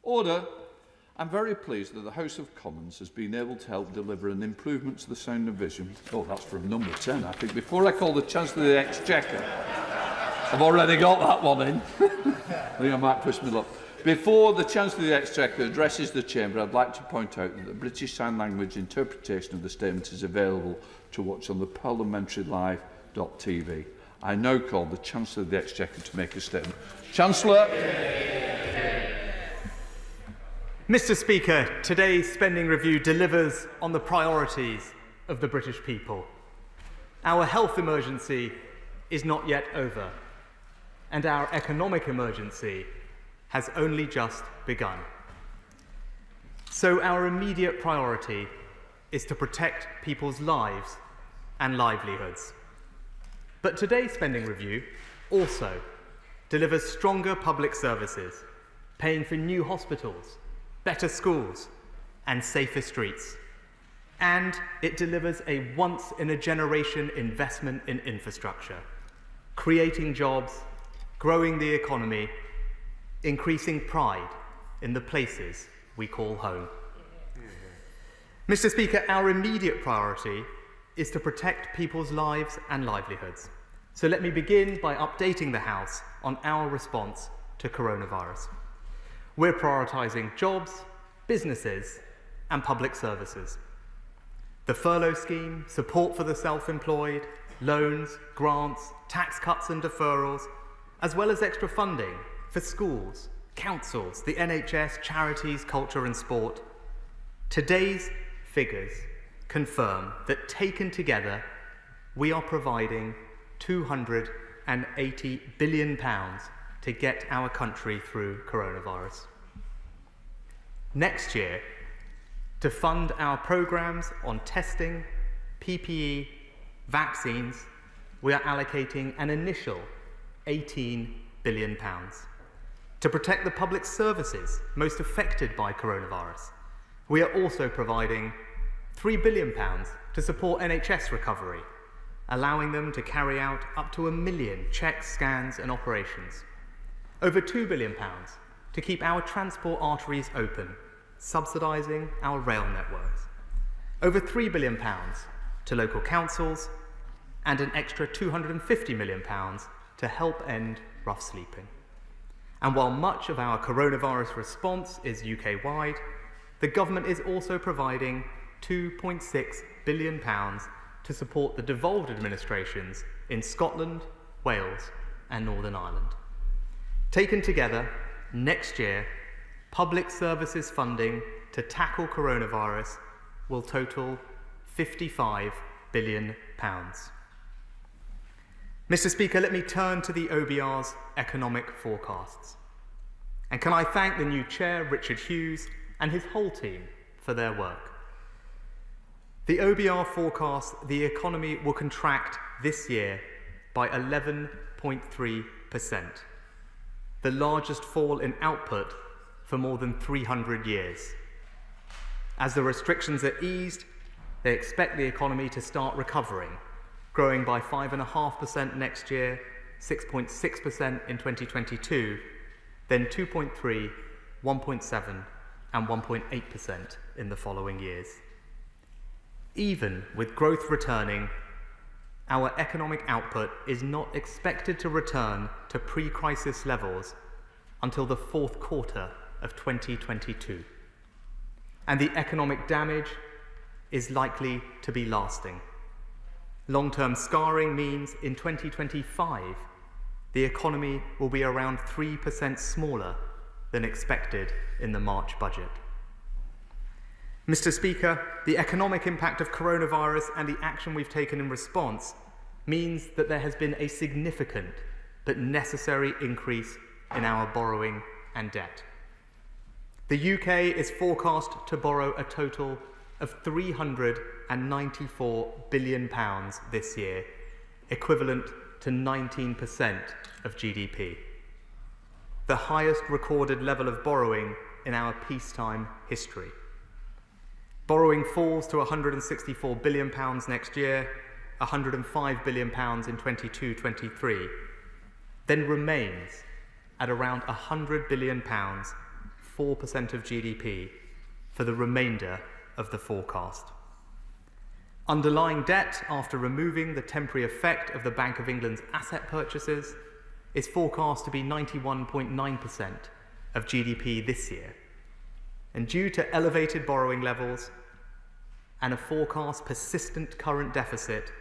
Order. I'm very pleased that the House of Commons has been able to help deliver an improvement to the sound and vision. Oh, that's from number 10, I think. Before I call the Chancellor of the Exchequer, I've already got that one in. I think I might push my luck. Before the Chancellor of the Exchequer addresses the Chamber, I'd like to point out that the British Sign Language interpretation of the statement is available to watch on the parliamentarylive.tv. I now call the Chancellor of the Exchequer to make a statement. Chancellor. Mr. Speaker, today's spending review delivers on the priorities of the British people. Our health emergency is not yet over, and our economic emergency has only just begun. So our immediate priority is to protect people's lives and livelihoods. But today's spending review also delivers stronger public services, paying for new hospitals, better schools and safer streets. And it delivers a once-in-a-generation investment in infrastructure, creating jobs, growing the economy, increasing pride in the places we call home. Mr. Speaker, our immediate priority is to protect people's lives and livelihoods. So let me begin by updating the House on our response to coronavirus. We're prioritising jobs, businesses and public services. The furlough scheme, support for the self-employed, loans, grants, tax cuts and deferrals, as well as extra funding for schools, councils, the NHS, charities, culture and sport. Today's figures confirm that taken together, we are providing £280 billion to get our country through coronavirus. Next year, to fund our programmes on testing, PPE, vaccines, we are allocating an initial £18 billion. To protect the public services most affected by coronavirus, we are also providing £3 billion to support NHS recovery, allowing them to carry out up to 1 million checks, scans and operations. Over £2 billion to keep our transport arteries open, subsidising our rail networks. Over £3 billion to local councils and an extra £250 million to help end rough sleeping. And while much of our coronavirus response is UK-wide, the government is also providing £2.6 billion to support the devolved administrations in Scotland, Wales and Northern Ireland. Taken together, next year, public services funding to tackle coronavirus will total £55 billion. Mr. Speaker, let me turn to the OBR's economic forecasts. And can I thank the new chair, Richard Hughes, and his whole team for their work. The OBR forecasts the economy will contract this year by 11.3%, the largest fall in output for more than 300 years. As the restrictions are eased, they expect the economy to start recovering, growing by 5.5% next year, 6.6% in 2022, then 2.3%, 1.7% and 1.8% in the following years. Even with growth returning, our economic output is not expected to return to pre-crisis levels until the fourth quarter of 2022. And the economic damage is likely to be lasting. Long-term scarring means in 2025, the economy will be around 3% smaller than expected in the March budget. Mr. Speaker, the economic impact of coronavirus and the action we've taken in response means that there has been a significant but necessary increase in our borrowing and debt. The UK is forecast to borrow a total of £394 billion this year, equivalent to 19% of GDP, the highest recorded level of borrowing in our peacetime history. Borrowing falls to £164 billion next year, £105 billion in 22-23, then remains at around £100 billion 4% of GDP for the remainder of the forecast. Underlying debt, after removing the temporary effect of the Bank of England's asset purchases, is forecast to be 91.9% of GDP this year. And due to elevated borrowing levels and a forecast persistent current deficit,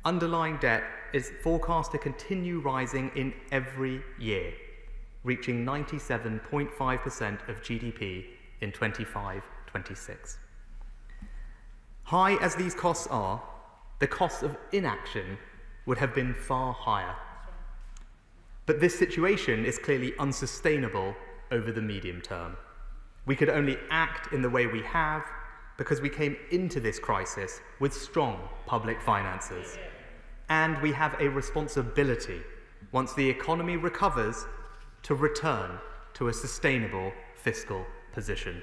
underlying debt is forecast to continue rising in every year, reaching 97.5% of GDP in 25-26. High as these costs are, the cost of inaction would have been far higher. But this situation is clearly unsustainable over the medium term. We could only act in the way we have because we came into this crisis with strong public finances. And we have a responsibility, once the economy recovers, to return to a sustainable fiscal position.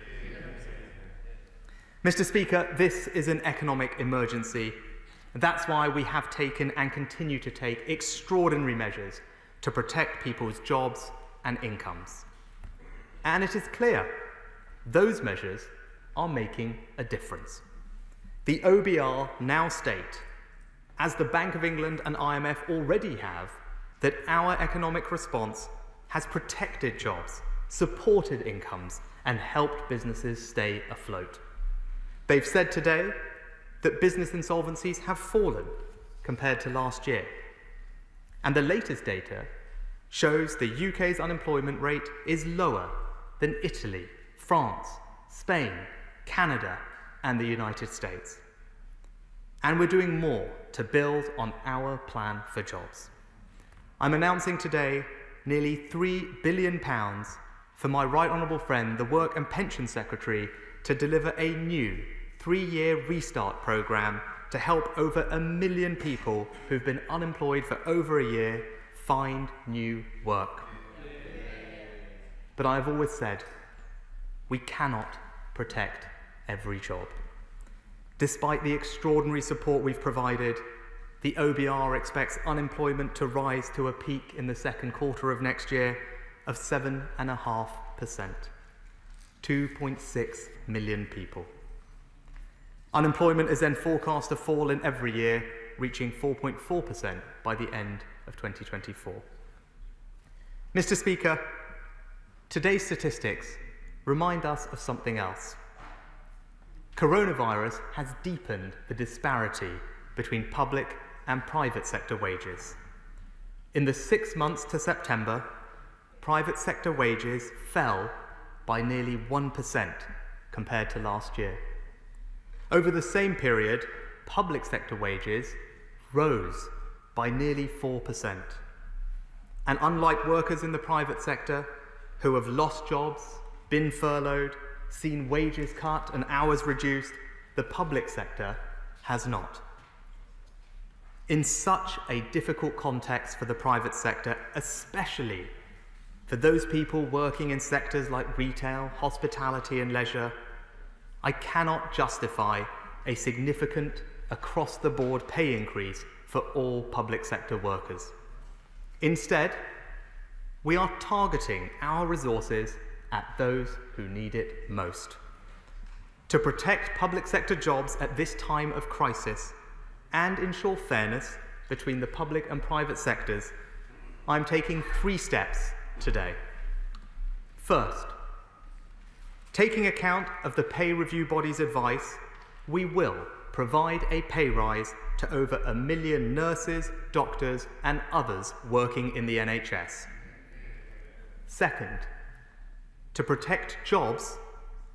Mr. Speaker, this is an economic emergency. That's why we have taken and continue to take extraordinary measures to protect people's jobs and incomes. And it is clear those measures are making a difference. The OBR now state, as the Bank of England and IMF already have, that our economic response has protected jobs, supported incomes, and helped businesses stay afloat. They've said today that business insolvencies have fallen compared to last year. And the latest data shows the UK's unemployment rate is lower than Italy, France, Spain, Canada, and the United States. And we're doing more to build on our plan for jobs. I'm announcing today nearly £3 billion for my right honourable friend, the Work and Pension Secretary, to deliver a new 3-year restart programme to help over 1 million people who've been unemployed for over a year find new work. But I've always said, we cannot protect every job. Despite the extraordinary support we've provided, the OBR expects unemployment to rise to a peak in the second quarter of next year of 7.5%, 2.6 million people. Unemployment is then forecast to fall in every year, reaching 4.4% by the end of 2024. Mr. Speaker, today's statistics remind us of something else. Coronavirus has deepened the disparity between public and private sector wages. In the 6 months to September, private sector wages fell by nearly 1% compared to last year. Over the same period, public sector wages rose by nearly 4%. And unlike workers in the private sector who have lost jobs, been furloughed, seen wages cut and hours reduced, the public sector has not. In such a difficult context for the private sector, especially for those people working in sectors like retail, hospitality and leisure, I cannot justify a significant across-the-board pay increase for all public sector workers. Instead, we are targeting our resources at those who need it most. To protect public sector jobs at this time of crisis and ensure fairness between the public and private sectors, I'm taking 3 steps today. First, taking account of the pay review body's advice, we will provide a pay rise to over 1 million nurses, doctors, and others working in the NHS. Second, to protect jobs,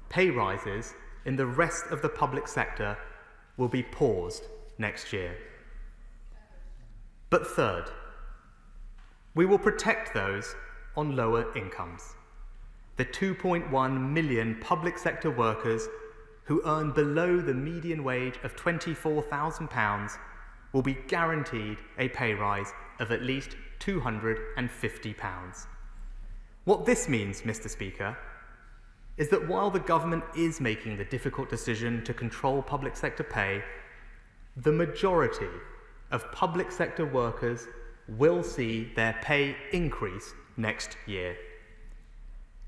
pay rises in the rest of the public sector will be paused next year. But third, we will protect those on lower incomes. The 2.1 million public sector workers who earn below the median wage of £24,000 will be guaranteed a pay rise of at least £250. What this means, Mr. Speaker, is that while the government is making the difficult decision to control public sector pay, the majority of public sector workers will see their pay increase next year.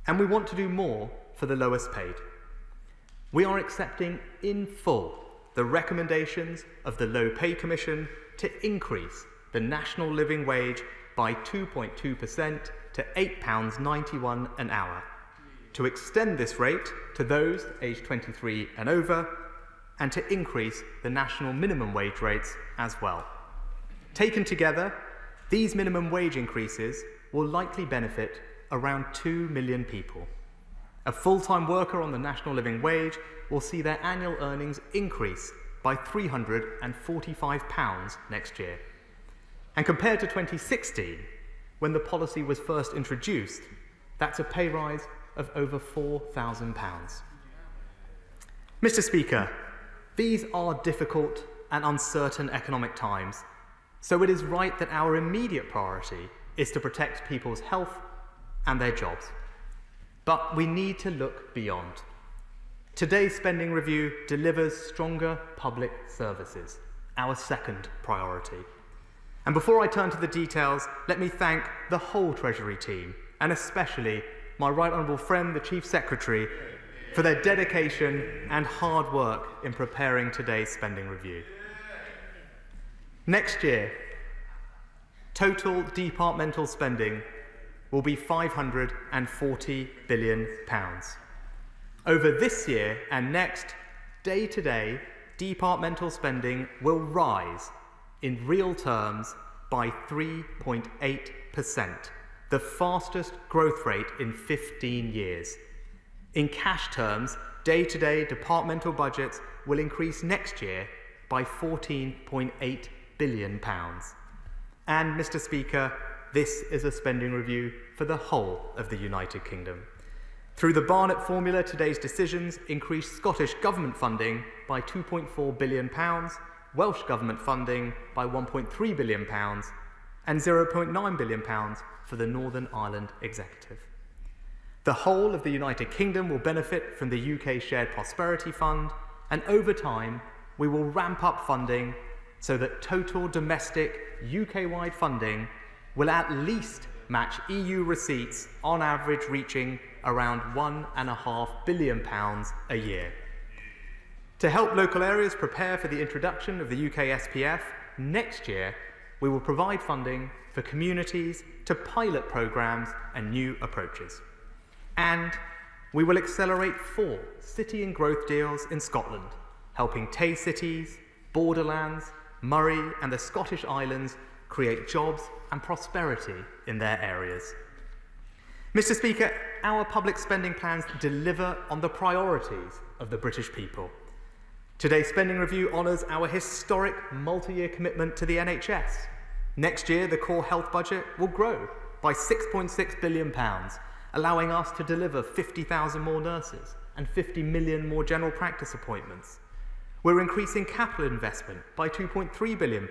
And we want to do more for the lowest paid. We are accepting in full the recommendations of the Low Pay Commission to increase the national living wage by 2.2% to £8.91 an hour, to extend this rate to those aged 23 and over, and to increase the national minimum wage rates as well. Taken together, these minimum wage increases will likely benefit around 2 million people. A full-time worker on the national living wage will see their annual earnings increase by £345 next year. And compared to 2016, when the policy was first introduced, that's a pay rise of over £4,000. Mr. Speaker, these are difficult and uncertain economic times, so it is right that our immediate priority is to protect people's health and their jobs. But we need to look beyond. Today's spending review delivers stronger public services, our second priority. And before I turn to the details, let me thank the whole Treasury team, and especially my Right Honourable friend, the Chief Secretary, for their dedication and hard work in preparing today's spending review. Next year, total departmental spending will be £540 billion. Over this year and next, day-to-day, departmental spending will rise in real terms by 3.8%, the fastest growth rate in 15 years. In cash terms, day-to-day departmental budgets will increase next year by £14.8 billion. And, Mr. Speaker, this is a spending review for the whole of the United Kingdom. Through the Barnett formula, today's decisions increase Scottish Government funding by £2.4 billion, Welsh Government funding by £1.3 billion, and £0.9 billion for the Northern Ireland Executive. The whole of the United Kingdom will benefit from the UK Shared Prosperity Fund, and over time, we will ramp up funding so that total domestic UK-wide funding will at least match EU receipts, on average reaching around £1.5 billion a year. To help local areas prepare for the introduction of the UK SPF, next year we will provide funding for communities to pilot programmes and new approaches. And we will accelerate 4 city and growth deals in Scotland, helping Tay cities, Borderlands, Moray and the Scottish Islands create jobs and prosperity in their areas. Mr. Speaker, our public spending plans deliver on the priorities of the British people. Today's spending review honours our historic multi-year commitment to the NHS. Next year, the core health budget will grow by £6.6 billion, allowing us to deliver 50,000 more nurses and 50 million more general practice appointments. We're increasing capital investment by £2.3 billion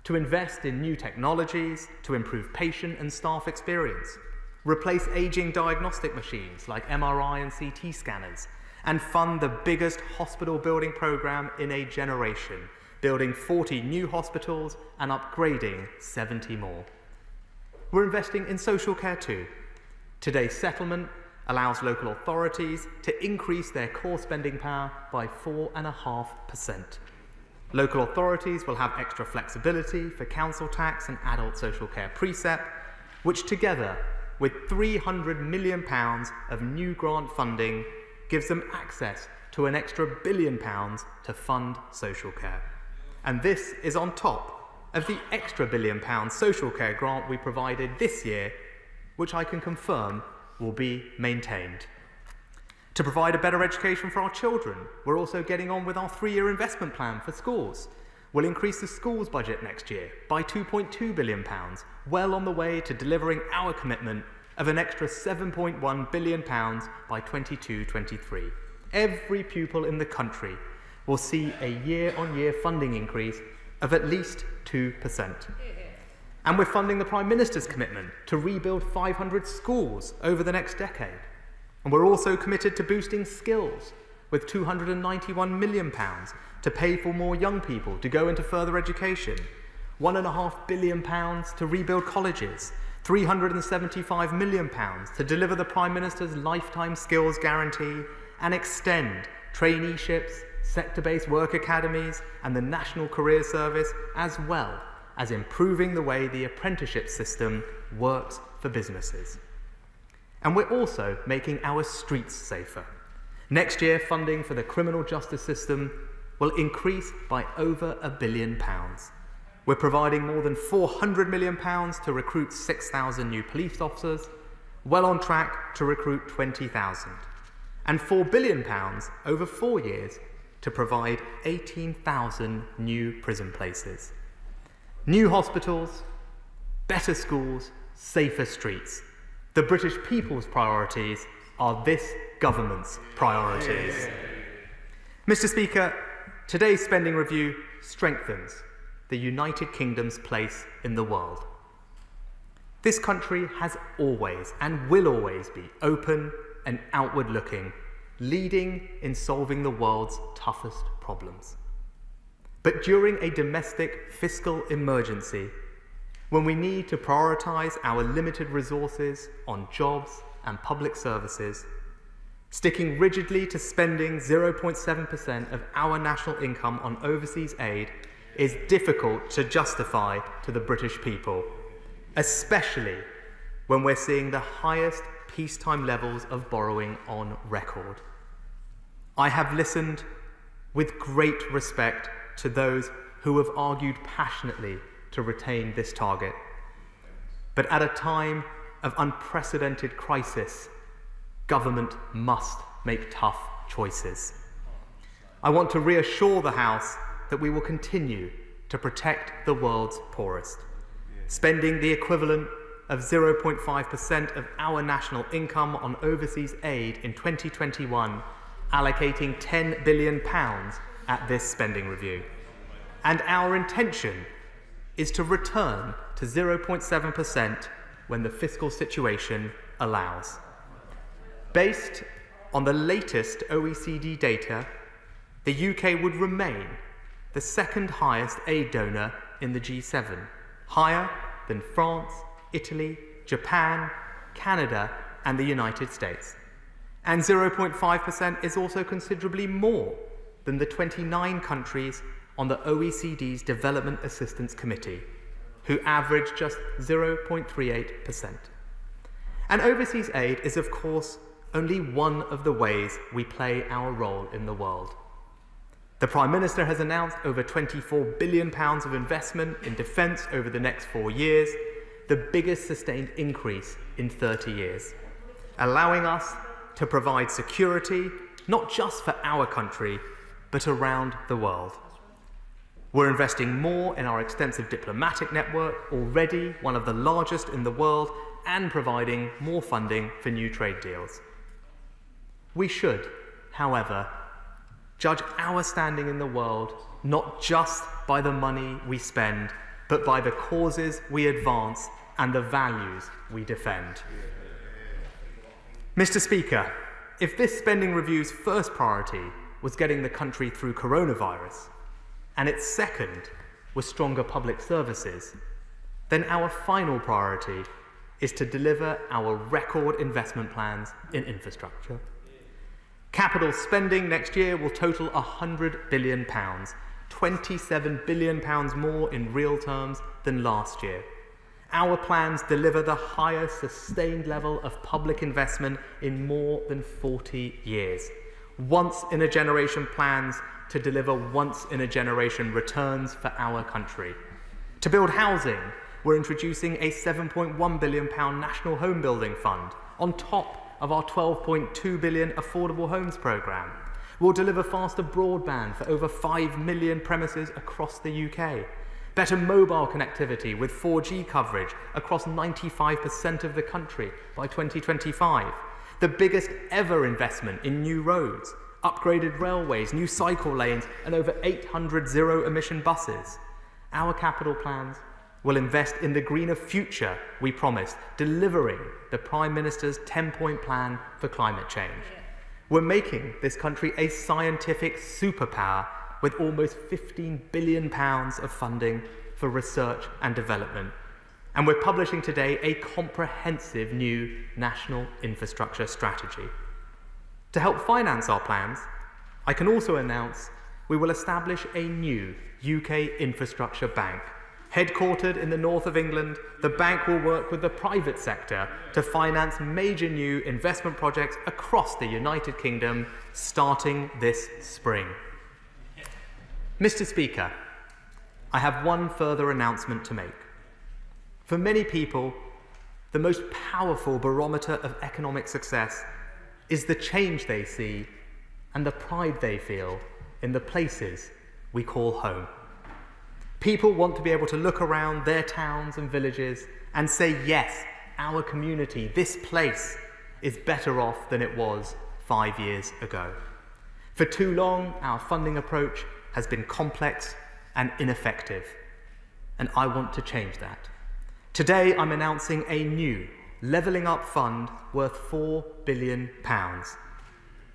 to invest in new technologies to improve patient and staff experience, replace ageing diagnostic machines like MRI and CT scanners, and fund the biggest hospital building programme in a generation, building 40 new hospitals and upgrading 70 more. We're investing in social care too. Today's settlement allows local authorities to increase their core spending power by 4.5%. Local authorities will have extra flexibility for council tax and adult social care precept, which together with £300 million of new grant funding gives them access to an extra £1 billion to fund social care. And this is on top of the extra £1 billion social care grant we provided this year, which I can confirm will be maintained. To provide a better education for our children, we're also getting on with our 3-year investment plan for schools. We'll increase the schools budget next year by £2.2 billion, well on the way to delivering our commitment of an extra £7.1 billion by 22-23. Every pupil in the country will see a year-on-year funding increase of at least 2%. And we're funding the Prime Minister's commitment to rebuild 500 schools over the next decade. And we're also committed to boosting skills with £291 million to pay for more young people to go into further education, £1.5 billion to rebuild colleges, £375 million to deliver the Prime Minister's lifetime skills guarantee and extend traineeships, sector-based work academies and the National Career Service, as well as improving the way the apprenticeship system works for businesses. And we're also making our streets safer. Next year, funding for the criminal justice system will increase by over £1 billion. We're providing more than £400 million to recruit 6,000 new police officers, well on track to recruit 20,000, and £4 billion over 4 years to provide 18,000 new prison places. New hospitals, better schools, safer streets. The British people's priorities are this government's priorities. Mr. Speaker, today's spending review strengthens the United Kingdom's place in the world. This country has always and will always be open and outward-looking, leading in solving the world's toughest problems. But during a domestic fiscal emergency, when we need to prioritise our limited resources on jobs and public services, sticking rigidly to spending 0.7% of our national income on overseas aid is difficult to justify to the British people, especially when we're seeing the highest peacetime levels of borrowing on record. I have listened with great respect to those who have argued passionately to retain this target. But at a time of unprecedented crisis, government must make tough choices. I want to reassure the House that we will continue to protect the world's poorest, spending the equivalent of 0.5% of our national income on overseas aid in 2021, allocating £10 billion at this spending review. And our intention is to return to 0.7% when the fiscal situation allows. Based on the latest OECD data, the UK would remain the second highest aid donor in the G7, higher than France, Italy, Japan, Canada, and the United States. And 0.5% is also considerably more than the 29 countries on the OECD's Development Assistance Committee, who average just 0.38%. And overseas aid is, of course, only one of the ways we play our role in the world. The Prime Minister has announced over £24 billion of investment in defence over the next 4 years, the biggest sustained increase in 30 years, allowing us to provide security not just for our country, but around the world. We're investing more in our extensive diplomatic network, already one of the largest in the world, and providing more funding for new trade deals. We should, however, judge our standing in the world not just by the money we spend, but by the causes we advance and the values we defend. Mr. Speaker, if this spending review's first priority was getting the country through coronavirus, and its second was stronger public services, then our final priority is to deliver our record investment plans in infrastructure. Capital spending next year will total £100 billion, £27 billion more in real terms than last year. Our plans deliver the highest sustained level of public investment in more than 40 years. Once-in-a-generation plans to deliver once-in-a-generation returns for our country. To build housing, we're introducing a £7.1 billion National Home Building Fund on top of our £12.2 billion Affordable Homes programme. We'll deliver faster broadband for over 5 million premises across the UK. Better mobile connectivity with 4G coverage across 95% of the country by 2025. The biggest ever investment in new roads, upgraded railways, new cycle lanes, and over 800 zero-emission buses. Our capital plans will invest in the greener future we promised, delivering the Prime Minister's 10-point plan for climate change. We're making this country a scientific superpower with almost £15 billion of funding for research and development. And we're publishing today a comprehensive new national infrastructure strategy. To help finance our plans, I can also announce we will establish a new UK infrastructure bank. Headquartered in the north of England, the bank will work with the private sector to finance major new investment projects across the United Kingdom, starting this spring. Mr. Speaker, I have one further announcement to make. For many people, the most powerful barometer of economic success is the change they see and the pride they feel in the places we call home. People want to be able to look around their towns and villages and say, yes, our community, this place, is better off than it was 5 years ago. For too long, our funding approach has been complex and ineffective, and I want to change that. Today, I'm announcing a new Levelling Up Fund worth £4 billion.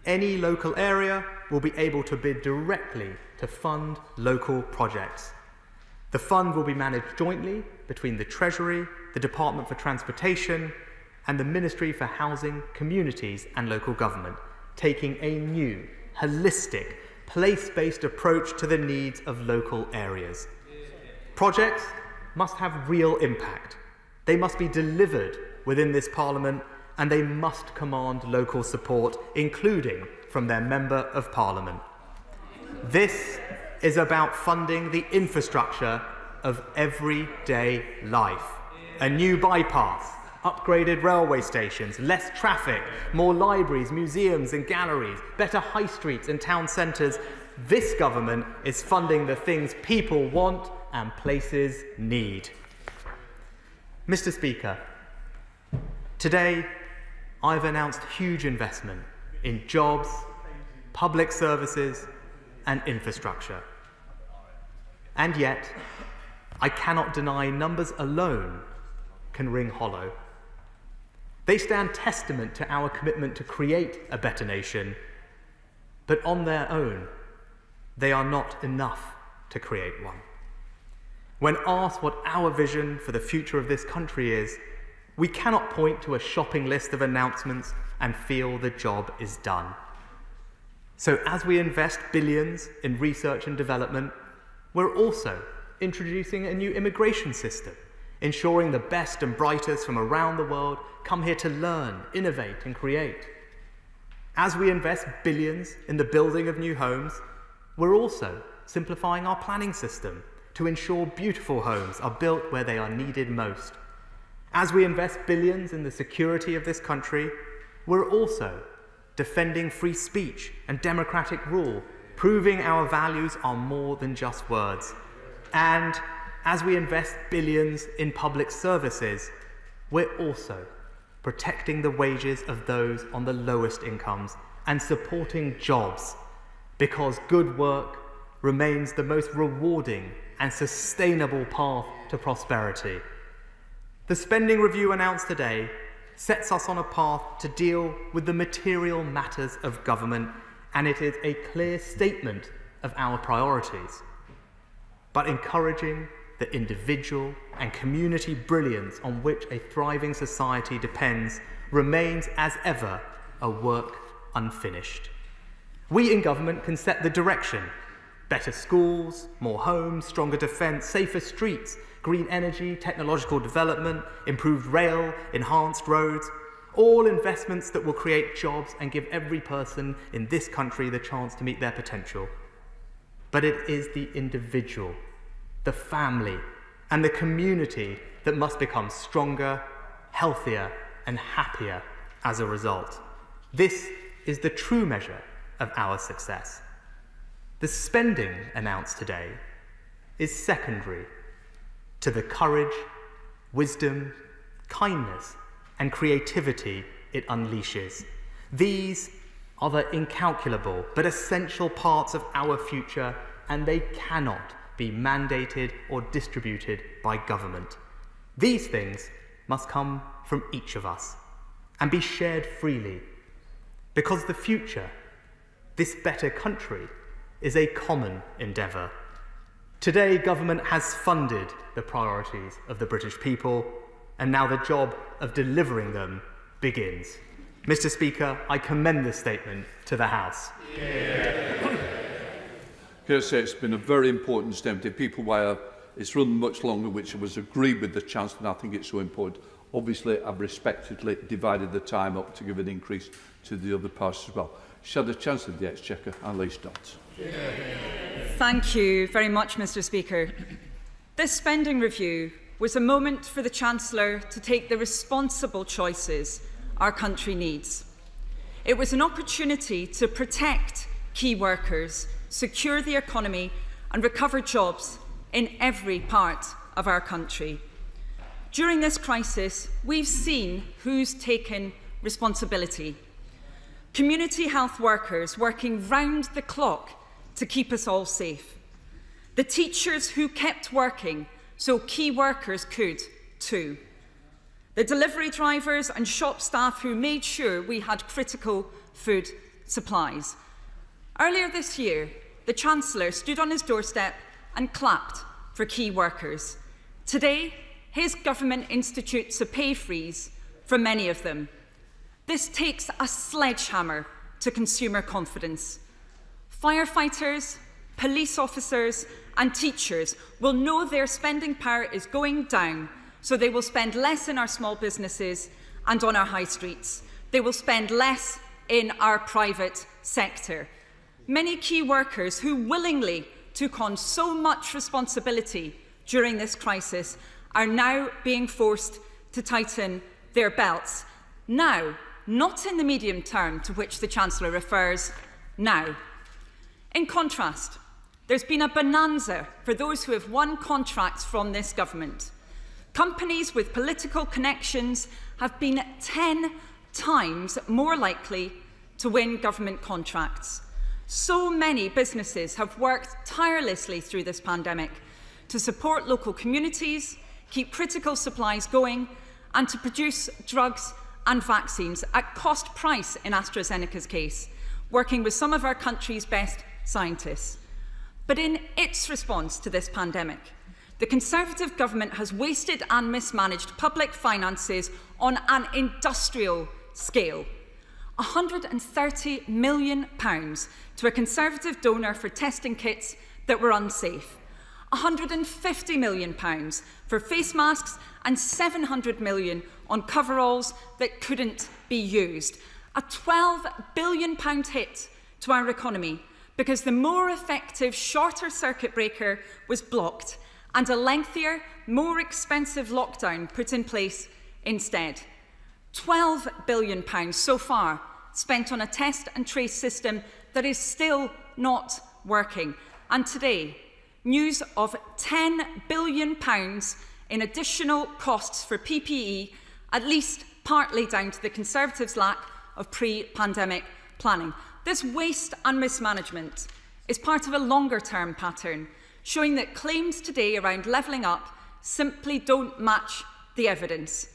Any local area will be able to bid directly to fund local projects. The fund will be managed jointly between the Treasury, the Department for Transportation, and the Ministry for Housing, Communities and Local Government, taking a new, holistic, place-based approach to the needs of local areas. Projects must have real impact. They must be delivered within this Parliament, and they must command local support, including from their Member of Parliament. This is about funding the infrastructure of everyday life. A new bypass, upgraded railway stations, less traffic, more libraries, museums and galleries, better high streets and town centres. This government is funding the things people want and places need. Mr. Speaker, today I've announced huge investment in jobs, public services and infrastructure. And yet, I cannot deny numbers alone can ring hollow. They stand testament to our commitment to create a better nation, but on their own, they are not enough to create one. When asked what our vision for the future of this country is, we cannot point to a shopping list of announcements and feel the job is done. So as we invest billions in research and development, we're also introducing a new immigration system, ensuring the best and brightest from around the world come here to learn, innovate and create. As we invest billions in the building of new homes, we're also simplifying our planning system to ensure beautiful homes are built where they are needed most. As we invest billions in the security of this country, we're also defending free speech and democratic rule, proving our values are more than just words. And as we invest billions in public services, we're also protecting the wages of those on the lowest incomes and supporting jobs, because good work remains the most rewarding and sustainable path to prosperity. The spending review announced today sets us on a path to deal with the material matters of government, and it is a clear statement of our priorities. But encouraging the individual and community brilliance on which a thriving society depends remains, as ever, a work unfinished. We in government can set the direction: better schools, more homes, stronger defence, safer streets, green energy, technological development, improved rail, enhanced roads, all investments that will create jobs and give every person in this country the chance to meet their potential. But it is the individual, the family, and the community that must become stronger, healthier, and happier as a result. This is the true measure of our success. The spending announced today is secondary to the courage, wisdom, kindness, and creativity it unleashes. These are the incalculable but essential parts of our future, and they cannot be mandated or distributed by government. These things must come from each of us and be shared freely, because the future, this better country, is a common endeavour. Today, government has funded the priorities of the British people, and now the job of delivering them begins. Mr. Speaker, I commend this statement to the House. Can I say it's been a very important statement. The people why it's run much longer, which was agreed with the Chancellor, and I think it's so important. Obviously, I've respectfully divided the time up to give an increase to the other parts as well. Shadow Chancellor of the Exchequer, Annalise Dodds. Thank you very much, Mr. Speaker. This spending review was a moment for the Chancellor to take the responsible choices our country needs. It was an opportunity to protect key workers, secure the economy and recover jobs in every part of our country. During this crisis, we've seen who's taken responsibility. Community health workers working round the clock to keep us all safe. The teachers who kept working so key workers could too. The delivery drivers and shop staff who made sure we had critical food supplies. Earlier this year, the Chancellor stood on his doorstep and clapped for key workers. Today, his government institutes a pay freeze for many of them. This takes a sledgehammer to consumer confidence. Firefighters, police officers and teachers will know their spending power is going down, so they will spend less in our small businesses and on our high streets. They will spend less in our private sector. Many key workers who willingly took on so much responsibility during this crisis are now being forced to tighten their belts. Now, not in the medium term to which the Chancellor refers, now. In contrast, there's been a bonanza for those who have won contracts from this government. Companies with political connections have been 10 times more likely to win government contracts. So many businesses have worked tirelessly through this pandemic to support local communities, keep critical supplies going, and to produce drugs and vaccines at cost price in AstraZeneca's case, working with some of our country's best scientists. But in its response to this pandemic, the Conservative government has wasted and mismanaged public finances on an industrial scale. £130 million to a Conservative donor for testing kits that were unsafe. £150 million for face masks and £700 million on coveralls that couldn't be used. A £12 billion hit to our economy because the more effective shorter circuit breaker was blocked and a lengthier, more expensive lockdown put in place instead. £12 billion so far spent on a test and trace system that is still not working. And today, news of £10 billion in additional costs for PPE, at least partly down to the Conservatives' lack of pre-pandemic planning. This waste and mismanagement is part of a longer-term pattern, showing that claims today around levelling up simply don't match the evidence.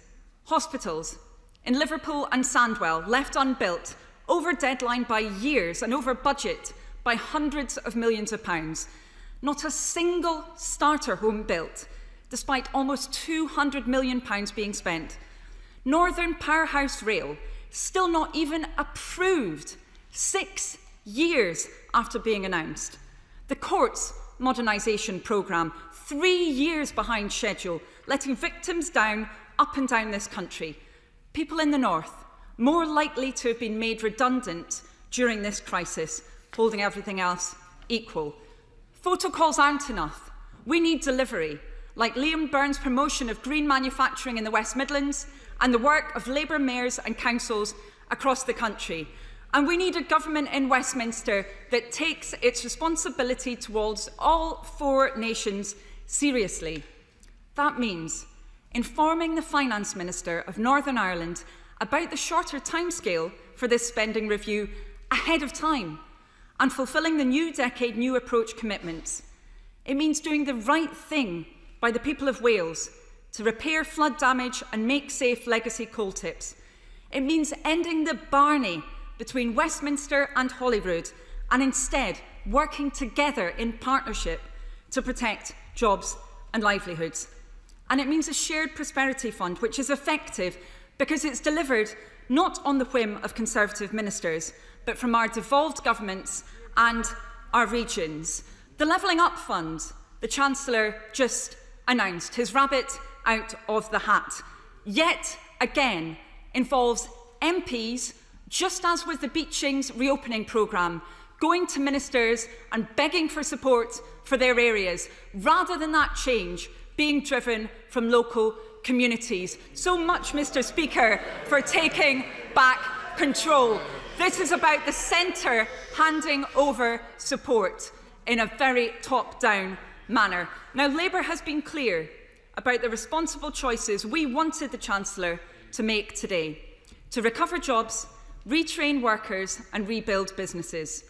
Hospitals in Liverpool and Sandwell left unbuilt, over deadline by years and over budget by hundreds of millions of pounds. Not a single starter home built, despite almost £200 million being spent. Northern Powerhouse Rail still not even approved 6 years after being announced. The courts modernisation programme 3 years behind schedule, letting victims down up and down this country. People in the north more likely to have been made redundant during this crisis, holding everything else equal. Photo calls aren't enough. We need delivery, like Liam Byrne's promotion of green manufacturing in the West Midlands and the work of Labour mayors and councils across the country. And we need a government in Westminster that takes its responsibility towards all 4 nations seriously. That means informing the Finance Minister of Northern Ireland about the shorter timescale for this spending review ahead of time and fulfilling the New Decade, New Approach commitments. It means doing the right thing by the people of Wales to repair flood damage and make safe legacy coal tips. It means ending the barney between Westminster and Holyrood and instead working together in partnership to protect jobs and livelihoods. And it means a shared prosperity fund, which is effective because it's delivered not on the whim of Conservative ministers, but from our devolved governments and our regions. The Levelling Up Fund, the Chancellor just announced, his rabbit out of the hat, yet again involves MPs, just as with the Beechings reopening programme, going to ministers and begging for support for their areas, rather than that change being driven from local communities. So much, Mr. Speaker, for taking back control. This is about the centre handing over support in a very top-down manner. Now, Labour has been clear about the responsible choices we wanted the Chancellor to make today: to recover jobs, retrain workers and rebuild businesses.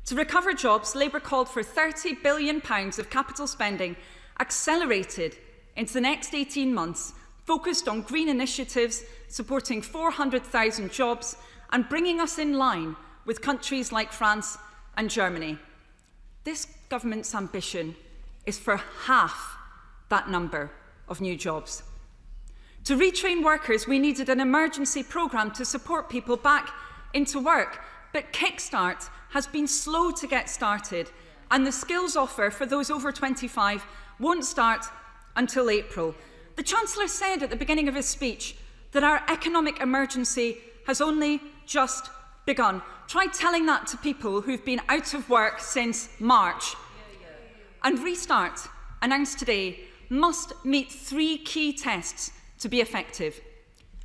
To recover jobs, Labour called for £30 billion of capital spending accelerated into the next 18 months, focused on green initiatives, supporting 400,000 jobs and bringing us in line with countries like France and Germany. This government's ambition is for half that number of new jobs. To retrain workers, we needed an emergency programme to support people back into work, but Kickstart has been slow to get started, and the skills offer for those over 25 won't start until April. The Chancellor said at the beginning of his speech that our economic emergency has only just begun. Try telling that to people who've been out of work since March. And Restart, announced today, must meet 3 key tests to be effective.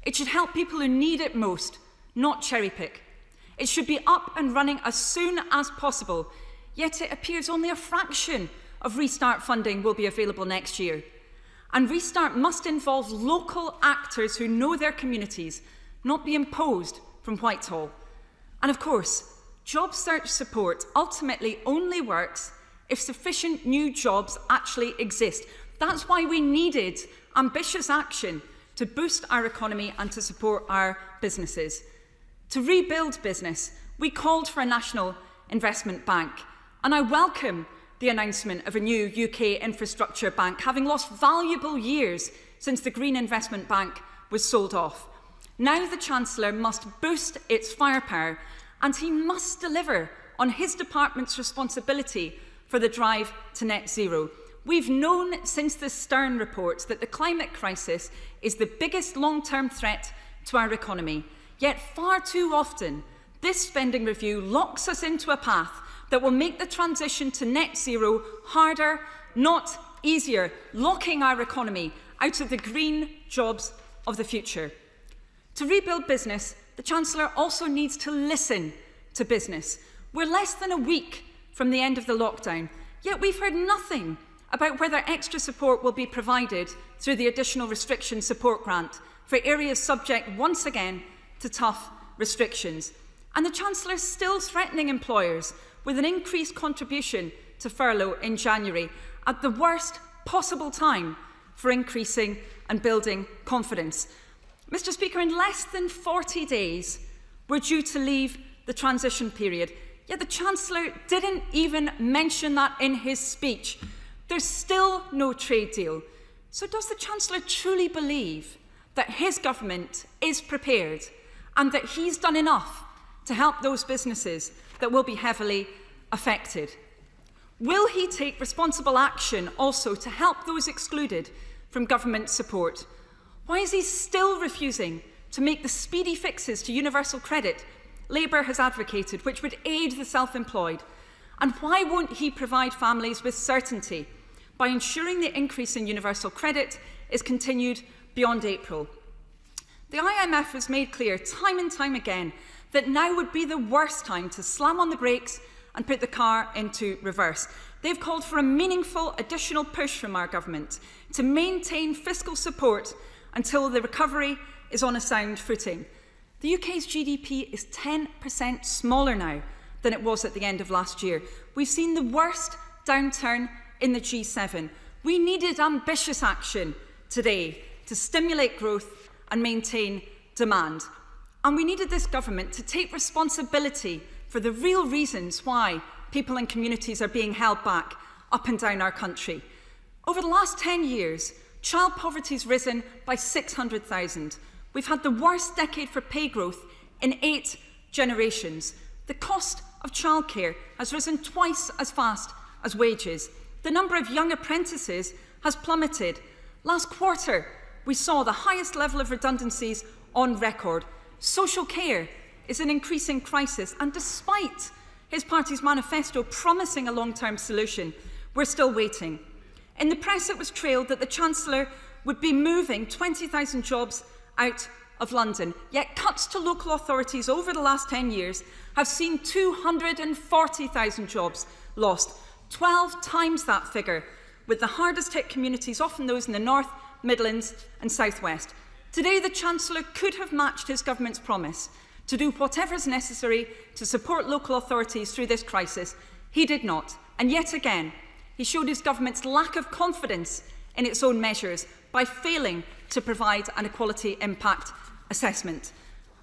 It should help people who need it most, not cherry-pick. It should be up and running as soon as possible, yet it appears only a fraction of Restart funding will be available next year. And Restart must involve local actors who know their communities, not be imposed from Whitehall. And of course, job search support ultimately only works if sufficient new jobs actually exist. That's why we needed ambitious action to boost our economy and to support our businesses. To rebuild business, we called for a national investment bank, and I welcome the announcement of a new UK infrastructure bank, having lost valuable years since the Green Investment Bank was sold off. Now the Chancellor must boost its firepower, and he must deliver on his department's responsibility for the drive to net zero. We've known since the Stern report that the climate crisis is the biggest long-term threat to our economy. Yet far too often, this spending review locks us into a path that will make the transition to net zero harder, not easier, locking our economy out of the green jobs of the future. To rebuild business, the Chancellor also needs to listen to business. We're less than a week from the end of the lockdown, yet we've heard nothing about whether extra support will be provided through the additional restriction support grant for areas subject once again to tough restrictions. And the Chancellor is still threatening employers with an increased contribution to furlough in January at the worst possible time for increasing and building confidence. Mr. Speaker, in less than 40 days, we're due to leave the transition period, yet the Chancellor didn't even mention that in his speech. There's still no trade deal. So does the Chancellor truly believe that his government is prepared and that he's done enough to help those businesses that will be heavily affected? Will he take responsible action also to help those excluded from government support? Why is he still refusing to make the speedy fixes to universal credit Labour has advocated, which would aid the self-employed? And why won't he provide families with certainty by ensuring the increase in universal credit is continued beyond April? The IMF has made clear time and time again that now would be the worst time to slam on the brakes and put the car into reverse. They've called for a meaningful additional push from our government to maintain fiscal support until the recovery is on a sound footing. The UK's GDP is 10% smaller now than it was at the end of last year. We've seen the worst downturn in the G7. We needed ambitious action today to stimulate growth and maintain demand. And we needed this government to take responsibility for the real reasons why people and communities are being held back up and down our country. Over the last 10 years, child poverty has risen by 600,000. We've had the worst decade for pay growth in 8 generations. The cost of childcare has risen twice as fast as wages. The number of young apprentices has plummeted. Last quarter, we saw the highest level of redundancies on record. Social care is an increasing crisis, and despite his party's manifesto promising a long-term solution, we're still waiting. In the press, it was trailed that the Chancellor would be moving 20,000 jobs out of London, yet cuts to local authorities over the last 10 years have seen 240,000 jobs lost, 12 times that figure, with the hardest hit communities often those in the North, Midlands and South West. Today, the Chancellor could have matched his government's promise to do whatever is necessary to support local authorities through this crisis. He did not, and yet again, he showed his government's lack of confidence in its own measures by failing to provide an equality impact assessment.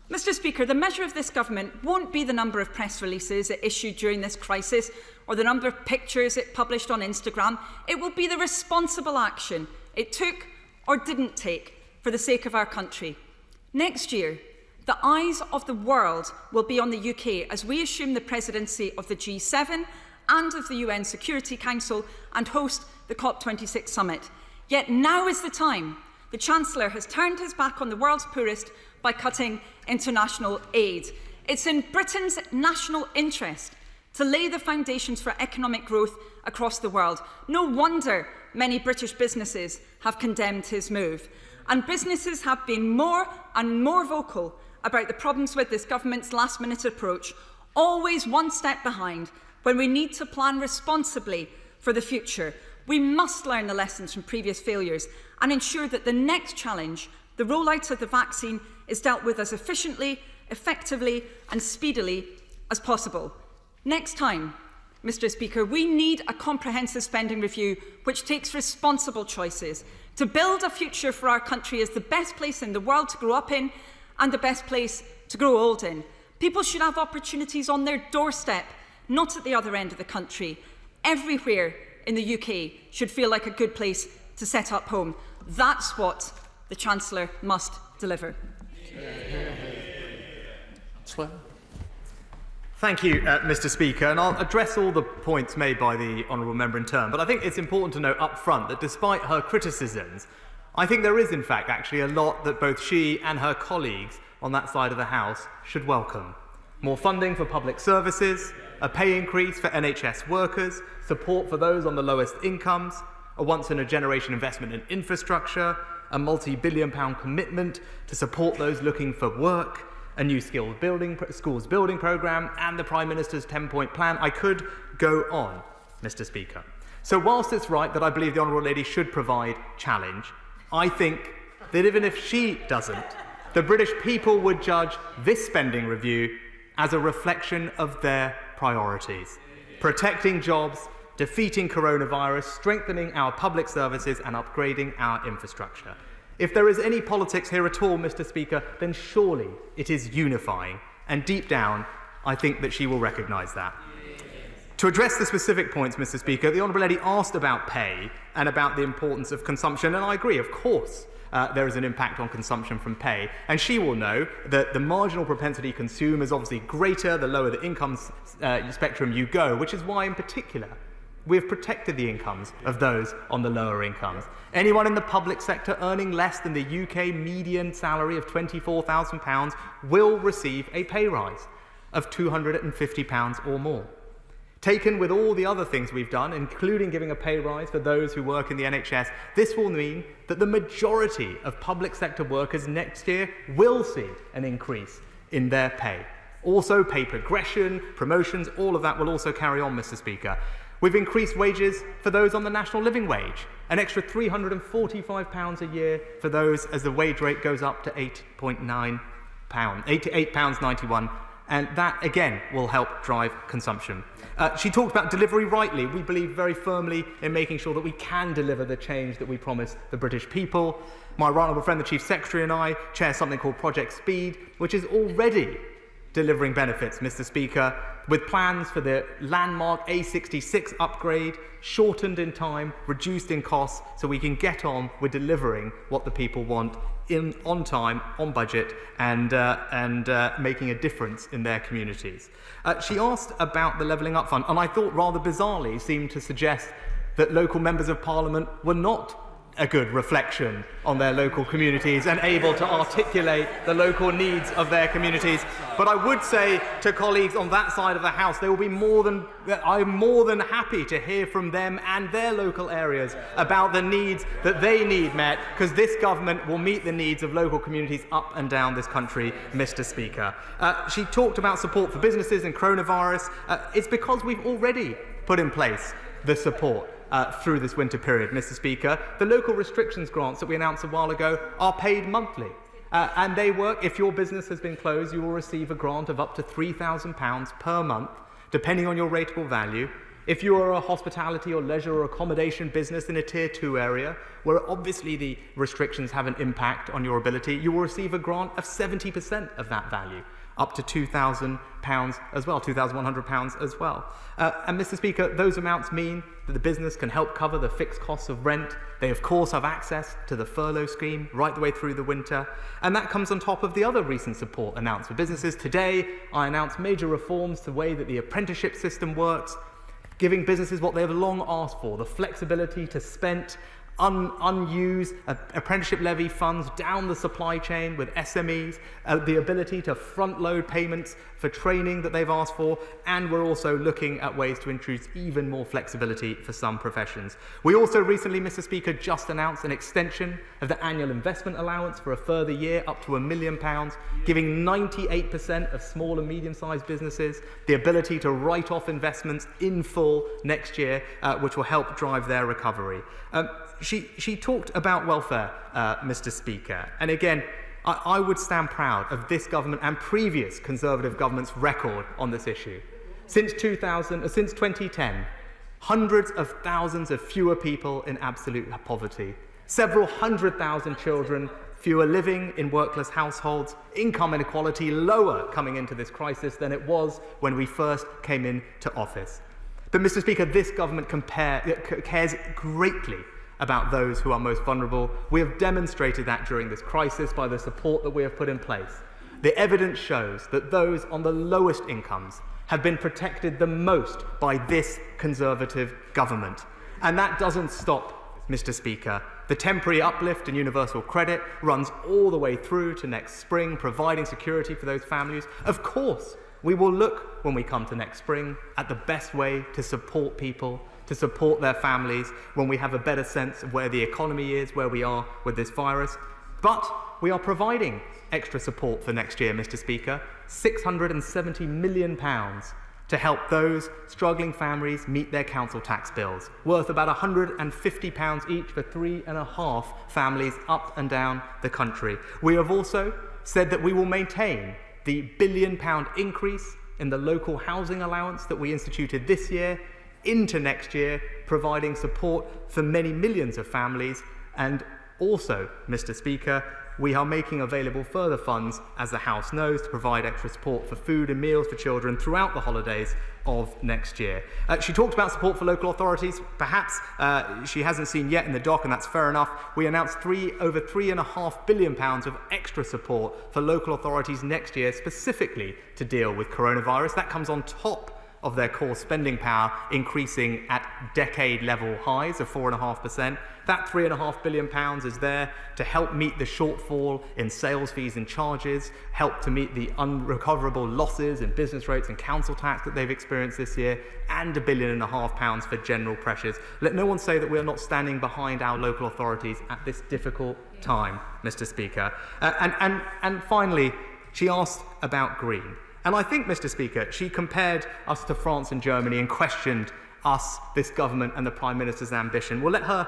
Mr. Speaker, the measure of this government won't be the number of press releases it issued during this crisis or the number of pictures it published on Instagram. It will be the responsible action it took or didn't take for the sake of our country. Next year, the eyes of the world will be on the UK as we assume the presidency of the G7 and of the UN Security Council and host the COP26 summit. Yet now is the time. The Chancellor has turned his back on the world's poorest by cutting international aid. It's in Britain's national interest to lay the foundations for economic growth across the world. No wonder many British businesses have condemned his move. And businesses have been more and more vocal about the problems with this government's last-minute approach, always one step behind when we need to plan responsibly for the future. We must learn the lessons from previous failures and ensure that the next challenge, the rollout of the vaccine, is dealt with as efficiently, effectively and speedily as possible. Next time, Mr. Speaker, we need a comprehensive spending review which takes responsible choices to build a future for our country as the best place in the world to grow up in and the best place to grow old in. People should have opportunities on their doorstep, not at the other end of the country. Everywhere in the UK should feel like a good place to set up home. That's what the Chancellor must deliver. Thank you, Mr. Speaker, and I'll address all the points made by the honourable member in turn, but I think it's important to note up front that despite her criticisms, I think there is in fact actually a lot that both she and her colleagues on that side of the House should welcome. More funding for public services, a pay increase for NHS workers, support for those on the lowest incomes, a once-in-a-generation investment in infrastructure, a multi-billion-pound commitment to support those looking for work, a new schools building programme, and the Prime Minister's 10-point plan. I could go on, Mr. Speaker. So whilst it's right that I believe the Honourable Lady should provide challenge, I think that even if she doesn't, the British people would judge this spending review as a reflection of their priorities: protecting jobs, defeating coronavirus, strengthening our public services and upgrading our infrastructure. If there is any politics here at all, Mr. Speaker, then surely it is unifying, and deep down, I think that she will recognise that. To address the specific points, Mr. Speaker, the Honourable Lady asked about pay and about the importance of consumption, and I agree, of course, there is an impact on consumption from pay, and she will know that the marginal propensity to consume is obviously greater the lower the income spectrum you go, which is why, in particular, we have protected the incomes of those on the lower incomes. Anyone in the public sector earning less than the UK median salary of £24,000 will receive a pay rise of £250 or more. Taken with all the other things we've done, including giving a pay rise for those who work in the NHS, this will mean that the majority of public sector workers next year will see an increase in their pay. Also, pay progression, promotions, all of that will also carry on, Mr. Speaker. We've increased wages for those on the national living wage, an extra £345 a year for those as the wage rate goes up to £8.91, and that again will help drive consumption. She talked about delivery rightly. We believe very firmly in making sure that we can deliver the change that we promise the British people. My right honourable friend, the Chief Secretary, and I chair something called Project Speed, which is already delivering benefits, Mr. Speaker, with plans for the landmark A66 upgrade, shortened in time, reduced in costs, so we can get on with delivering what the people want on time, on budget, and making a difference in their communities. She asked about the Levelling Up Fund, and I thought rather bizarrely seemed to suggest that local members of Parliament were not a good reflection on their local communities and able to articulate the local needs of their communities. But I would say to colleagues on that side of the House, they will be I'm more than happy to hear from them and their local areas about the needs that they need met, because this government will meet the needs of local communities up and down this country, Mr. Speaker. She talked about support for businesses and coronavirus. It's because we've already put in place the support through this winter period, Mr. Speaker. The local restrictions grants that we announced a while ago are paid monthly. And they work, if your business has been closed, you will receive a grant of up to £3,000 per month, depending on your rateable value. If you are a hospitality or leisure or accommodation business in a Tier 2 area, where obviously the restrictions have an impact on your ability, you will receive a grant of 70% of that value, up to £2,000 as well, £2,100 as well. And Mr. Speaker, those amounts mean that the business can help cover the fixed costs of rent. They, of course, have access to the furlough scheme right the way through the winter. And that comes on top of the other recent support announced for businesses. Today, I announced major reforms to the way that the apprenticeship system works, giving businesses what they have long asked for, the flexibility to spend unused apprenticeship levy funds down the supply chain with SMEs, the ability to front load payments for training that they've asked for, and we're also looking at ways to introduce even more flexibility for some professions. We also recently, Mr. Speaker, just announced an extension of the annual investment allowance for a further year up to £1 million, giving 98% of small and medium-sized businesses the ability to write off investments in full next year, which will help drive their recovery. She talked about welfare, Mr. Speaker, and again, I would stand proud of this government and previous Conservative government's record on this issue. Since 2010, hundreds of thousands of fewer people in absolute poverty, several 100,000 children fewer living in workless households, income inequality lower coming into this crisis than it was when we first came into office. But, Mr. Speaker, this government cares greatly about those who are most vulnerable. We have demonstrated that during this crisis by the support that we have put in place. The evidence shows that those on the lowest incomes have been protected the most by this Conservative government. And that doesn't stop, Mr. Speaker. The temporary uplift in universal credit runs all the way through to next spring, providing security for those families. Of course, we will look, when we come to next spring, at the best way to support people, to support their families, when we have a better sense of where the economy is, where we are with this virus. But we are providing extra support for next year, Mr. Speaker, £670 million to help those struggling families meet their council tax bills, worth about £150 each for 3.5 families up and down the country. We have also said that we will maintain the £1 billion increase in the local housing allowance that we instituted this year into next year, providing support for many millions of families. And also, Mr. Speaker, we are making available further funds, as the House knows, to provide extra support for food and meals for children throughout the holidays of next year. She talked about support for local authorities. Perhaps she hasn't seen yet in the doc, and that's fair enough. We announced over £3.5 billion of extra support for local authorities next year, specifically to deal with coronavirus. That comes on top of their core spending power increasing at decade-level highs of 4.5%. That £3.5 billion is there to help meet the shortfall in sales fees and charges, help to meet the unrecoverable losses in business rates and council tax that they've experienced this year, and £1.5 billion for general pressures. Let no one say that we are not standing behind our local authorities at this difficult time, Mr. Speaker. And finally, she asked about green. And I think, Mr. Speaker, she compared us to France and Germany and questioned us, this government, and the Prime Minister's ambition. Well,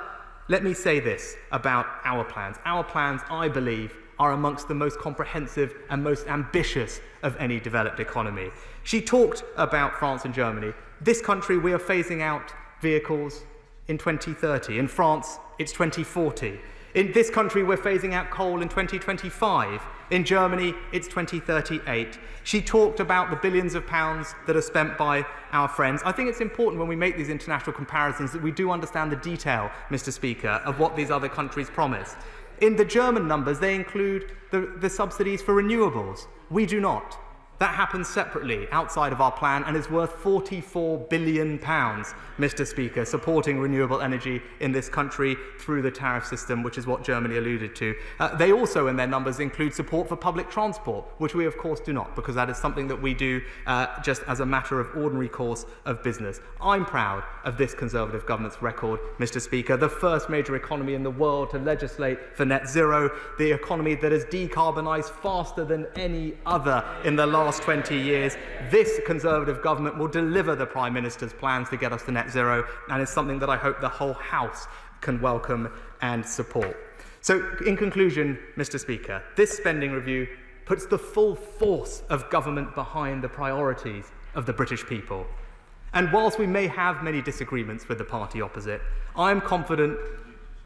let me say this about our plans. Our plans, I believe, are amongst the most comprehensive and most ambitious of any developed economy. She talked about France and Germany. This country, we are phasing out vehicles in 2030. In France, it's 2040. In this country, we're phasing out coal in 2025. In Germany, it's 2038. She talked about the billions of pounds that are spent by our friends. I think it's important when we make these international comparisons that we do understand the detail, Mr. Speaker, of what these other countries promise. In the German numbers, they include the subsidies for renewables. We do not. That happens separately outside of our plan and is worth £44 billion, Mr. Speaker, supporting renewable energy in this country through the tariff system, which is what Germany alluded to. They also, in their numbers, include support for public transport, which we, of course, do not, because that is something that we do just as a matter of ordinary course of business. I'm proud of this Conservative government's record, Mr. Speaker, the first major economy in the world to legislate for net zero, the economy that has decarbonised faster than any other in the last 20 years. This Conservative government will deliver the Prime Minister's plans to get us to net zero, and it's something that I hope the whole House can welcome and support. So, in conclusion, Mr. Speaker, this spending review puts the full force of government behind the priorities of the British people. And whilst we may have many disagreements with the party opposite, I am confident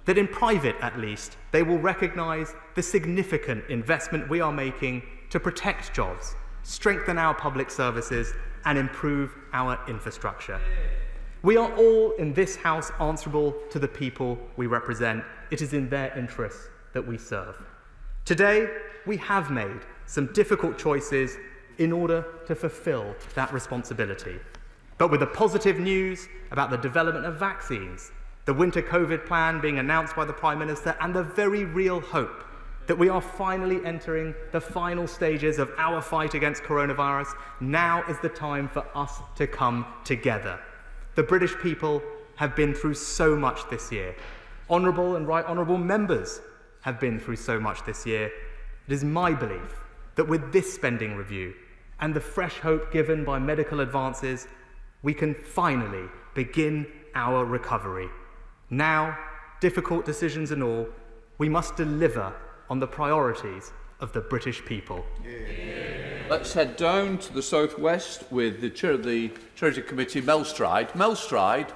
that in private, at least, they will recognise the significant investment we are making to protect jobs, strengthen our public services and improve our infrastructure. We are all in this House answerable to the people we represent. It is in their interests that we serve. Today, we have made some difficult choices in order to fulfil that responsibility. But with the positive news about the development of vaccines, the winter COVID plan being announced by the Prime Minister, and the very real hope that we are finally entering the final stages of our fight against coronavirus, now is the time for us to come together. The British people have been through so much this year. Honourable and right honourable members have been through so much this year. It is my belief that with this spending review and the fresh hope given by medical advances, we can finally begin our recovery. Now, difficult decisions and all, we must deliver on the priorities of the British people. Let's head down to the southwest with the Chair of the Treasury Committee, Mel Stride. Mel Stride.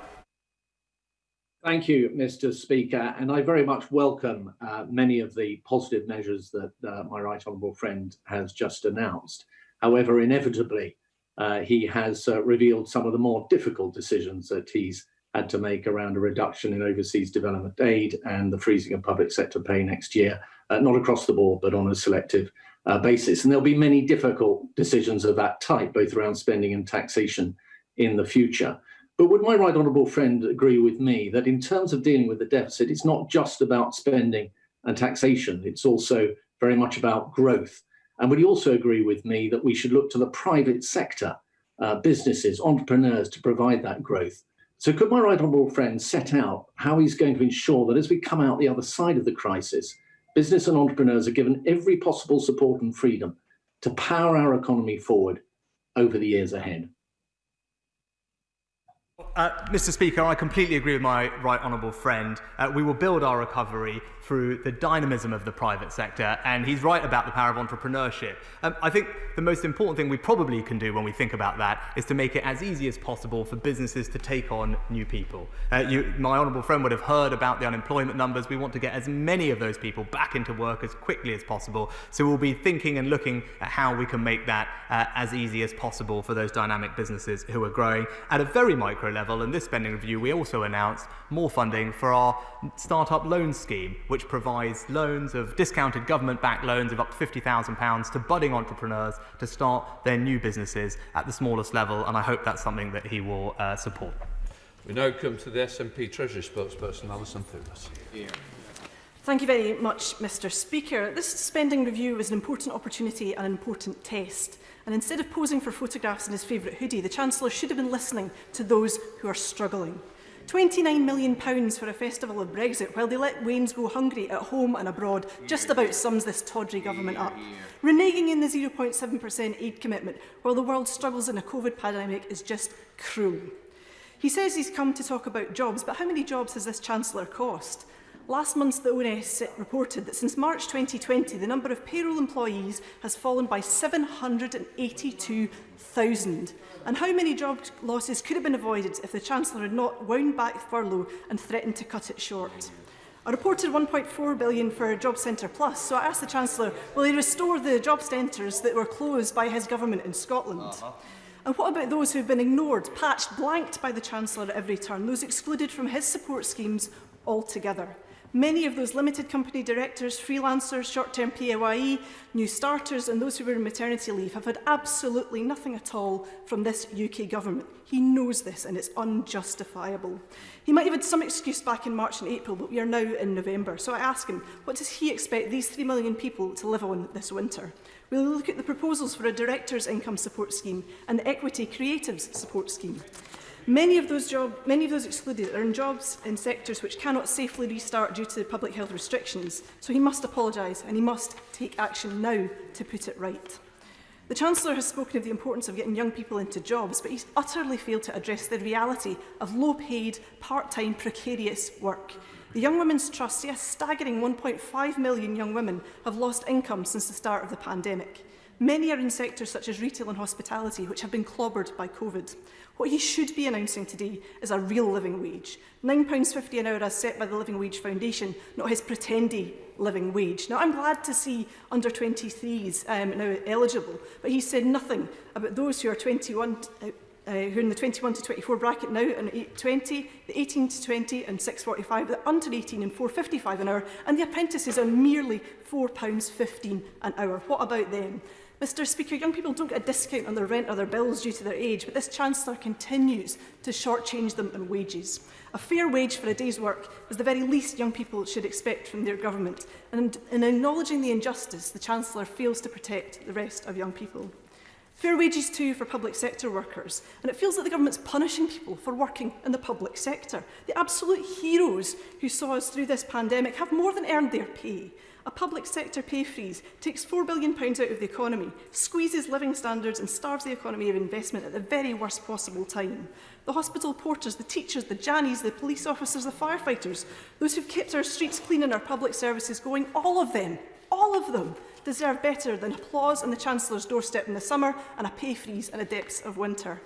Thank you, Mr. Speaker, and I very much welcome many of the positive measures that my right honourable friend has just announced. However, inevitably, he has revealed some of the more difficult decisions that he's had to make around a reduction in overseas development aid and the freezing of public sector pay next year, not across the board, but on a selective basis. And there'll be many difficult decisions of that type, both around spending and taxation in the future. But would my right honourable friend agree with me that in terms of dealing with the deficit, it's not just about spending and taxation, it's also very much about growth? And would he also agree with me that we should look to the private sector, businesses, entrepreneurs to provide that growth? So could my right honourable friend set out how he's going to ensure that as we come out the other side of the crisis, business and entrepreneurs are given every possible support and freedom to power our economy forward over the years ahead? Mr. Speaker, I completely agree with my right honourable friend. We will build our recovery through the dynamism of the private sector, and he's right about the power of entrepreneurship. I think the most important thing we probably can do when we think about that is to make it as easy as possible for businesses to take on new people. My honourable friend would have heard about the unemployment numbers. We want to get as many of those people back into work as quickly as possible, so we'll be thinking and looking at how we can make that as easy as possible for those dynamic businesses who are growing at a very micro level. In this spending review, we also announced more funding for our startup loan scheme, which provides loans of discounted government-backed loans of up to £50,000 to budding entrepreneurs to start their new businesses at the smallest level, and I hope that's something that he will support. We now come to the SNP Treasury spokesperson, Alison Thewlis. Thank you very much, Mr. Speaker. This spending review was an important opportunity and an important test. And instead of posing for photographs in his favourite hoodie, the Chancellor should have been listening to those who are struggling. £29 million for a festival of Brexit, while they let Waynes go hungry at home and abroad, just about sums this tawdry government up. Reneging in the 0.7% aid commitment while the world struggles in a COVID pandemic is just cruel. He says he's come to talk about jobs, but how many jobs has this Chancellor cost? Last month, the ONS reported that since March 2020, the number of payroll employees has fallen by 782,000. And how many job losses could have been avoided if the Chancellor had not wound back furlough and threatened to cut it short? A reported £1.4 billion for Job Centre Plus. So I asked the Chancellor, will he restore the job centres that were closed by his government in Scotland? And what about those who have been ignored, patched, blanked by the Chancellor at every turn, those excluded from his support schemes altogether? Many of those limited company directors, freelancers, short-term PAYE, new starters and those who were on maternity leave have had absolutely nothing at all from this UK government. He knows this and it's unjustifiable. He might have had some excuse back in March and April, but we are now in November. So I ask him, what does he expect these 3 million people to live on this winter? Will he look at the proposals for a director's income support scheme and the equity creatives support scheme? Many of those excluded are in jobs in sectors which cannot safely restart due to public health restrictions, so he must apologise and he must take action now to put it right. The Chancellor has spoken of the importance of getting young people into jobs, but he's utterly failed to address the reality of low-paid, part-time, precarious work. The Young Women's Trust, a staggering 1.5 million young women have lost income since the start of the pandemic. Many are in sectors such as retail and hospitality, which have been clobbered by COVID. What he should be announcing today is a real living wage. £9.50 an hour as set by the Living Wage Foundation, not his pretendy living wage. Now, I'm glad to see under 23s now eligible, but he said nothing about those who are 21, who are in the 21 to 24 bracket now and 820, the 18 to 20 and 645, the under 18 and 455 an hour, and the apprentices are merely £4.15 an hour. What about them? Mr Speaker, young people don't get a discount on their rent or their bills due to their age, but this Chancellor continues to shortchange them on wages. A fair wage for a day's work is the very least young people should expect from their government, and in acknowledging the injustice, the Chancellor fails to protect the rest of young people. Fair wages too for public sector workers, and it feels like the government's punishing people for working in the public sector. The absolute heroes who saw us through this pandemic have more than earned their pay. A public sector pay freeze takes £4 billion out of the economy, squeezes living standards and starves the economy of investment at the very worst possible time. The hospital porters, the teachers, the jannies, the police officers, the firefighters, those who've kept our streets clean and our public services going, all of them deserve better than applause on the Chancellor's doorstep in the summer and a pay freeze in the depths of winter.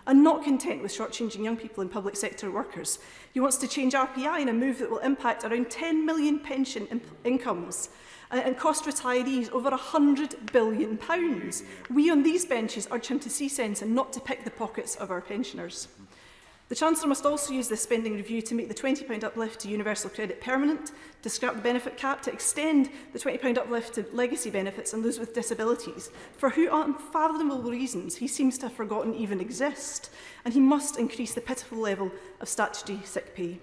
And not content with shortchanging young people and public sector workers, he wants to change RPI in a move that will impact around 10 million pension incomes and cost retirees over £100 billion. We on these benches urge him to see sense and not to pick the pockets of our pensioners. The Chancellor must also use this spending review to make the £20 uplift to universal credit permanent, to scrap the benefit cap, to extend the £20 uplift to legacy benefits and those with disabilities, for whose unfathomable reasons he seems to have forgotten even exist, and he must increase the pitiful level of statutory sick pay.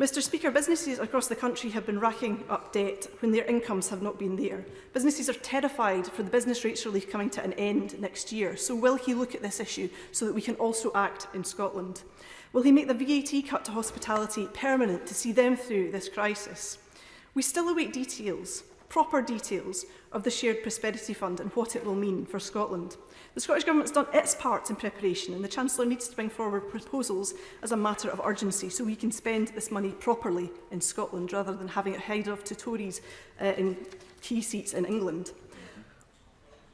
Mr Speaker, businesses across the country have been racking up debt when their incomes have not been there. Businesses are terrified for the business rates relief coming to an end next year. So will he look at this issue so that we can also act in Scotland? Will he make the VAT cut to hospitality permanent to see them through this crisis? We still await details, proper details, of the Shared Prosperity Fund and what it will mean for Scotland. The Scottish Government has done its part in preparation, and the Chancellor needs to bring forward proposals as a matter of urgency so we can spend this money properly in Scotland rather than having it hide off to Tories in key seats in England.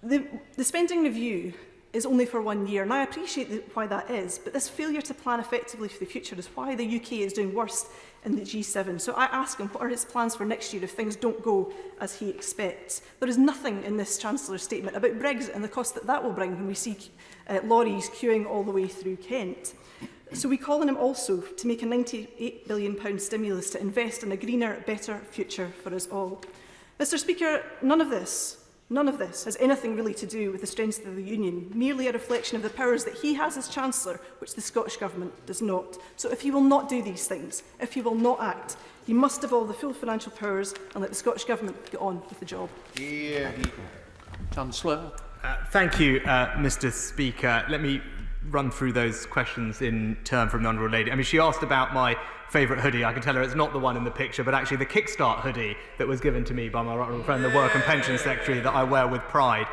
The spending review is only for 1 year, and I appreciate why that is, but this failure to plan effectively for the future is why the UK is doing worse in the G7. So I ask him what are his plans for next year if things don't go as he expects. There is nothing in this Chancellor's statement about Brexit and the cost that that will bring when we see lorries queuing all the way through Kent. So we call on him also to make a £98 billion stimulus to invest in a greener, better future for us all. Mr Speaker, none of this has anything really to do with the strength of the Union, merely a reflection of the powers that he has as Chancellor, which the Scottish Government does not. So if he will not do these things, if he will not act, he must devolve the full financial powers and let the Scottish Government get on with the job. Chancellor. Thank you, Mr Speaker. Let me run through those questions in turn from the Honourable Lady. I mean, she asked about my favourite hoodie. I can tell her it's not the one in the picture, but actually the Kickstart hoodie that was given to me by my honourable friend, the Work and Pension Secretary, that I wear with pride.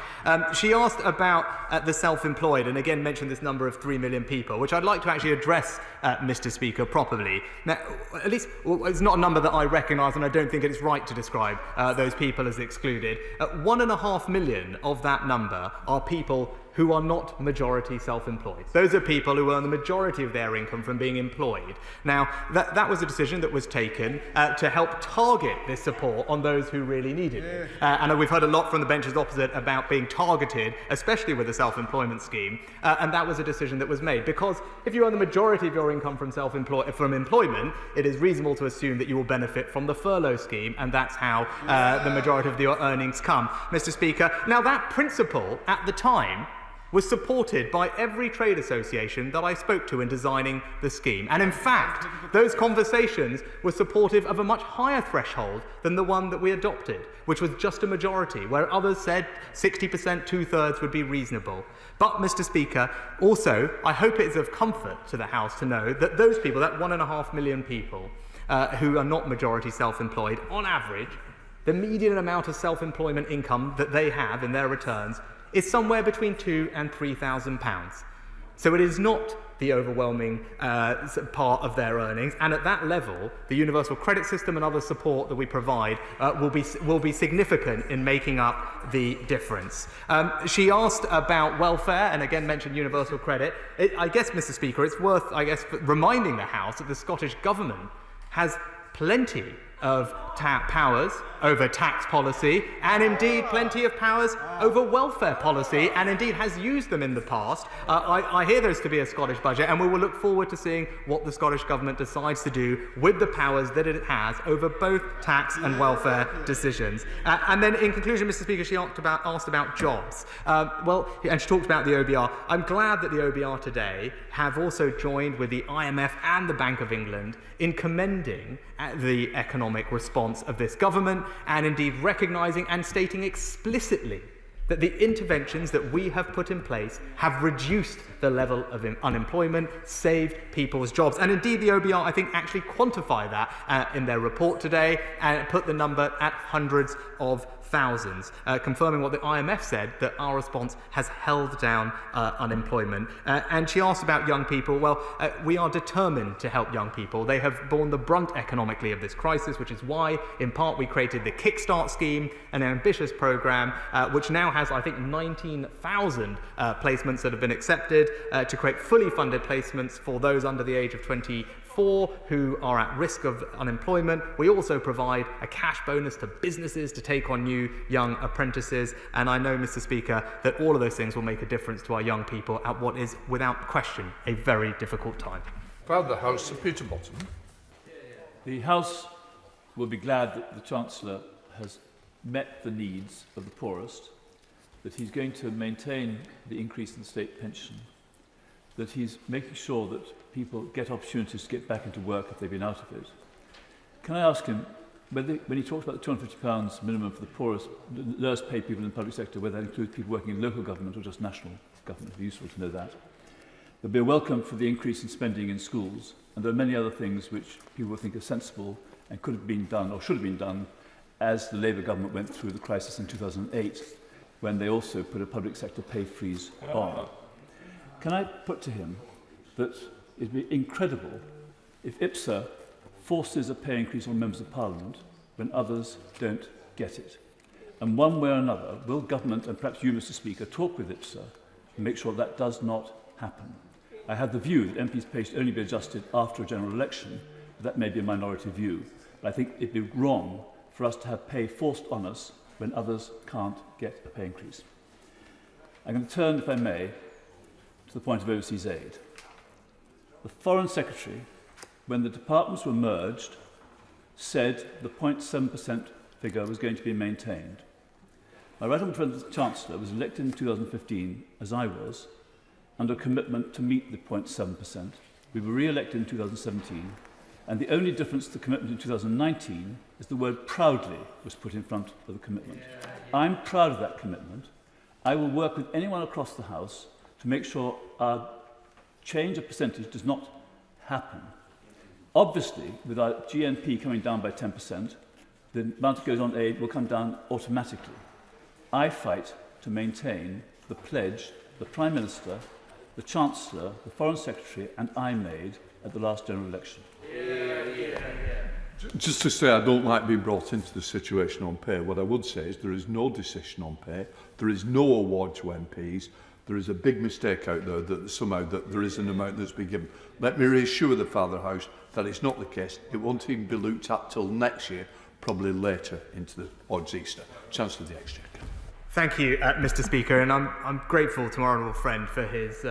She asked about the self-employed, and again mentioned this number of 3 million people, which I'd like to actually address, Mr Speaker, properly. Now, at least, it's not a number that I recognise, and I don't think it's right to describe those people as excluded. 1.5 million of that number are people who are not majority self-employed. Those are people who earn the majority of their income from being employed. Now, that was a decision that was taken to help target this support on those who really needed it. And we've heard a lot from the benches opposite about being targeted, especially with the self-employment scheme, and that was a decision that was made. Because if you earn the majority of your income from employment, it is reasonable to assume that you will benefit from the furlough scheme, and that's how the majority of your earnings come. Mr. Speaker, now that principle at the time was supported by every trade association that I spoke to in designing the scheme. And in fact, those conversations were supportive of a much higher threshold than the one that we adopted, which was just a majority, where others said 60%, two-thirds would be reasonable. But, Mr. Speaker, also, I hope it is of comfort to the House to know that those people, that 1.5 million people who are not majority self-employed, on average, the median amount of self-employment income that they have in their returns is somewhere between £2,000 and £3,000. So it is not the overwhelming part of their earnings, and at that level, the universal credit system and other support that we provide will be significant in making up the difference. She asked about welfare, and again mentioned universal credit. I guess, Mr. Speaker, it's worth, reminding the House that the Scottish Government has plenty of powers over tax policy, and indeed plenty of powers over welfare policy, and indeed has used them in the past. I hear there's to be a Scottish budget, and we will look forward to seeing what the Scottish Government decides to do with the powers that it has over both tax and welfare decisions. And then in conclusion, Mr. Speaker, she asked about jobs. And she talked about the OBR. I'm glad that the OBR today have also joined with the IMF and the Bank of England in commending the economic response of this government, and indeed recognising and stating explicitly that the interventions that we have put in place have reduced the level of unemployment, saved people's jobs. And indeed the OBR, I think, actually quantify that in their report today and put the number at hundreds of thousands, confirming what the IMF said, that our response has held down unemployment. And she asked about young people. Well, we are determined to help young people. They have borne the brunt economically of this crisis, which is why, in part, we created the Kickstart scheme, an ambitious programme, which now has, I think, 19,000 placements that have been accepted to create fully funded placements for those under the age of 24 who are at risk of unemployment. We also provide a cash bonus to businesses to take on new young apprentices, and I know, Mr. Speaker, that all of those things will make a difference to our young people at what is, without question, a very difficult time. Further the House, Sir Peter Bottom. The House will be glad that the Chancellor has met the needs of the poorest, that he's going to maintain the increase in the state pension, that he's making sure that people get opportunities to get back into work if they've been out of it. Can I ask him, when he talks about the £250 minimum for the poorest, the lowest paid people in the public sector, whether that includes people working in local government or just national government? It would be useful to know that. There'll be a welcome for the increase in spending in schools, and there are many other things which people think are sensible and could have been done or should have been done as the Labour government went through the crisis in 2008, when they also put a public sector pay freeze on. Can I put to him that it would be incredible if IPSA forces a pay increase on members of Parliament when others don't get it? And one way or another, will government, and perhaps you, Mr. Speaker, talk with IPSA and make sure that does not happen? I have the view that MPs' pay should only be adjusted after a general election, but that may be a minority view. But I think it would be wrong for us to have pay forced on us when others can't get a pay increase. I'm going to turn, if I may, to the point of overseas aid. The Foreign Secretary, when the departments were merged, said the 0.7% figure was going to be maintained. My right honourable friend, the Chancellor, was elected in 2015, as I was, under a commitment to meet the 0.7%. We were re-elected in 2017, and the only difference to the commitment in 2019 is the word proudly was put in front of the commitment. I'm proud of that commitment. I will work with anyone across the House to make sure our change of percentage does not happen. Obviously, with our GNP coming down by 10%, the amount that goes on aid will come down automatically. I fight to maintain the pledge the Prime Minister, the Chancellor, the Foreign Secretary and I made at the last general election. Just to say, I don't like being brought into the situation on pay. What I would say is there is no decision on pay, there is no award to MPs, there is a big mistake out there that somehow that there is an amount that's been given. Let me reassure the Father House that it's not the case. It won't even be looked at till next year, probably later into the odds Easter. Chancellor of the Exchequer. Thank you, Mr. Speaker, and I'm grateful to my honourable friend for his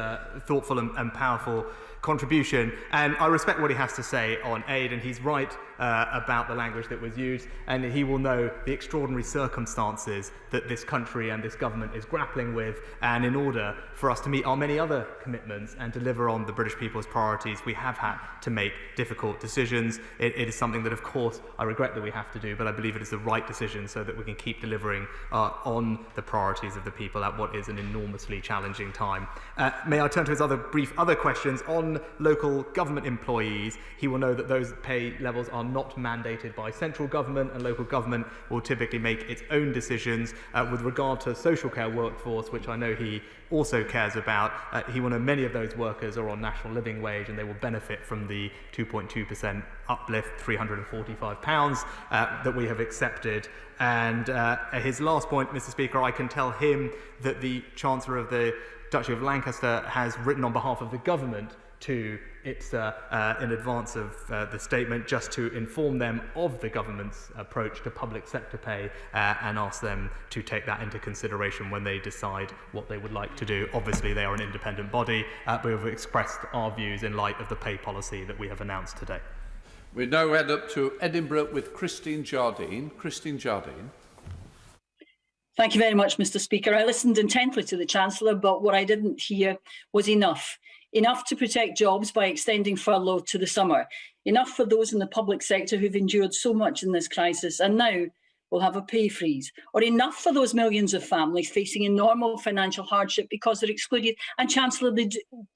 thoughtful and powerful contribution, and I respect what he has to say on aid, and he's right about the language that was used, and he will know the extraordinary circumstances that this country and this government is grappling with, and in order for us to meet our many other commitments and deliver on the British people's priorities, we have had to make difficult decisions. It is something that, of course, I regret that we have to do, but I believe it is the right decision so that we can keep delivering on the priorities of the people at what is an enormously challenging time. May I turn to his other questions on local government employees? He will know that those pay levels are not mandated by central government, and local government will typically make its own decisions. With regard to social care workforce, which I know he also cares about, he will know many of those workers are on national living wage and they will benefit from the 2.2% uplift, £345 that we have accepted. And his last point, Mr. Speaker, I can tell him that the Chancellor of the Duchy of Lancaster has written on behalf of the government to its in advance of the statement, just to inform them of the government's approach to public sector pay and ask them to take that into consideration when they decide what they would like to do. Obviously, they are an independent body, but we have expressed our views in light of the pay policy that we have announced today. We now head up to Edinburgh with Christine Jardine. Christine Jardine. Thank you very much, Mr. Speaker. I listened intently to the Chancellor, but what I didn't hear was enough. Enough to protect jobs by extending furlough to the summer. Enough for those in the public sector who've endured so much in this crisis and now will have a pay freeze. Or enough for those millions of families facing enormous financial hardship because they're excluded. And Chancellor,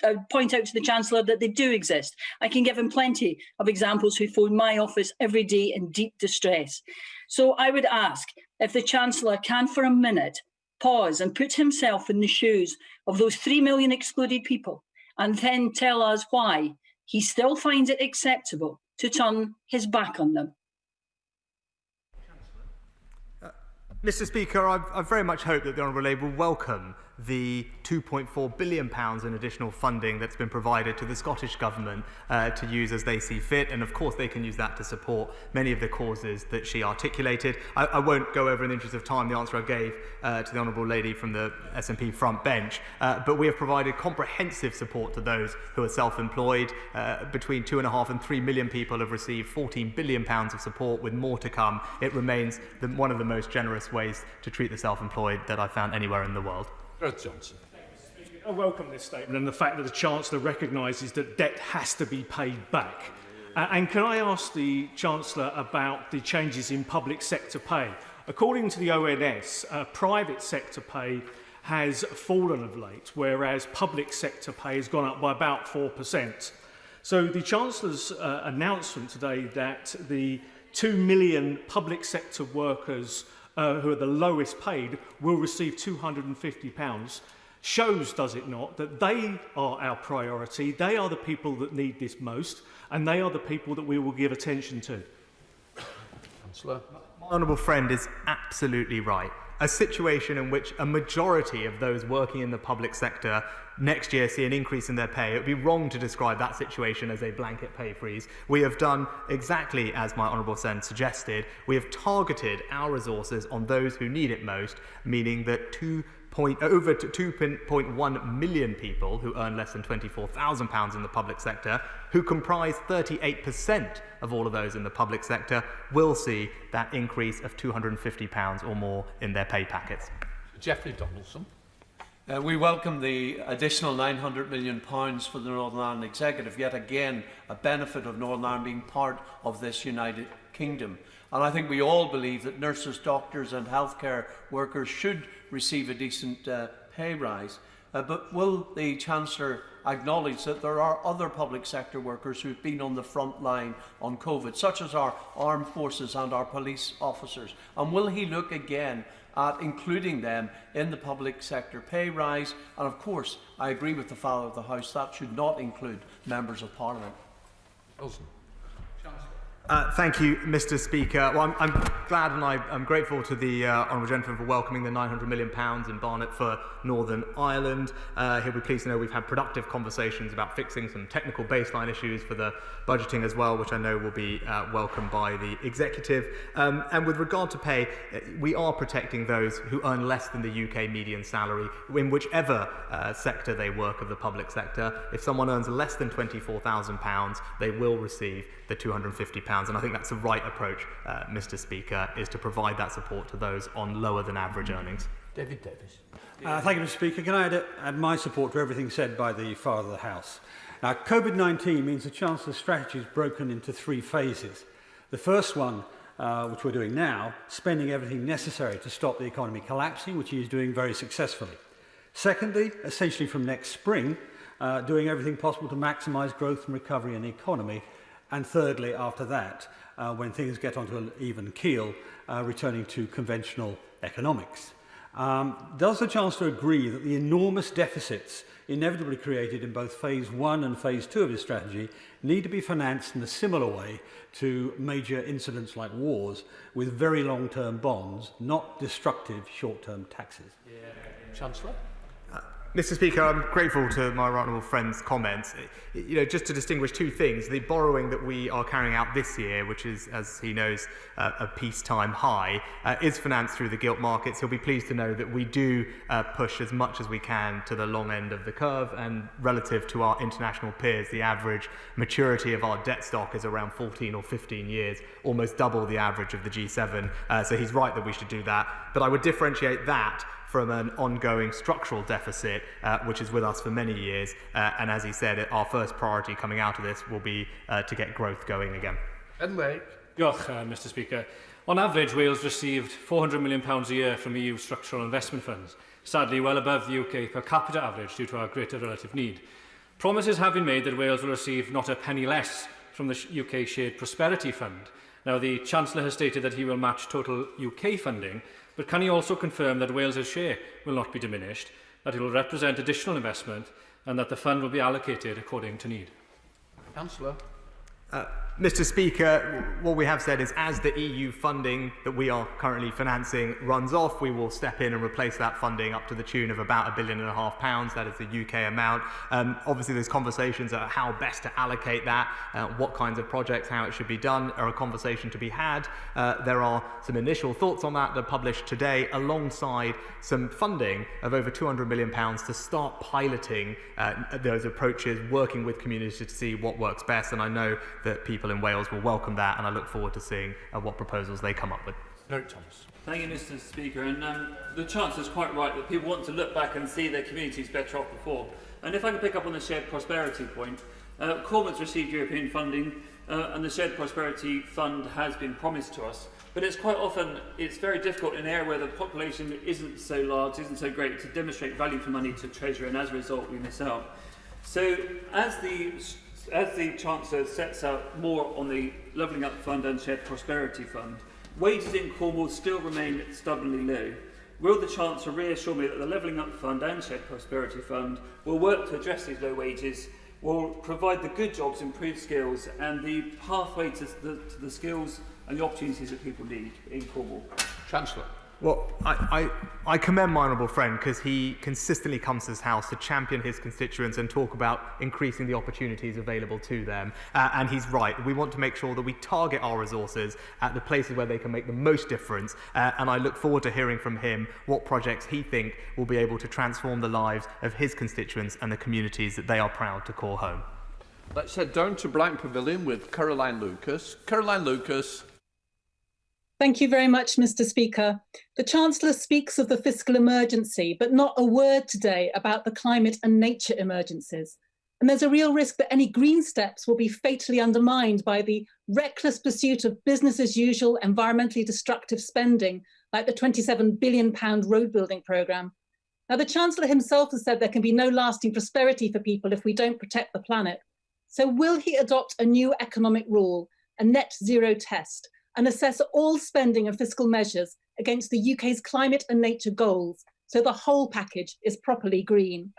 I point out to the Chancellor that they do exist. I can give him plenty of examples who phone my office every day in deep distress. So I would ask if the Chancellor can for a minute pause and put himself in the shoes of those 3 million excluded people, and then tell us why he still finds it acceptable to turn his back on them. Mr. Speaker, I very much hope that the Honourable Labour will welcome the £2.4 billion in additional funding that's been provided to the Scottish Government to use as they see fit. And of course, they can use that to support many of the causes that she articulated. I won't go over in the interest of time the answer I gave to the Honourable Lady from the SNP front bench, but we have provided comprehensive support to those who are self-employed. Between 2.5 and 3 million people have received £14 billion of support, with more to come. It remains one of the most generous ways to treat the self-employed that I've found anywhere in the world. Johnson. I welcome this statement and the fact that the Chancellor recognises that debt has to be paid back. And can I ask the Chancellor about the changes in public sector pay? According to the ONS, private sector pay has fallen of late, whereas public sector pay has gone up by about 4%. So the Chancellor's announcement today that the 2 million public sector workers who are the lowest paid will receive £250 shows, does it not, that they are our priority, they are the people that need this most, and they are the people that we will give attention to. Chancellor. My honourable friend is absolutely right. A situation in which a majority of those working in the public sector next year see an increase in their pay. It would be wrong to describe that situation as a blanket pay freeze. We have done exactly as my honourable friend suggested. We have targeted our resources on those who need it most, meaning that over 2.1 million people who earn less than £24,000 in the public sector, who comprise 38% of all of those in the public sector, will see that increase of £250 or more in their pay packets. Geoffrey Donaldson. We welcome the additional £900 million for the Northern Ireland Executive, yet again a benefit of Northern Ireland being part of this United Kingdom. And I think we all believe that nurses, doctors and healthcare workers should receive a decent pay rise. But will the Chancellor acknowledge that there are other public sector workers who've been on the front line on COVID, such as our armed forces and our police officers? And will he look again at including them in the public sector pay rise? And of course, I agree with the Father of the House, that should not include members of Parliament. Wilson. Thank you, Mr. Speaker. Well, I'm glad and I'm grateful to the Honourable Gentleman for welcoming the £900 million in Barnet for Northern Ireland. He'll be pleased to know we've had productive conversations about fixing some technical baseline issues for the budgeting as well, which I know will be welcomed by the Executive. And with regard to pay, we are protecting those who earn less than the UK median salary in whichever sector they work of the public sector. If someone earns less than £24,000, they will receive the £250. And I think that's the right approach, Mr. Speaker, is to provide that support to those on lower than average earnings. David Davis. Thank you, Mr. Speaker. Can I add my support to everything said by the Father of the House? Now, COVID-19 means the Chancellor's strategy is broken into 3 phases. The first one, which we're doing now, spending everything necessary to stop the economy collapsing, which he is doing very successfully. Secondly, essentially from next spring, doing everything possible to maximise growth and recovery in the economy. And thirdly, after that, when things get onto an even keel, returning to conventional economics. Does the Chancellor agree that the enormous deficits inevitably created in both Phase 1 and Phase 2 of his strategy need to be financed in a similar way to major incidents like wars, with very long-term bonds, not destructive short-term taxes? Chancellor. Mr. Speaker, I'm grateful to my right honourable friend's comments. Just to distinguish 2 things, the borrowing that we are carrying out this year, which is, as he knows, a peacetime high, is financed through the gilt markets. He'll be pleased to know that we do push as much as we can to the long end of the curve, and relative to our international peers, the average maturity of our debt stock is around 14 or 15 years, almost double the average of the G7. So he's right that we should do that. But I would differentiate that from an ongoing structural deficit, which is with us for many years. And as he said, our first priority coming out of this will be to get growth going again. Diolch, Mr. Speaker. On average, Wales received £400 million a year from EU structural investment funds, sadly well above the UK per capita average due to our greater relative need. Promises have been made that Wales will receive not a penny less from the UK Shared Prosperity Fund. Now, the Chancellor has stated that he will match total UK funding, but can he also confirm that Wales's share will not be diminished, that it will represent additional investment, and that the fund will be allocated according to need? Chancellor. Mr. Speaker, what we have said is as the EU funding that we are currently financing runs off, we will step in and replace that funding up to the tune of about £1.5 billion. That is the UK amount. Obviously, there's conversations about how best to allocate that, what kinds of projects, how it should be done, are a conversation to be had. There are some initial thoughts on that are published today, alongside some funding of over £200 million to start piloting those approaches, working with communities to see what works best. And I know that people in Wales will welcome that, and I look forward to seeing what proposals they come up with. Eric Thomas. Thank you, Mr. Speaker. And the Chancellor is quite right that people want to look back and see their communities better off before. And if I can pick up on the shared prosperity point, Corbett's received European funding, and the shared prosperity fund has been promised to us. But it's very difficult in an area where the population isn't so large, isn't so great, to demonstrate value for money to Treasury, and as a result, we miss out. So, as the Chancellor sets out more on the Levelling Up Fund and Shared Prosperity Fund, wages in Cornwall still remain stubbornly low. Will the Chancellor reassure me that the Levelling Up Fund and Shared Prosperity Fund will work to address these low wages, will provide the good jobs, improved skills, and the pathway to the skills and the opportunities that people need in Cornwall? Chancellor. Well, I commend my honourable friend because he consistently comes to this House to champion his constituents and talk about increasing the opportunities available to them. And he's right. We want to make sure that we target our resources at the places where they can make the most difference. And I look forward to hearing from him what projects he thinks will be able to transform the lives of his constituents and the communities that they are proud to call home. Let's head down to Brighton Pavilion with Caroline Lucas. Caroline Lucas. Thank you very much, Mr. Speaker. The Chancellor speaks of the fiscal emergency, but not a word today about the climate and nature emergencies. And there's a real risk that any green steps will be fatally undermined by the reckless pursuit of business as usual, environmentally destructive spending, like the £27 billion road building programme. Now, the Chancellor himself has said there can be no lasting prosperity for people if we don't protect the planet. So will he adopt a new economic rule, a net zero test, and assess all spending and fiscal measures against the UK's climate and nature goals, so the whole package is properly green?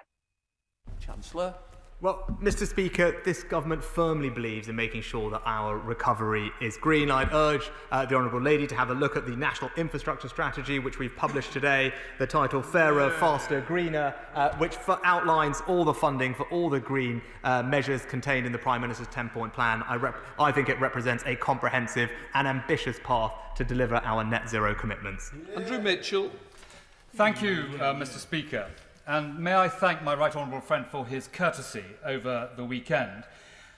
Chancellor. Well, Mr. Speaker, this government firmly believes in making sure that our recovery is green. I'd urge the Honourable Lady to have a look at the National Infrastructure Strategy, which we've published today, the title Fairer, Faster, Greener, which outlines all the funding for all the green measures contained in the Prime Minister's 10-point plan. I think it represents a comprehensive and ambitious path to deliver our net zero commitments. Andrew Mitchell. Thank you, Mr. Speaker. And may I thank my right honourable friend for his courtesy over the weekend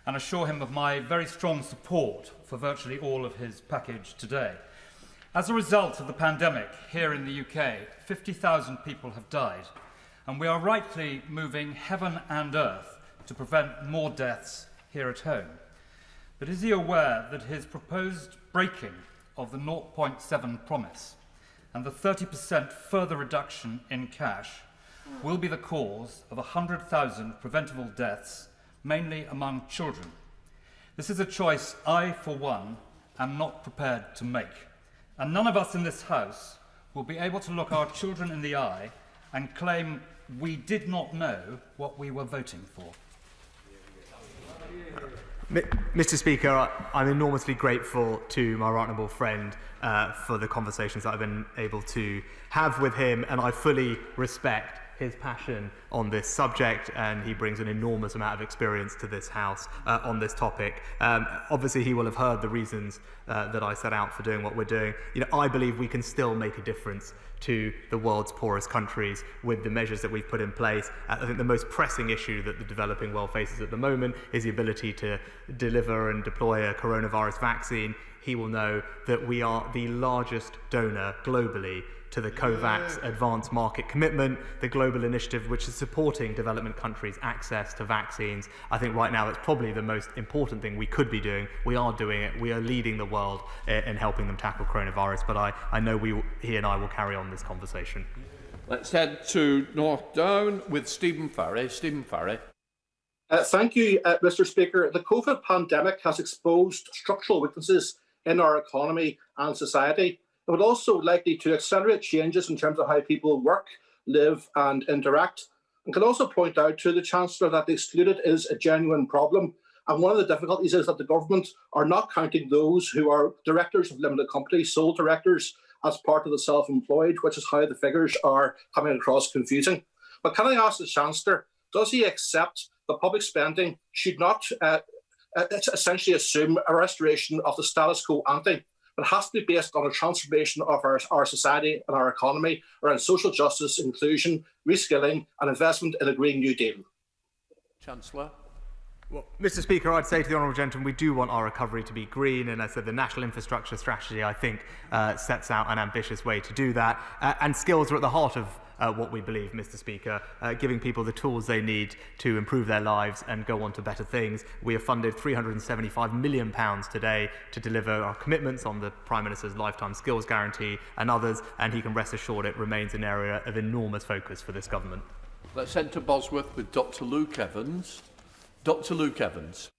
and assure him of my very strong support for virtually all of his package today. As a result of the pandemic here in the UK, 50,000 people have died, and we are rightly moving heaven and earth to prevent more deaths here at home. But is he aware that his proposed breaking of the 0.7 promise and the 30% further reduction in cash will be the cause of 100,000 preventable deaths, mainly among children? This is a choice I, for one, am not prepared to make. And none of us in this House will be able to look our children in the eye and claim we did not know what we were voting for. Mr. Speaker, I'm enormously grateful to my right honourable friend for the conversations that I've been able to have with him, and I fully respect his passion on this subject, and he brings an enormous amount of experience to this House on this topic. Obviously, he will have heard the reasons that I set out for doing what we're doing. I believe we can still make a difference to the world's poorest countries with the measures that we've put in place. I think the most pressing issue that the developing world faces at the moment is the ability to deliver and deploy a coronavirus vaccine. He will know that we are the largest donor globally to the COVAX Advanced Market Commitment, the global initiative which is supporting development countries' access to vaccines. I think right now it's probably the most important thing we could be doing. We are doing it. We are leading the world in helping them tackle coronavirus, but I know he and I will carry on this conversation. Let's head to North Down with Stephen Farry. Stephen Farry. Thank you, Mr. Speaker. The COVID pandemic has exposed structural weaknesses in our economy and society. It would also likely to accelerate changes in terms of how people work, live and interact. And can also point out to the Chancellor that the excluded is a genuine problem. And one of the difficulties is that the government are not counting those who are directors of limited companies, sole directors, as part of the self-employed, which is how the figures are coming across confusing. But can I ask the Chancellor, does he accept that public spending should not essentially assume a restoration of the status quo ante? It has to be based on a transformation of our society and our economy around social justice, inclusion, reskilling and investment in a Green New Deal. Chancellor. Well, Mr. Speaker, I'd say to the honourable gentleman, we do want our recovery to be green, and as I said, the National Infrastructure Strategy, I think, sets out an ambitious way to do that. And skills are at the heart of what we believe, Mr. Speaker, giving people the tools they need to improve their lives and go on to better things. We have funded £375 million today to deliver our commitments on the Prime Minister's Lifetime Skills Guarantee and others, and he can rest assured it remains an area of enormous focus for this government. Let's head to Bosworth with Dr. Luke Evans. Dr. Luke Evans.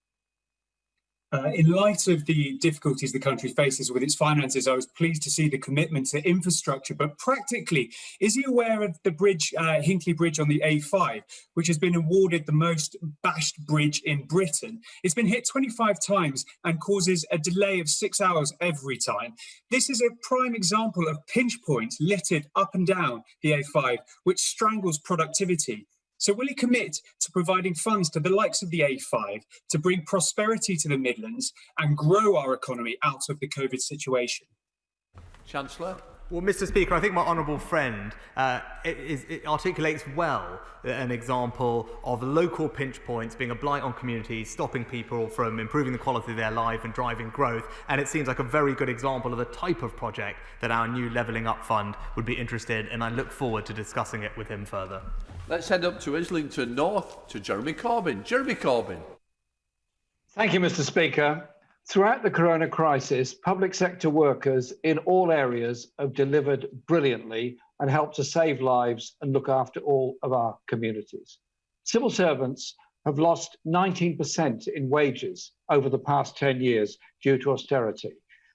In light of the difficulties the country faces with its finances, I was pleased to see the commitment to infrastructure. But practically, is he aware of the bridge, Hinckley Bridge on the A5, which has been awarded the most bashed bridge in Britain? It's been hit 25 times and causes a delay of 6 hours every time. This is a prime example of pinch points littered up and down the A5, which strangles productivity. So will he commit to providing funds to the likes of the A5 to bring prosperity to the Midlands and grow our economy out of the COVID situation? Chancellor. Well, Mr. Speaker, I think my honourable friend it articulates well an example of local pinch points being a blight on communities, stopping people from improving the quality of their life and driving growth. And it seems like a very good example of the type of project that our new Levelling Up Fund would be interested in, and I look forward to discussing it with him further. Let's head up to Islington North to Jeremy Corbyn. Jeremy Corbyn. Thank you, Mr. Speaker. Throughout the corona crisis, public sector workers in all areas have delivered brilliantly and helped to save lives and look after all of our communities. Civil servants have lost 19% in wages over the past 10 years due to austerity.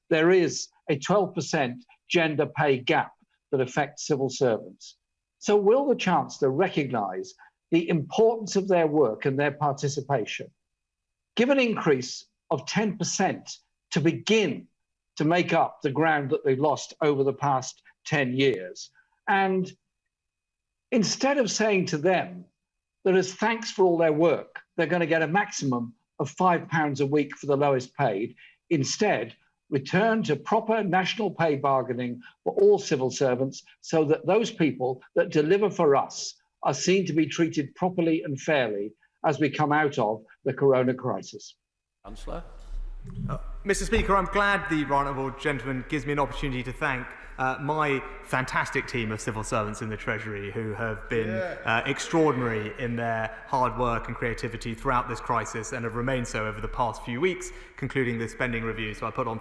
There is a 12% gender pay gap that affects civil servants. So will the Chancellor recognise the importance of their work and their participation. Give an increase of 10% to begin to make up the ground that they've lost over the past 10 years. And instead of saying to them that as thanks for all their work, they're going to get a maximum of £5 a week for the lowest paid, instead, return to proper national pay bargaining for all civil servants so that those people that deliver for us are seen to be treated properly and fairly as we come out of the corona crisis. Chancellor. Mr. Speaker, I'm glad the right honourable gentleman gives me an opportunity to thank my fantastic team of civil servants in the Treasury who have been extraordinary in their hard work and creativity throughout this crisis and have remained so over the past few weeks, concluding this spending review. So I put on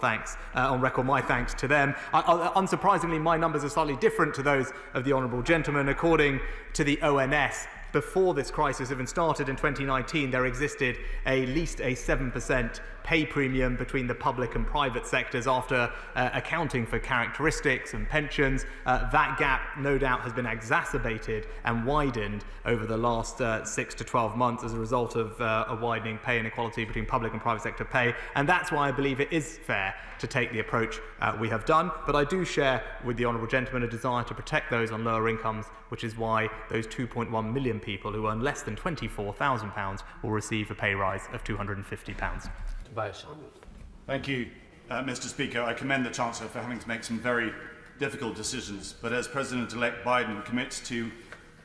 record my thanks to them. Unsurprisingly, my numbers are slightly different to those of the honourable gentleman. According to the ONS, before this crisis even started in 2019, there existed at least a 7% pay premium between the public and private sectors after accounting for characteristics and pensions. That gap, no doubt, has been exacerbated and widened over the last 6 to 12 months as a result of a widening pay inequality between public and private sector pay. And that's why I believe it is fair to take the approach we have done. But I do share with the honourable gentleman a desire to protect those on lower incomes, which is why those 2.1 million people who earn less than £24,000 will receive a pay rise of £250. Thank you, Mr. Speaker. I commend the Chancellor for having to make some very difficult decisions, but as President-elect Biden commits to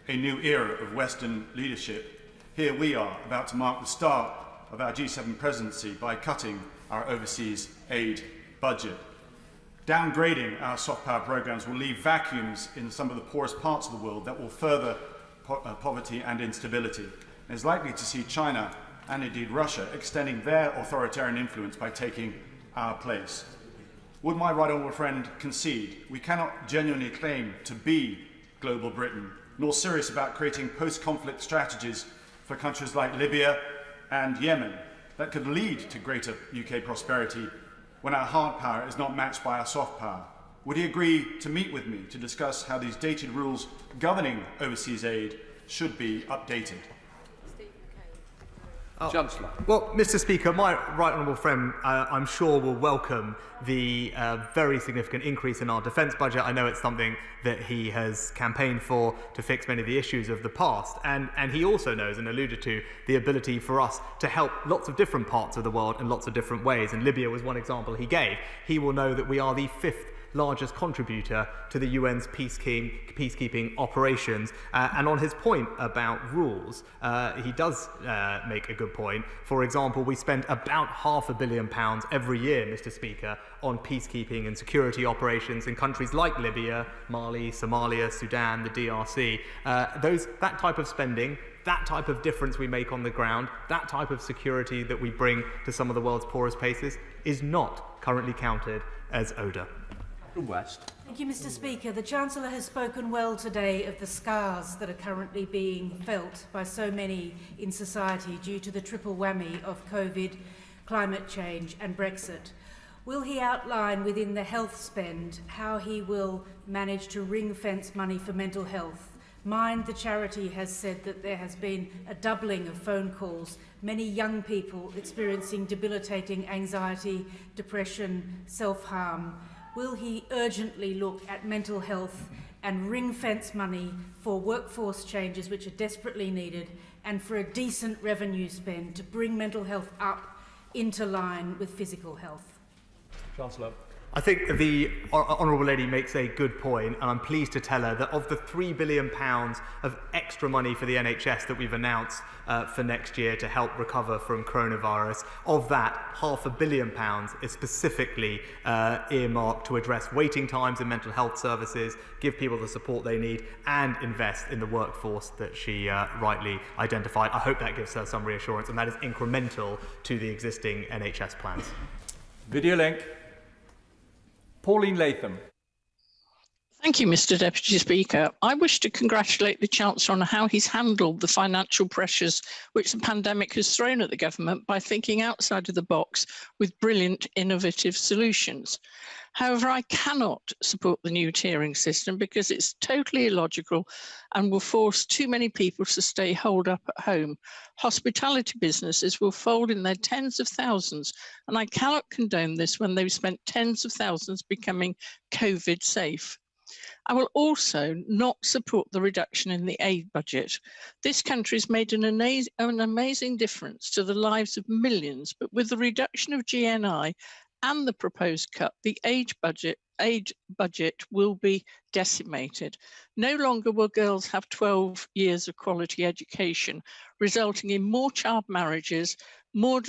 a new era of Western leadership, here we are about to mark the start of our G7 presidency by cutting our overseas aid budget. Downgrading our soft power programs will leave vacuums in some of the poorest parts of the world that will further poverty and instability. It is likely to see China and indeed Russia extending their authoritarian influence by taking our place. Would my right honourable friend concede we cannot genuinely claim to be global Britain, nor serious about creating post-conflict strategies for countries like Libya and Yemen that could lead to greater UK prosperity when our hard power is not matched by our soft power? Would he agree to meet with me to discuss how these dated rules governing overseas aid should be updated? Chancellor. Well, Mr. Speaker, my right honourable friend, I'm sure, will welcome the very significant increase in our defence budget. I know it's something that he has campaigned for to fix many of the issues of the past. And he also knows and alluded to the ability for us to help lots of different parts of the world in lots of different ways. And Libya was one example he gave. He will know that we are the 5th largest contributor to the UN's peacekeeping operations. And on his point about rules, he does make a good point. For example, we spend about £500 million every year, Mr. Speaker, on peacekeeping and security operations in countries like Libya, Mali, Somalia, Sudan, the DRC. That type of spending, that type of difference we make on the ground, that type of security that we bring to some of the world's poorest places is not currently counted as ODA. West. Thank you, Mr. Speaker. The Chancellor has spoken well today of the scars that are currently being felt by so many in society due to the triple whammy of COVID, climate change and Brexit. Will he outline within the health spend how he will manage to ring-fence money for mental health? Mind the charity has said that there has been a doubling of phone calls, many young people experiencing debilitating anxiety, depression, self-harm. Will he urgently look at mental health and ring-fence money for workforce changes which are desperately needed and for a decent revenue spend to bring mental health up into line with physical health? Chancellor. I think the honourable lady makes a good point, and I'm pleased to tell her that of the £3 billion of extra money for the NHS that we've announced for next year to help recover from coronavirus, of that £500 million is specifically earmarked to address waiting times in mental health services, give people the support they need, and invest in the workforce that she rightly identified. I hope that gives her some reassurance, and that is incremental to the existing NHS plans. Video link. Pauline Latham. Thank you, Mr Deputy Speaker. I wish to congratulate the Chancellor on how he's handled the financial pressures which the pandemic has thrown at the government by thinking outside of the box with brilliant, innovative solutions. However, I cannot support the new tiering system because it's totally illogical and will force too many people to stay holed up at home. Hospitality businesses will fold in their tens of thousands, and I cannot condone this when they've spent tens of thousands becoming COVID safe. I will also not support the reduction in the aid budget. This country has made an amazing difference to the lives of millions, but with the reduction of GNI and the proposed cut, the aid budget will be decimated. No longer will girls have 12 years of quality education, resulting in more child marriages, more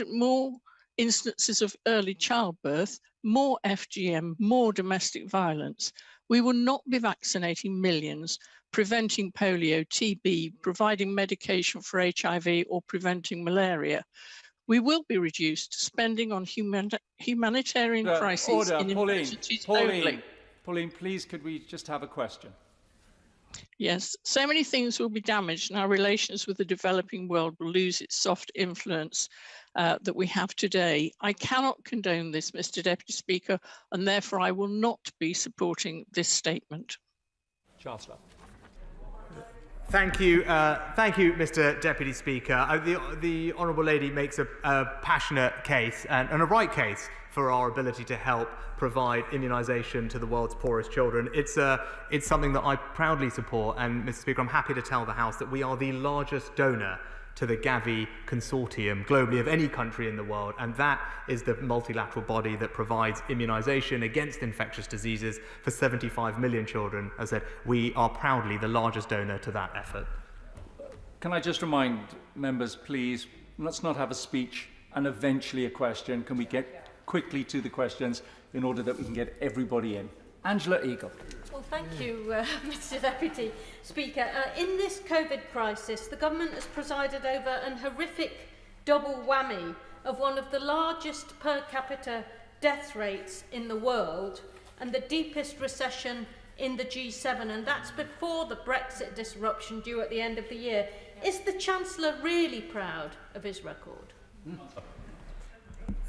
instances of early childbirth, more FGM, more domestic violence. We will not be vaccinating millions, preventing polio, TB, providing medication for HIV or preventing malaria. We will be reduced spending on humanitarian crises in emergencies only. Pauline, please, could we just have a question? Yes, so many things will be damaged and our relations with the developing world will lose its soft influence that we have today. I cannot condone this, Mr Deputy Speaker, and therefore I will not be supporting this statement. Chancellor. Thank you, Mr Deputy Speaker. The Honourable Lady makes a passionate case and a right case for our ability to help provide immunisation to the world's poorest children. It's something that I proudly support, and Mr Speaker, I'm happy to tell the House that we are the largest donor to the Gavi consortium globally of any country in the world, and that is the multilateral body that provides immunisation against infectious diseases for 75 million children. As I said, we are proudly the largest donor to that effort. Can I just remind members, please, let's not have a speech and eventually a question. Can we get quickly to the questions in order that we can get everybody in? Angela Eagle. Well, thank you, Mr Deputy Speaker. In this COVID crisis, the government has presided over an horrific double whammy of one of the largest per capita death rates in the world and the deepest recession in the G7, and that's before the Brexit disruption due at the end of the year. Is the Chancellor really proud of his record?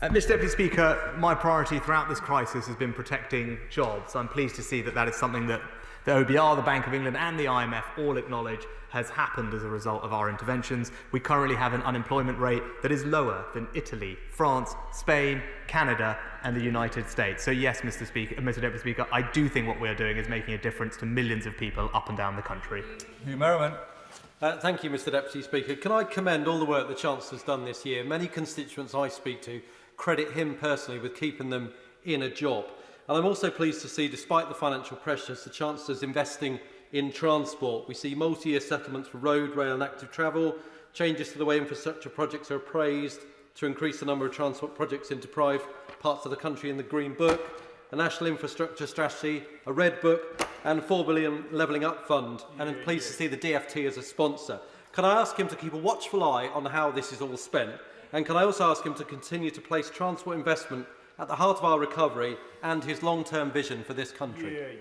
Mr Deputy Speaker, my priority throughout this crisis has been protecting jobs. I'm pleased to see that that is something that the OBR, the Bank of England and the IMF all acknowledge has happened as a result of our interventions. We currently have an unemployment rate that is lower than Italy, France, Spain, Canada and the United States. So yes, Mr Deputy Speaker, I do think what we're doing is making a difference to millions of people up and down the country. Hugh Merriman. Thank you, Mr Deputy Speaker. Can I commend all the work the Chancellor's done this year? Many constituents I speak to credit him personally with keeping them in a job. And I'm also pleased to see, despite the financial pressures, the Chancellor's investing in transport. We see multi-year settlements for road, rail and active travel, changes to the way infrastructure projects are appraised to increase the number of transport projects in deprived parts of the country in the Green Book, a national infrastructure strategy, a Red Book and a £4 billion Levelling Up Fund. And I'm pleased to see the DFT as a sponsor. Can I ask him to keep a watchful eye on how this is all spent? And can I also ask him to continue to place transport investment at the heart of our recovery and his long-term vision for this country?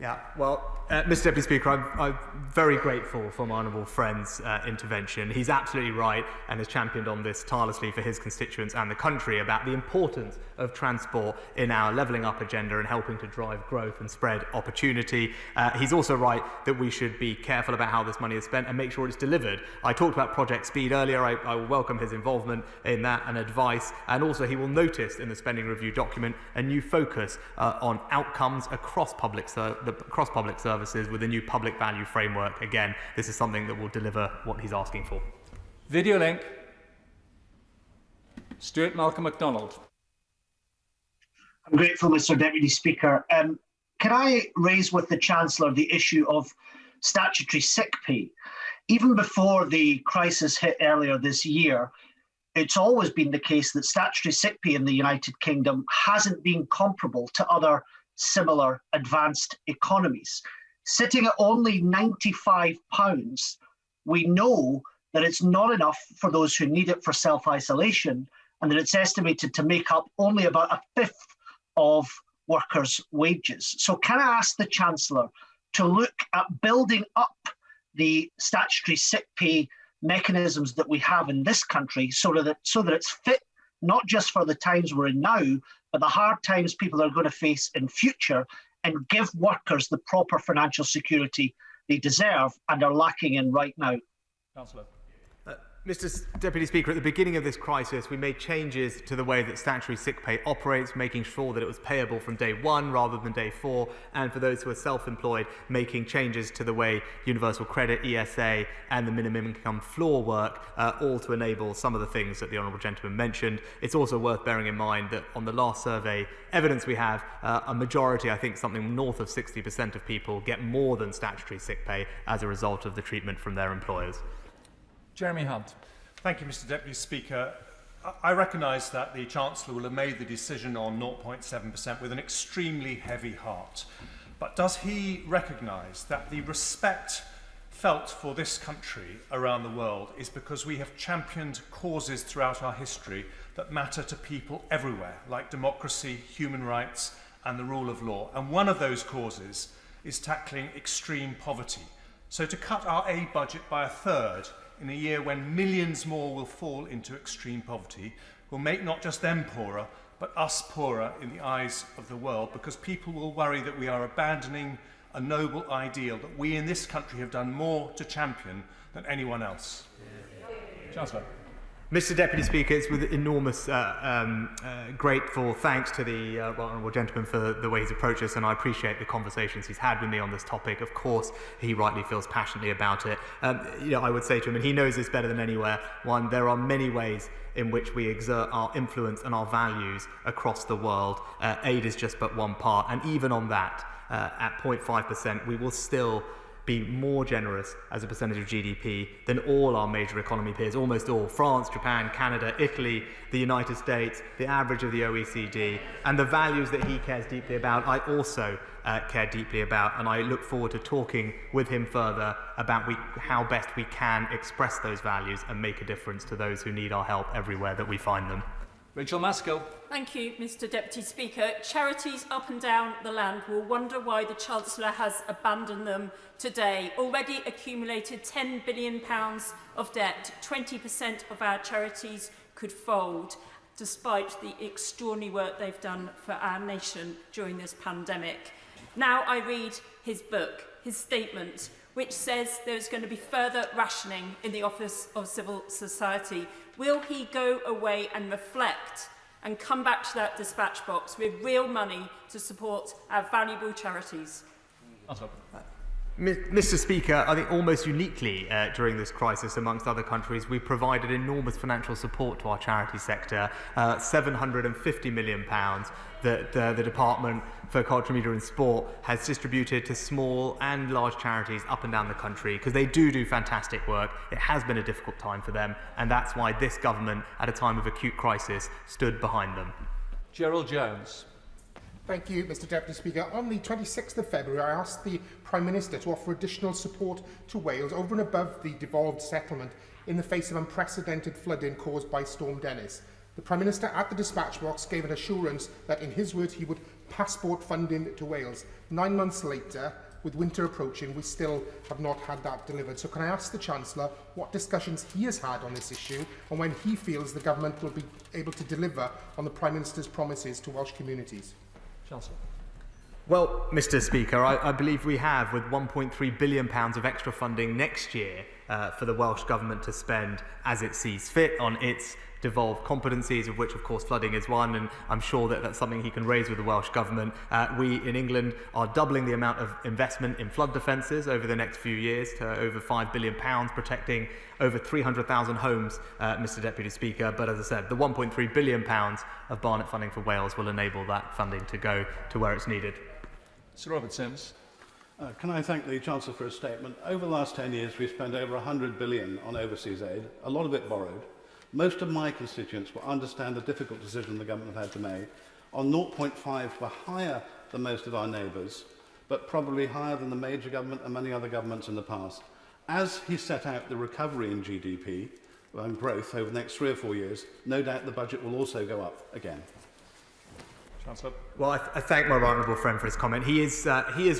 Yeah, well, Mr Deputy Speaker, I'm very grateful for my honourable friend's intervention. He's absolutely right and has championed on this tirelessly for his constituents and the country about the importance of transport in our levelling up agenda and helping to drive growth and spread opportunity. He's also right that we should be careful about how this money is spent and make sure it's delivered. I talked about Project Speed earlier. I will welcome his involvement in that and advice, and also he will notice in the spending review document a new focus on outcomes across public services with a new public value framework. Again, this is something that will deliver what he's asking for. Video link. Stuart Malcolm MacDonald. I'm grateful, Mr Deputy Speaker. Can I raise with the Chancellor the issue of statutory sick pay? Even before the crisis hit earlier this year, it's always been the case that statutory sick pay in the United Kingdom hasn't been comparable to other similar advanced economies. Sitting at only £95, we know that it's not enough for those who need it for self-isolation, and that it's estimated to make up only about a fifth of workers' wages. So can I ask the Chancellor to look at building up the statutory sick pay mechanisms that we have in this country so that it's fit not just for the times we're in now, but the hard times people are going to face in future, and give workers the proper financial security they deserve and are lacking in right now? Councillor. Mr. Deputy Speaker, at the beginning of this crisis, we made changes to the way that statutory sick pay operates, making sure that it was payable from day one rather than day 4, and for those who are self-employed, making changes to the way universal credit, ESA, and the minimum income floor work, all to enable some of the things that the Honourable Gentleman mentioned. It's also worth bearing in mind that on the last survey evidence we have, a majority, I think something north of 60% of people get more than statutory sick pay as a result of the treatment from their employers. Jeremy Hunt. Thank you, Mr. Deputy Speaker. I recognise that the Chancellor will have made the decision on 0.7% with an extremely heavy heart. But does he recognise that the respect felt for this country around the world is because we have championed causes throughout our history that matter to people everywhere, like democracy, human rights, and the rule of law? And one of those causes is tackling extreme poverty. So to cut our aid budget by a third in a year when millions more will fall into extreme poverty will make not just them poorer, but us poorer in the eyes of the world, because people will worry that we are abandoning a noble ideal that we in this country have done more to champion than anyone else. Chancellor. Mr. Deputy Speaker, it's with enormous grateful thanks to the Honourable Gentleman for the way he's approached this, and I appreciate the conversations he's had with me on this topic. Of course, he rightly feels passionately about it. I would say to him, and he knows this better than anywhere, one, there are many ways in which we exert our influence and our values across the world. Aid is just but one part, and even on that, at 0.5%, we will still be more generous as a percentage of GDP than all our major economy peers, almost all: France, Japan, Canada, Italy, the United States, the average of the OECD. And the values that he cares deeply about, I also care deeply about, and I look forward to talking with him further about how best we can express those values and make a difference to those who need our help everywhere that we find them. Rachel Maskell. Thank you, Mr. Deputy Speaker. Charities up and down the land will wonder why the Chancellor has abandoned them today. Already accumulated £10 billion of debt, 20% of our charities could fold, despite the extraordinary work they've done for our nation during this pandemic. Now I read his book, his statement, which says there's going to be further rationing in the Office of Civil Society. Will he go away and reflect and come back to that dispatch box with real money to support our valuable charities? Mr. Speaker, I think almost uniquely during this crisis, amongst other countries, we provided enormous financial support to our charity sector, £750 million that the Department for Culture, Media and Sport has distributed to small and large charities up and down the country, because they do fantastic work. It has been a difficult time for them, and that's why this government, at a time of acute crisis, stood behind them. Gerald Jones. Thank you, Mr. Deputy Speaker. On the 26th of February, I asked the Prime Minister to offer additional support to Wales over and above the devolved settlement in the face of unprecedented flooding caused by Storm Dennis. The Prime Minister at the dispatch box gave an assurance that, in his words, he would passport funding to Wales. 9 months later, with winter approaching, we still have not had that delivered. So can I ask the Chancellor what discussions he has had on this issue, and when he feels the government will be able to deliver on the Prime Minister's promises to Welsh communities? Chancellor. Well, Mr. Speaker, I believe we have, with £1.3 billion of extra funding next year for the Welsh Government to spend as it sees fit on its devolved competencies, of which, of course, flooding is one, and I'm sure that that's something he can raise with the Welsh Government. We, in England, are doubling the amount of investment in flood defences over the next few years to over £5 billion, protecting over 300,000 homes, Mr. Deputy Speaker. But as I said, the £1.3 billion of Barnett funding for Wales will enable that funding to go to where it's needed. Sir Robert Sims. Can I thank the Chancellor for his statement? Over the last 10 years, we've spent over £100 billion on overseas aid, a lot of it borrowed. Most of my constituents will understand the difficult decision the government have had to make. On 0.5, we're higher than most of our neighbours, but probably higher than the major government and many other governments in the past. As he set out the recovery in GDP and growth over the next 3 or 4 years, no doubt the budget will also go up again. Chancellor. Well, I thank my right honourable friend for his comment. He is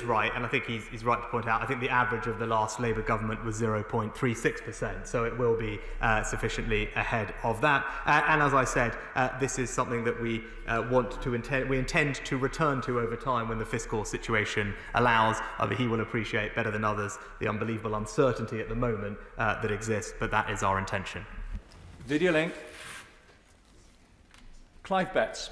right, and I think he's right to point out, I think the average of the last Labour government was 0.36%, so it will be sufficiently ahead of that. And as I said, this is something that we intend to return to over time when the fiscal situation allows. He will appreciate better than others the unbelievable uncertainty at the moment that exists, but that is our intention. Video link. Clive Betts.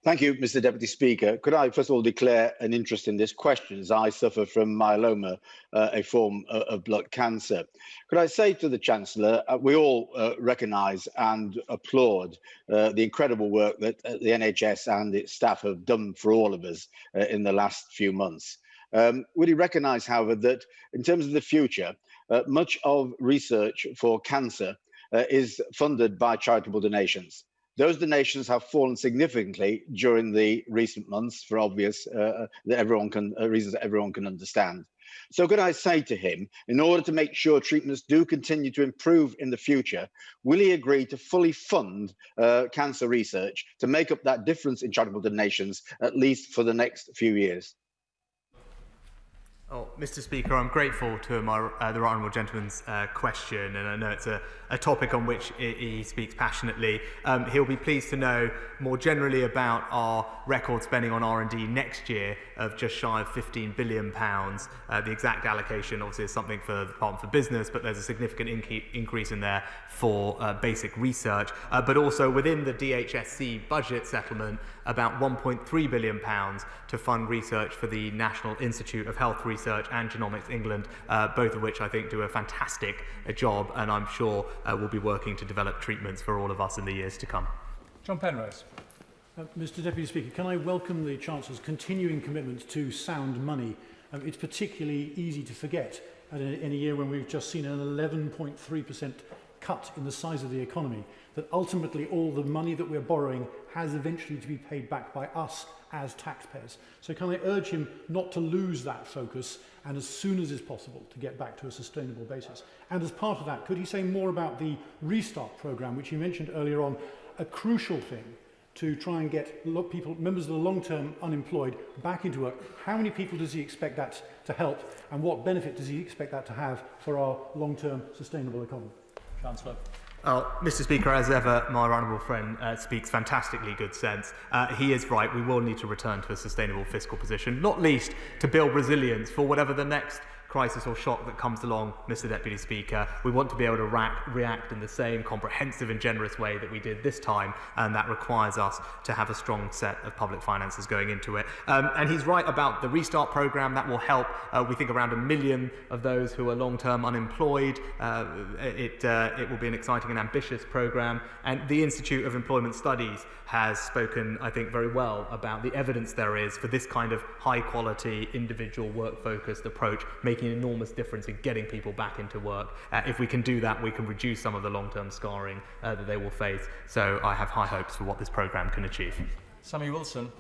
Thank you, Mr. Deputy Speaker. Could I first of all declare an interest in this question, as I suffer from myeloma, a form of blood cancer. Could I say to the Chancellor, we all recognise and applaud the incredible work that the NHS and its staff have done for all of us in the last few months. Would he recognise, however, that in terms of the future, much of research for cancer is funded by charitable donations? Those donations have fallen significantly during the recent months for obvious reasons that everyone can understand. So could I say to him, in order to make sure treatments do continue to improve in the future, will he agree to fully fund cancer research to make up that difference in charitable donations, at least for the next few years? Oh, Mr. Speaker, I'm grateful to the right honourable gentleman's question, and I know it's a topic on which he speaks passionately. He'll be pleased to know more generally about our record spending on R&D next year of just shy of £15 billion. The exact allocation obviously is something for the Department for Business, but there's a significant increase in there for basic research. But also within the DHSC budget settlement, about £1.3 billion to fund research for the National Institute of Health Research and Genomics England, both of which I think do a fantastic job, and I'm sure will be working to develop treatments for all of us in the years to come. John Penrose. Mr. Deputy Speaker, can I welcome the Chancellor's continuing commitment to sound money? It's particularly easy to forget in a year when we've just seen an 11.3% cut in the size of the economy, that ultimately all the money that we're borrowing has eventually to be paid back by us as taxpayers. So can I urge him not to lose that focus, and as soon as is possible to get back to a sustainable basis? And as part of that, could he say more about the Restart programme, which you mentioned earlier on, a crucial thing to try and get members of the long-term unemployed back into work? How many people does he expect that to help, and what benefit does he expect that to have for our long-term sustainable economy? Chancellor. Mr. Speaker, as ever, my honourable friend speaks fantastically good sense. He is right, we will need to return to a sustainable fiscal position, not least to build resilience for whatever the next crisis or shock that comes along, Mr. Deputy Speaker. We want to be able to react in the same comprehensive and generous way that we did this time, and that requires us to have a strong set of public finances going into it. And he's right about the Restart programme. That will help, we think, around 1 million of those who are long-term unemployed. It will be an exciting and ambitious programme, and the Institute of Employment Studies has spoken, I think, very well about the evidence there is for this kind of high-quality, individual, work-focused approach, making an enormous difference in getting people back into work. If we can do that, we can reduce some of the long-term scarring that they will face. So I have high hopes for what this programme can achieve. Sammy Wilson.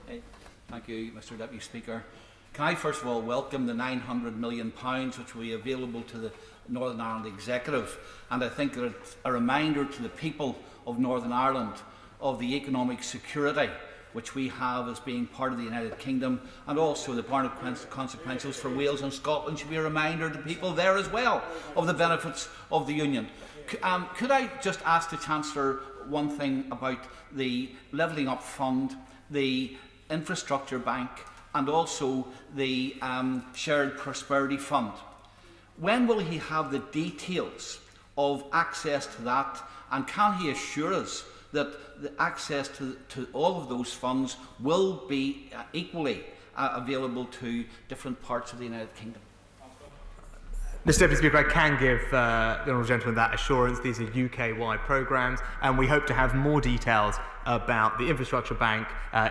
Thank you, Mr. Deputy Speaker. Can I first of all welcome the £900 million which will be available to the Northern Ireland Executive, and I think that it's a reminder to the people of Northern Ireland of the economic security which we have as being part of the United Kingdom, and also the consequences for Wales and Scotland should be a reminder to people there as well of the benefits of the Union. Could I just ask the Chancellor one thing about the Levelling Up Fund, the Infrastructure Bank, and also the Shared Prosperity Fund? When will he have the details of access to that, and can he assure us that the access to all of those funds will be equally available to different parts of the United Kingdom? Mr. Deputy Speaker, I can give the honourable gentleman that assurance. These are UK-wide programmes, and we hope to have more details about the Infrastructure Bank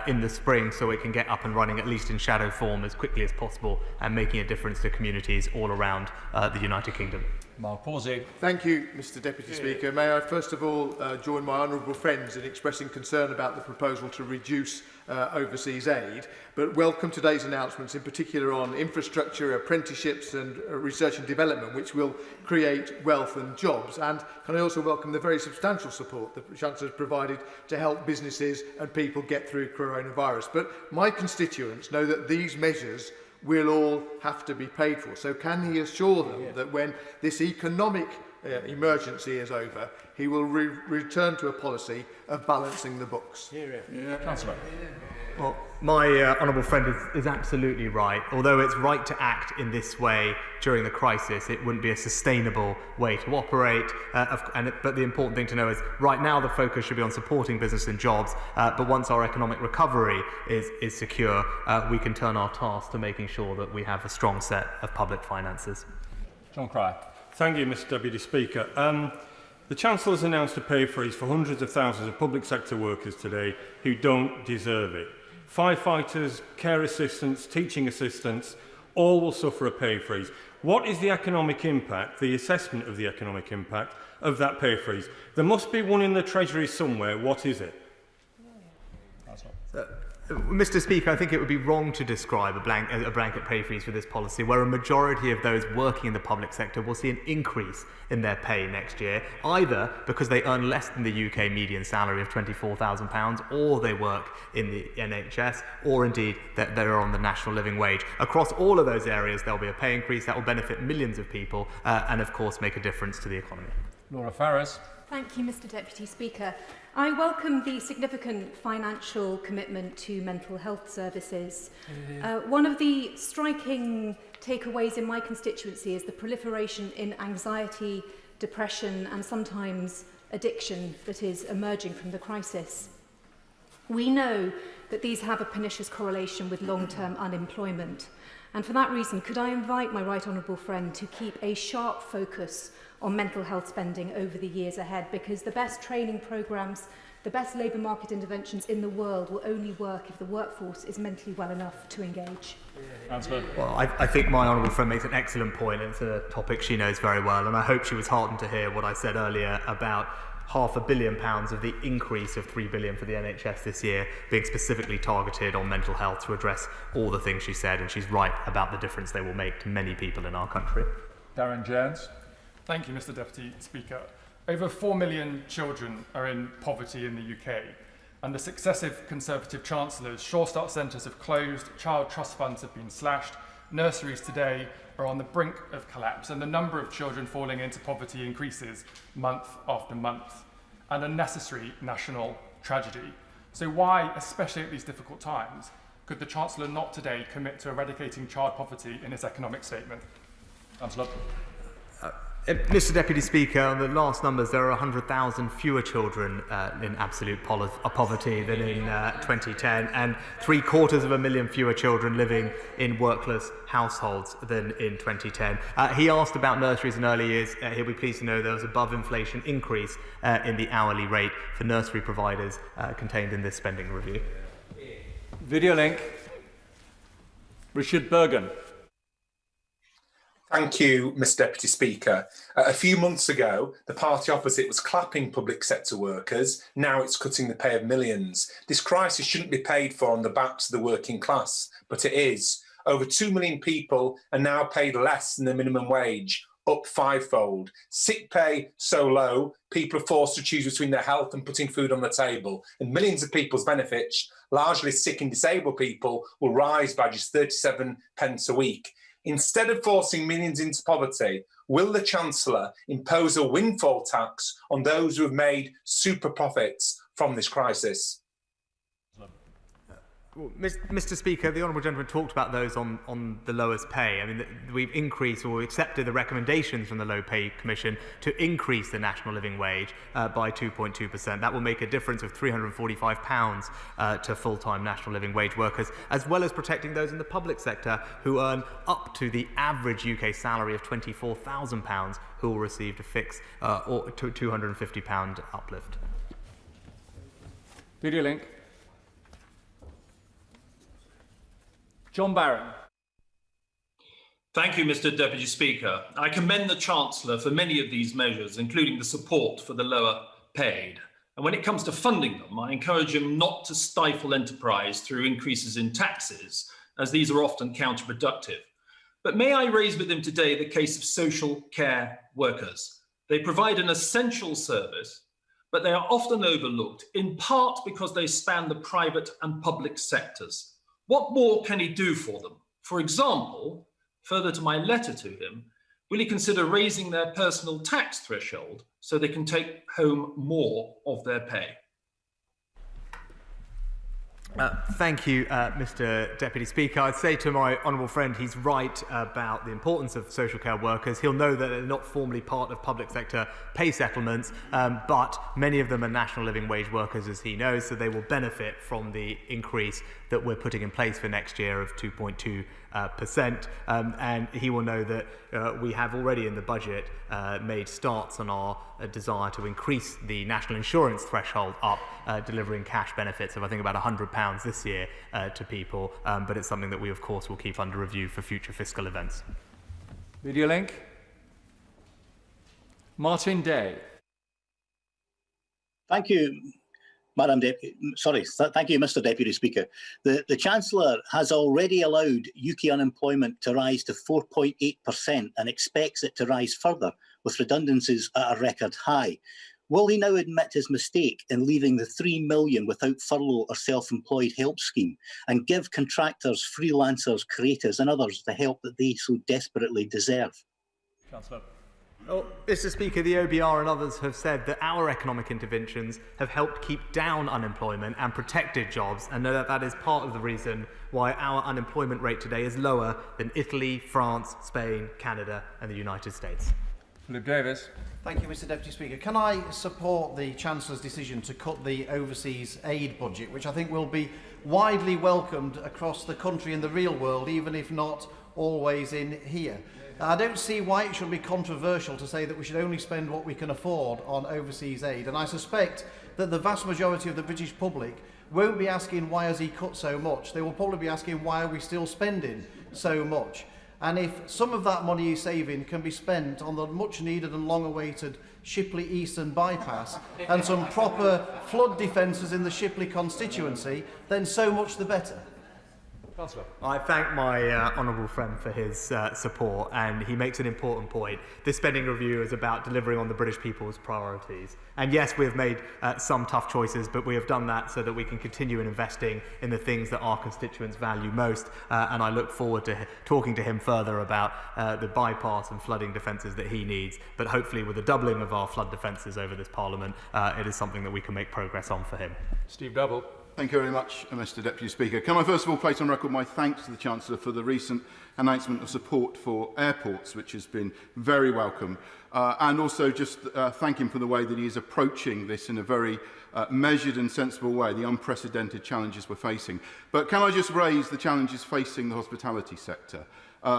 in the spring, so it can get up and running, at least in shadow form, as quickly as possible, and making a difference to communities all around the United Kingdom. Mark Horsey. Thank you, Mr Deputy Speaker. May I first of all join my honourable friends in expressing concern about the proposal to reduce overseas aid, but welcome today's announcements, in particular on infrastructure, apprenticeships and research and development, which will create wealth and jobs. And can I also welcome the very substantial support that the Chancellor has provided to help businesses and people get through coronavirus. But my constituents know that these measures will all have to be paid for. So can he assure them that when this economic emergency is over, he will return to a policy of balancing the books? Chancellor. Well, my honourable friend is absolutely right. Although it's right to act in this way during the crisis, it wouldn't be a sustainable way to operate. But the important thing to know is right now the focus should be on supporting business and jobs. But once our economic recovery is secure, we can turn our task to making sure that we have a strong set of public finances. John Cryer. Thank you, Mr Deputy Speaker. The Chancellor has announced a pay freeze for hundreds of thousands of public sector workers today who don't deserve it. Firefighters, care assistants, teaching assistants, all will suffer a pay freeze. What is the economic impact, the assessment of the economic impact of that pay freeze? There must be one in the Treasury somewhere. What is it? Mr Speaker, I think it would be wrong to describe a blanket pay freeze for this policy, where a majority of those working in the public sector will see an increase in their pay next year, either because they earn less than the UK median salary of £24,000, or they work in the NHS, or indeed that they're on the national living wage. Across all of those areas, there'll be a pay increase that will benefit millions of people and, of course, make a difference to the economy. Laura Farris. Thank you, Mr Deputy Speaker. I welcome the significant financial commitment to mental health services. One of the striking takeaways in my constituency is the proliferation in anxiety, depression and sometimes addiction that is emerging from the crisis. We know that these have a pernicious correlation with long-term unemployment. And for that reason, could I invite my right honourable friend to keep a sharp focus on mental health spending over the years ahead, because the best training programmes, the best labour market interventions in the world will only work if the workforce is mentally well enough to engage. Well, I think my honourable friend makes an excellent point. It's a topic she knows very well, and I hope she was heartened to hear what I said earlier about £500 million of the increase of £3 billion for the NHS this year being specifically targeted on mental health to address all the things she said, and she's right about the difference they will make to many people in our country. Darren Jones. Thank you, Mr Deputy Speaker. Over 4 million children are in poverty in the UK, and the successive Conservative Chancellors' Sure Start centres have closed, child trust funds have been slashed, nurseries today are on the brink of collapse, and the number of children falling into poverty increases month after month, an unnecessary national tragedy. So why, especially at these difficult times, could the Chancellor not today commit to eradicating child poverty in his economic statement? Chancellor. Mr Deputy Speaker, on the last numbers, there are 100,000 fewer children in absolute poverty than in 2010, and 750,000 fewer children living in workless households than in 2010. He asked about nurseries in early years. He'll be pleased to know there was above inflation increase in the hourly rate for nursery providers contained in this spending review. Video link. Richard Bergen. Thank you, Mr Deputy Speaker. A few months ago, the party opposite was clapping public sector workers. Now it's cutting the pay of millions. This crisis shouldn't be paid for on the backs of the working class, but it is. Over 2 million people are now paid less than the minimum wage, up fivefold. Sick pay so low, people are forced to choose between their health and putting food on the table. And millions of people's benefits, largely sick and disabled people, will rise by just 37 pence a week. Instead of forcing millions into poverty, will the Chancellor impose a windfall tax on those who have made super profits from this crisis? Well, Mr Speaker, the Honourable Gentleman talked about those on the lowest pay. I mean, we've increased or accepted the recommendations from the Low Pay Commission to increase the national living wage by 2.2%. That will make a difference of £345 to full-time national living wage workers, as well as protecting those in the public sector who earn up to the average UK salary of £24,000, who will receive a fixed or £250 uplift. Video link. John Barron. Thank you, Mr Deputy Speaker. I commend the Chancellor for many of these measures, including the support for the lower paid. And when it comes to funding them, I encourage him not to stifle enterprise through increases in taxes, as these are often counterproductive. But may I raise with him today the case of social care workers? They provide an essential service, but they are often overlooked, in part because they span the private and public sectors. What more can he do for them? For example, further to my letter to him, will he consider raising their personal tax threshold so they can take home more of their pay? Thank you, Mr Deputy Speaker. I'd say to my honourable friend, he's right about the importance of social care workers. He'll know that they're not formally part of public sector pay settlements, but many of them are national living wage workers, as he knows, so they will benefit from the increase that we're putting in place for next year of 2.2%. And he will know that we have already in the budget made starts on our desire to increase the national insurance threshold up, delivering cash benefits of I think about £100 this year to people, but it's something that we of course will keep under review for future fiscal events. Video link. Martin Day. Thank you, thank you, Mr Deputy Speaker. The Chancellor has already allowed UK unemployment to rise to 4.8% and expects it to rise further, with redundancies at a record high. Will he now admit his mistake in leaving the 3 million without furlough or self-employed help scheme and give contractors, freelancers, creators and others the help that they so desperately deserve? Chancellor. Well, Mr Speaker, the OBR and others have said that our economic interventions have helped keep down unemployment and protected jobs, and know that that is part of the reason why our unemployment rate today is lower than Italy, France, Spain, Canada and the United States. Philip Davis. Thank you, Mr Deputy Speaker. Can I support the Chancellor's decision to cut the overseas aid budget, which I think will be widely welcomed across the country and the real world, even if not always in here? I don't see why it should be controversial to say that we should only spend what we can afford on overseas aid, and I suspect that the vast majority of the British public won't be asking why has he cut so much. They will probably be asking why are we still spending so much. And if some of that money he's saving can be spent on the much needed and long awaited Shipley Eastern bypass and some proper flood defences in the Shipley constituency, then so much the better. Chancellor. I thank my honourable friend for his support, and he makes an important point. This spending review is about delivering on the British people's priorities. And yes, we have made some tough choices, but we have done that so that we can continue investing in the things that our constituents value most. And I look forward to talking to him further about the bypass and flooding defences that he needs. But hopefully with the doubling of our flood defences over this Parliament, it is something that we can make progress on for him. Steve Double. Thank you very much, Mr Deputy Speaker. Can I first of all place on record my thanks to the Chancellor for the recent announcement of support for airports, which has been very welcome, and also just thank him for the way that he is approaching this in a very measured and sensible way, the unprecedented challenges we're facing. But can I just raise the challenges facing the hospitality sector?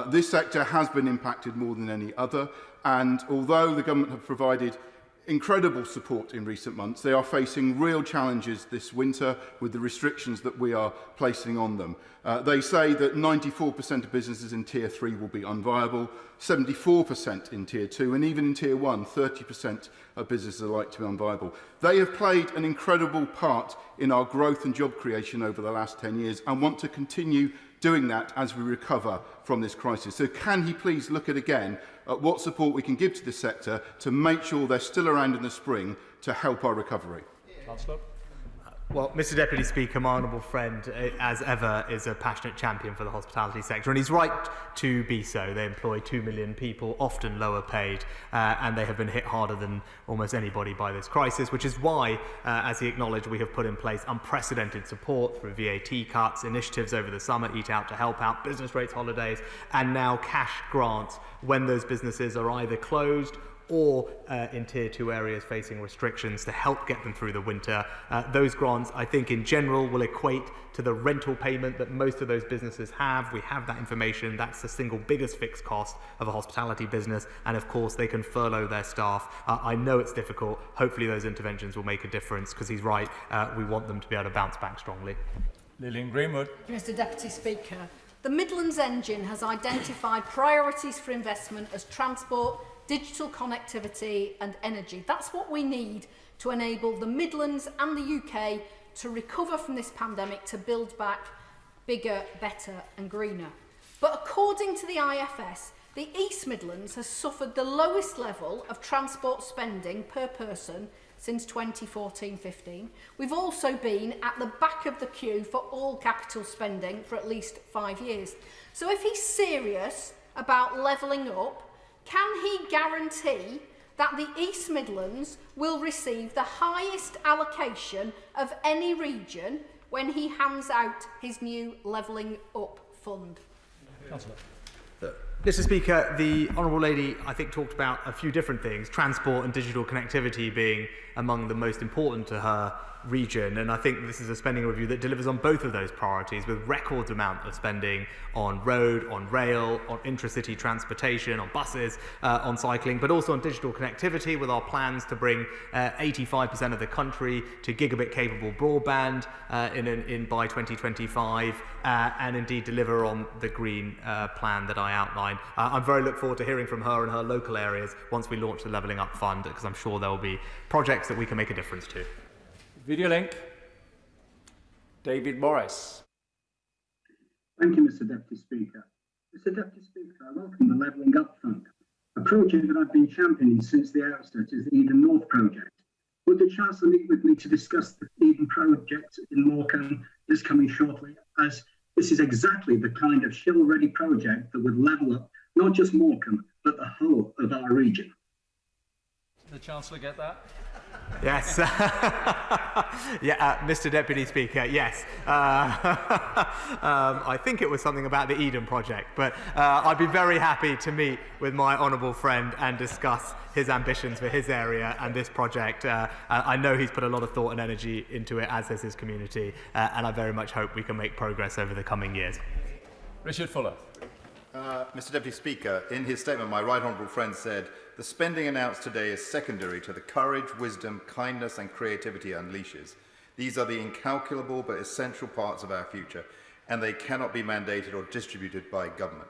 This sector has been impacted more than any other, and although the government have provided incredible support in recent months, they are facing real challenges this winter with the restrictions that we are placing on them. They say that 94% of businesses in Tier 3 will be unviable, 74% in Tier 2, and even in Tier 1, 30% of businesses are likely to be unviable. They have played an incredible part in our growth and job creation over the last 10 years and want to continue doing that as we recover from this crisis. So can he please look at again at what support we can give to this sector to make sure they're still around in the spring to help our recovery? Chancellor. Well, Mr Deputy Speaker, my honourable friend, as ever, is a passionate champion for the hospitality sector, and he's right to be so. They employ 2 million people, often lower paid, and they have been hit harder than almost anybody by this crisis, which is why, as he acknowledged, we have put in place unprecedented support through VAT cuts, initiatives over the summer, Eat Out to Help Out, business rates holidays, and now cash grants when those businesses are either closed or in Tier 2 areas facing restrictions to help get them through the winter. Those grants, I think, in general, will equate to the rental payment that most of those businesses have. We have that information. That's the single biggest fixed cost of a hospitality business. And of course, they can furlough their staff. I know it's difficult. Hopefully those interventions will make a difference, because he's right. We want them to be able to bounce back strongly. Lillian Greenwood. Mr Deputy Speaker, The Midlands Engine has identified priorities for investment as transport, digital connectivity and energy. That's what we need to enable the Midlands and the UK to recover from this pandemic, to build back bigger, better and greener. But according to the IFS, the East Midlands has suffered the lowest level of transport spending per person since 2014-15. We've also been at the back of the queue for all capital spending for at least 5 years. So if he's serious about levelling up, can he guarantee that the East Midlands will receive the highest allocation of any region when he hands out his new levelling up fund? Chancellor. Mr. Speaker, the Honourable Lady, I think, talked about a few different things, transport and digital connectivity being among the most important to her region, and I think this is a spending review that delivers on both of those priorities, with record amount of spending on road, on rail, on intracity transportation, on buses, on cycling, but also on digital connectivity, with our plans to bring 85% of the country to gigabit capable broadband by 2025, and indeed deliver on the green plan that I outlined. I'm very look forward to hearing from her in her local areas once we launch the Levelling Up Fund, because I'm sure there will be projects that we can make a difference to. Video link. David Morris. Thank you, Mr. Deputy Speaker. Mr. Deputy Speaker, I welcome the Levelling Up Fund. A project that I've been championing since the outset is the Eden North project. Would the Chancellor meet with me to discuss the Eden project in Morecambe this coming shortly, as this is exactly the kind of shovel-ready project that would level up not just Morecambe, but the whole of our region? Did the Chancellor get that? Yes. Mr. Deputy Speaker, yes. I think it was something about the Eden project, but I'd be very happy to meet with my honourable friend and discuss his ambitions for his area and this project. I know he's put a lot of thought and energy into it, as has his community, and I very much hope we can make progress over the coming years. Richard Fuller. Mr. Deputy Speaker, in his statement, my right honourable friend said, "The spending announced today is secondary to the courage, wisdom, kindness and creativity it unleashes. These are the incalculable but essential parts of our future, and they cannot be mandated or distributed by government."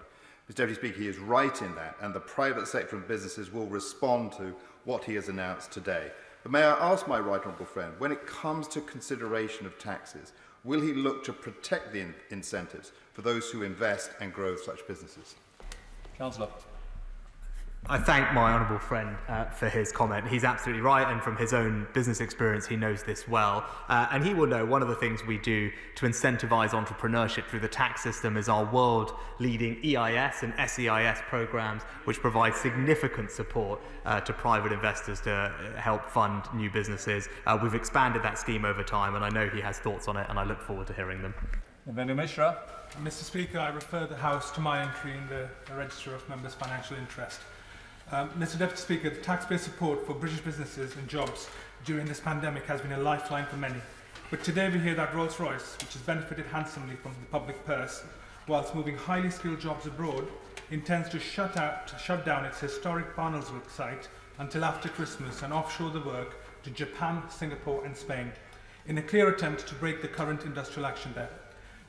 Mr. Deputy Speaker, he is right in that, and the private sector and businesses will respond to what he has announced today. But may I ask my right honourable friend, when it comes to consideration of taxes, will he look to protect the incentives for those who invest and grow such businesses? Chancellor. I thank my honourable friend for his comment. He's absolutely right, and from his own business experience, he knows this well. And he will know one of the things we do to incentivise entrepreneurship through the tax system is our world-leading EIS and SEIS programmes, which provide significant support to private investors to help fund new businesses. We've expanded that scheme over time, and I know he has thoughts on it, and I look forward to hearing them. Venu Mishra. Mr. Speaker, I refer the House to my entry in the Register of Members' Financial Interest. Mr. Deputy Speaker, the taxpayer support for British businesses and jobs during this pandemic has been a lifeline for many. But today we hear that Rolls-Royce, which has benefited handsomely from the public purse, whilst moving highly skilled jobs abroad, intends to shut down its historic Barnoldswick site until after Christmas and offshore the work to Japan, Singapore and Spain, in a clear attempt to break the current industrial action there.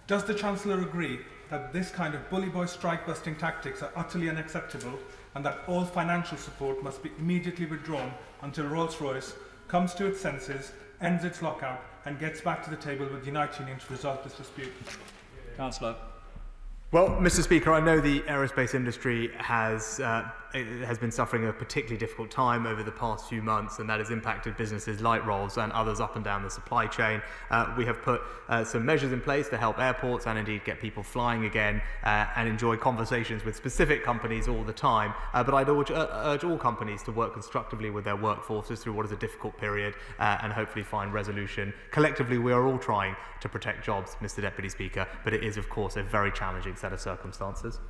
Does the Chancellor agree that this kind of bully boy strike-busting tactics are utterly unacceptable, and that all financial support must be immediately withdrawn until Rolls-Royce comes to its senses, ends its lockout and gets back to the table with the United Union to resolve this dispute? Chancellor. Well, Mr. Speaker, I know the aerospace industry has been suffering a particularly difficult time over the past few months, and that has impacted businesses like Rolls and others up and down the supply chain. We have put some measures in place to help airports and indeed get people flying again and enjoy conversations with specific companies all the time. But I'd urge all companies to work constructively with their workforces through what is a difficult period and hopefully find resolution. Collectively, we are all trying to protect jobs, Mr. Deputy Speaker, but it is, of course, a very challenging set of circumstances.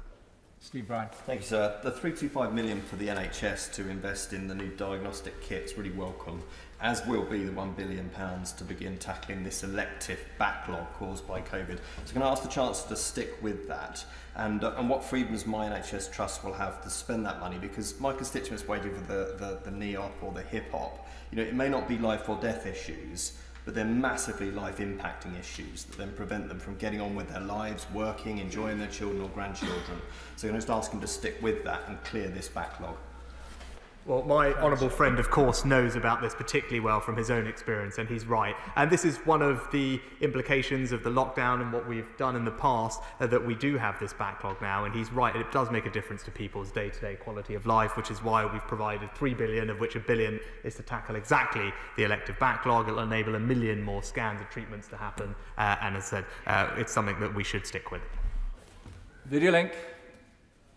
Steve Bryan. Thank you, sir. The £325 million for the NHS to invest in the new diagnostic kits really welcome, as will be the £1 billion to begin tackling this elective backlog caused by COVID. So can I ask the Chancellor to stick with that, and what freedoms my NHS Trust will have to spend that money? Because my constituents waiting for the knee op or the hip op, it may not be life or death issues, but they're massively life-impacting issues that then prevent them from getting on with their lives, working, enjoying their children or grandchildren. So I'm going to ask him to stick with that and clear this backlog. Well, my honourable friend, of course, knows about this particularly well from his own experience, and he's right. And this is one of the implications of the lockdown and what we've done in the past, that we do have this backlog now, and he's right, it does make a difference to people's day-to-day quality of life, which is why we've provided $3 billion, of which $1 billion is to tackle exactly the elective backlog. It'll enable 1 million more scans and treatments to happen, and as I said, it's something that we should stick with. Video link.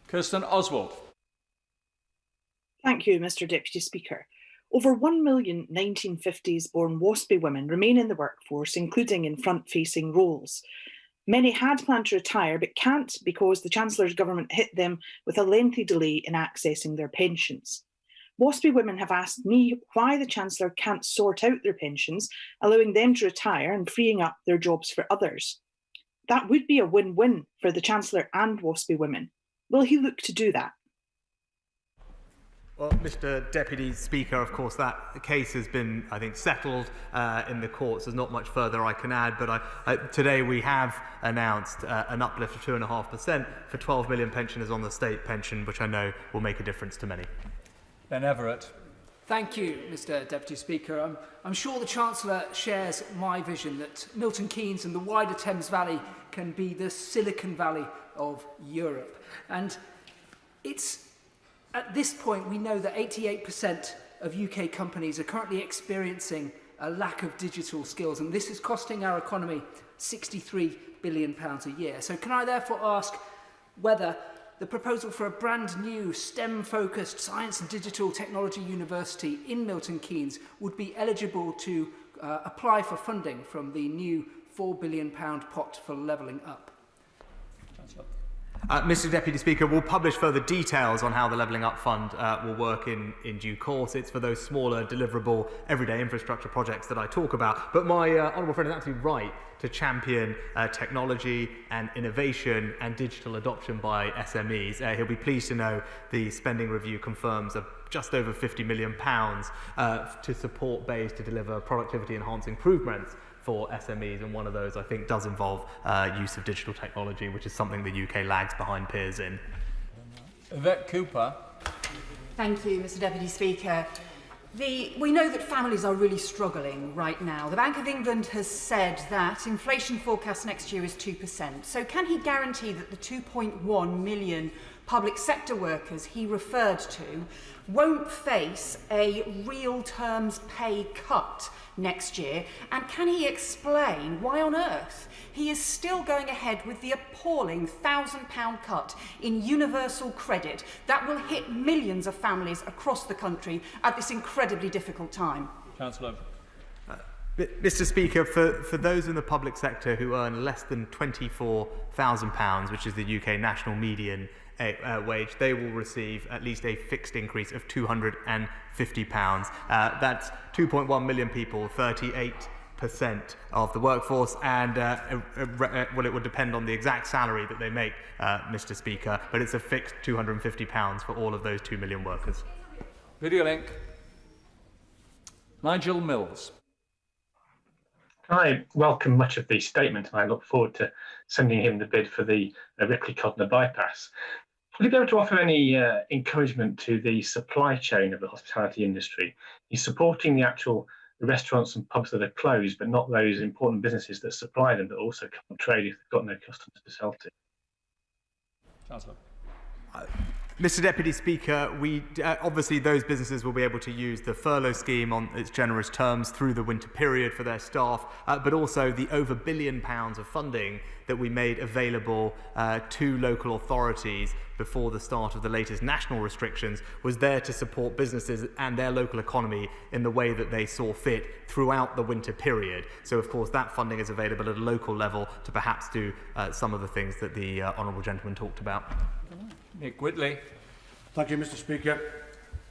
Kirsten Oswald. Thank you, Mr Deputy Speaker. Over 1 million 1950s-born WASPy women remain in the workforce, including in front-facing roles. Many had planned to retire but can't because the Chancellor's government hit them with a lengthy delay in accessing their pensions. WASPy women have asked me why the Chancellor can't sort out their pensions, allowing them to retire and freeing up their jobs for others. That would be a win-win for the Chancellor and WASPy women. Will he look to do that? Well, Mr Deputy Speaker, of course, that case has been, I think, settled in the courts. There's not much further I can add, but today we have announced an uplift of 2.5% for 12 million pensioners on the state pension, which I know will make a difference to many. Ben Everett. Thank you, Mr Deputy Speaker. I'm sure the Chancellor shares my vision that Milton Keynes and the wider Thames Valley can be the Silicon Valley of Europe. And at this point, we know that 88% of UK companies are currently experiencing a lack of digital skills, and this is costing our economy £63 billion a year. So can I therefore ask whether the proposal for a brand new STEM-focused science and digital technology university in Milton Keynes would be eligible to apply for funding from the new £4 billion pot for levelling up? Chancellor. Mr Deputy Speaker, we'll publish further details on how the Levelling Up Fund will work in due course. It's for those smaller, deliverable, everyday infrastructure projects that I talk about. But my honourable friend is absolutely right to champion technology and innovation and digital adoption by SMEs. He'll be pleased to know the spending review confirms just over £50 million to support BEIS to deliver productivity-enhancing improvements for SMEs, and one of those I think does involve use of digital technology, which is something the UK lags behind peers in. Yvette Cooper. Thank you, Mr Deputy Speaker. We know that families are really struggling right now. The Bank of England has said that inflation forecast next year is 2%. So can he guarantee that the 2.1 million public sector workers he referred to won't face a real terms pay cut next year? And can he explain why on earth he is still going ahead with the appalling £1,000 cut in universal credit that will hit millions of families across the country at this incredibly difficult time? Chancellor. Mr Speaker, for those in the public sector who earn less than £24,000, which is the UK national median wage, they will receive at least a fixed increase of £250. That's 2.1 million people, 38% of the workforce, and well, it would depend on the exact salary that they make, Mr Speaker, but it's a fixed £250 for all of those 2 million workers. Video link. Nigel Mills. I welcome much of the statement, and I look forward to sending him the bid for the Ripley-Codnor bypass. Would he be able to offer any encouragement to the supply chain of the hospitality industry? He's supporting the actual restaurants and pubs that are closed, but not those important businesses that supply them, that also can't trade if they've got no customers to sell to. Chancellor. Mr Deputy Speaker, obviously those businesses will be able to use the furlough scheme on its generous terms through the winter period for their staff, but also the over £1 billion of funding that we made available to local authorities before the start of the latest national restrictions was there to support businesses and their local economy in the way that they saw fit throughout the winter period. So of course that funding is available at a local level to perhaps do some of the things that the honourable gentleman talked about. Nick Whitley. Thank you, Mr Speaker.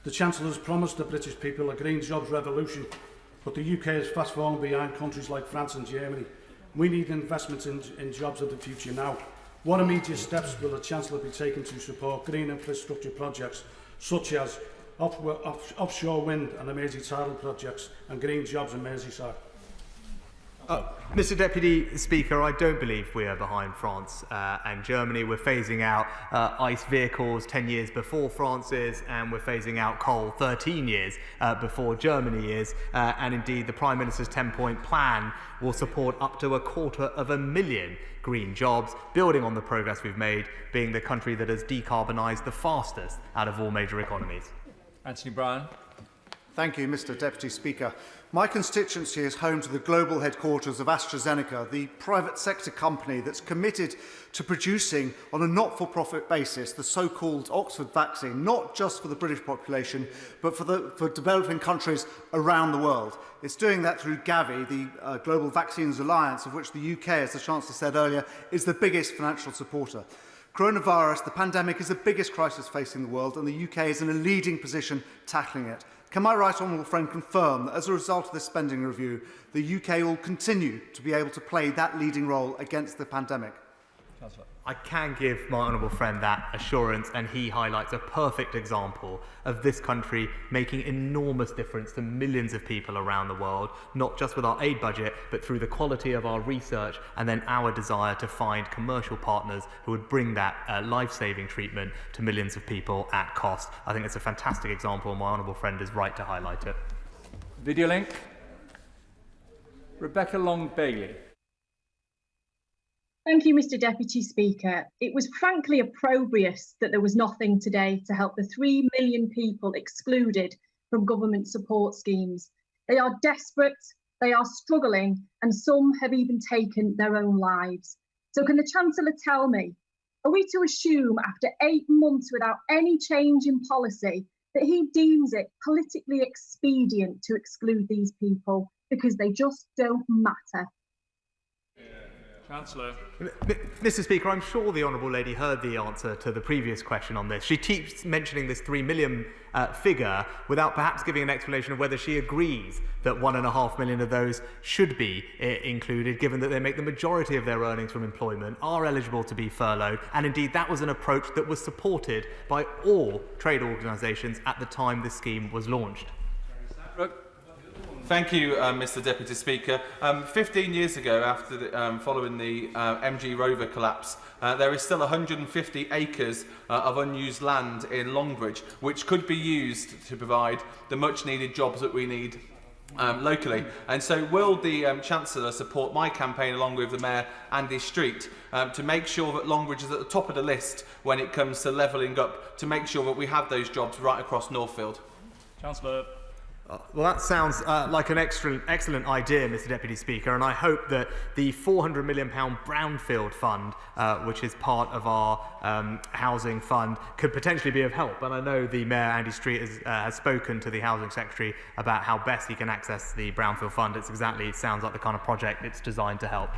The Chancellor has promised the British people a green jobs revolution, but the UK is fast falling behind countries like France and Germany. We need investments in jobs of the future now. What immediate steps will the Chancellor be taking to support green infrastructure projects such as offshore wind and emerging tidal projects and green jobs in Merseyside? Mr Deputy Speaker, I don't believe we are behind France and Germany. We're phasing out ICE vehicles 10 years before France is, and we're phasing out coal 13 years before Germany is. And indeed, the Prime Minister's 10-point plan will support up to 250,000 green jobs, building on the progress we've made, being the country that has decarbonised the fastest out of all major economies. Anthony Bryan. Thank you, Mr Deputy Speaker. My constituency is home to the global headquarters of AstraZeneca, the private sector company that's committed to producing, on a not-for-profit basis, the so-called Oxford vaccine, not just for the British population, but for developing countries around the world. It's doing that through Gavi, the Global Vaccines Alliance, of which the UK, as the Chancellor said earlier, is the biggest financial supporter. Coronavirus, the pandemic, is the biggest crisis facing the world, and the UK is in a leading position tackling it. Can my right honourable friend confirm that as a result of this spending review, the UK will continue to be able to play that leading role against the pandemic? Chancellor. I can give my honourable friend that assurance, and he highlights a perfect example of this country making enormous difference to millions of people around the world, not just with our aid budget, but through the quality of our research and then our desire to find commercial partners who would bring that life-saving treatment to millions of people at cost. I think it's a fantastic example, and my honourable friend is right to highlight it. Video link. Rebecca Long-Bailey. Thank you, Mr Deputy Speaker. It was frankly opprobrious that there was nothing today to help the 3 million people excluded from government support schemes. They are desperate, they are struggling, and some have even taken their own lives. So can the Chancellor tell me, are we to assume after 8 months without any change in policy that he deems it politically expedient to exclude these people because they just don't matter? Chancellor. Mr Speaker, I'm sure the Honourable Lady heard the answer to the previous question on this. She keeps mentioning this 3 million figure without perhaps giving an explanation of whether she agrees that 1.5 million of those should be included, given that they make the majority of their earnings from employment, are eligible to be furloughed, and indeed that was an approach that was supported by all trade organisations at the time this scheme was launched. Thank you, Mr Deputy Speaker. 15 years ago, after following the MG Rover collapse, there is still 150 acres of unused land in Longbridge, which could be used to provide the much-needed jobs that we need locally. And so will the Chancellor support my campaign, along with the Mayor, Andy Street, to make sure that Longbridge is at the top of the list when it comes to levelling up, to make sure that we have those jobs right across Northfield? Chancellor. Well, that sounds like an excellent idea, Mr Deputy Speaker, and I hope that the £400 million Brownfield Fund, which is part of our housing fund, could potentially be of help. And I know the Mayor, Andy Street, has spoken to the Housing Secretary about how best he can access the Brownfield Fund. It sounds like the kind of project it's designed to help.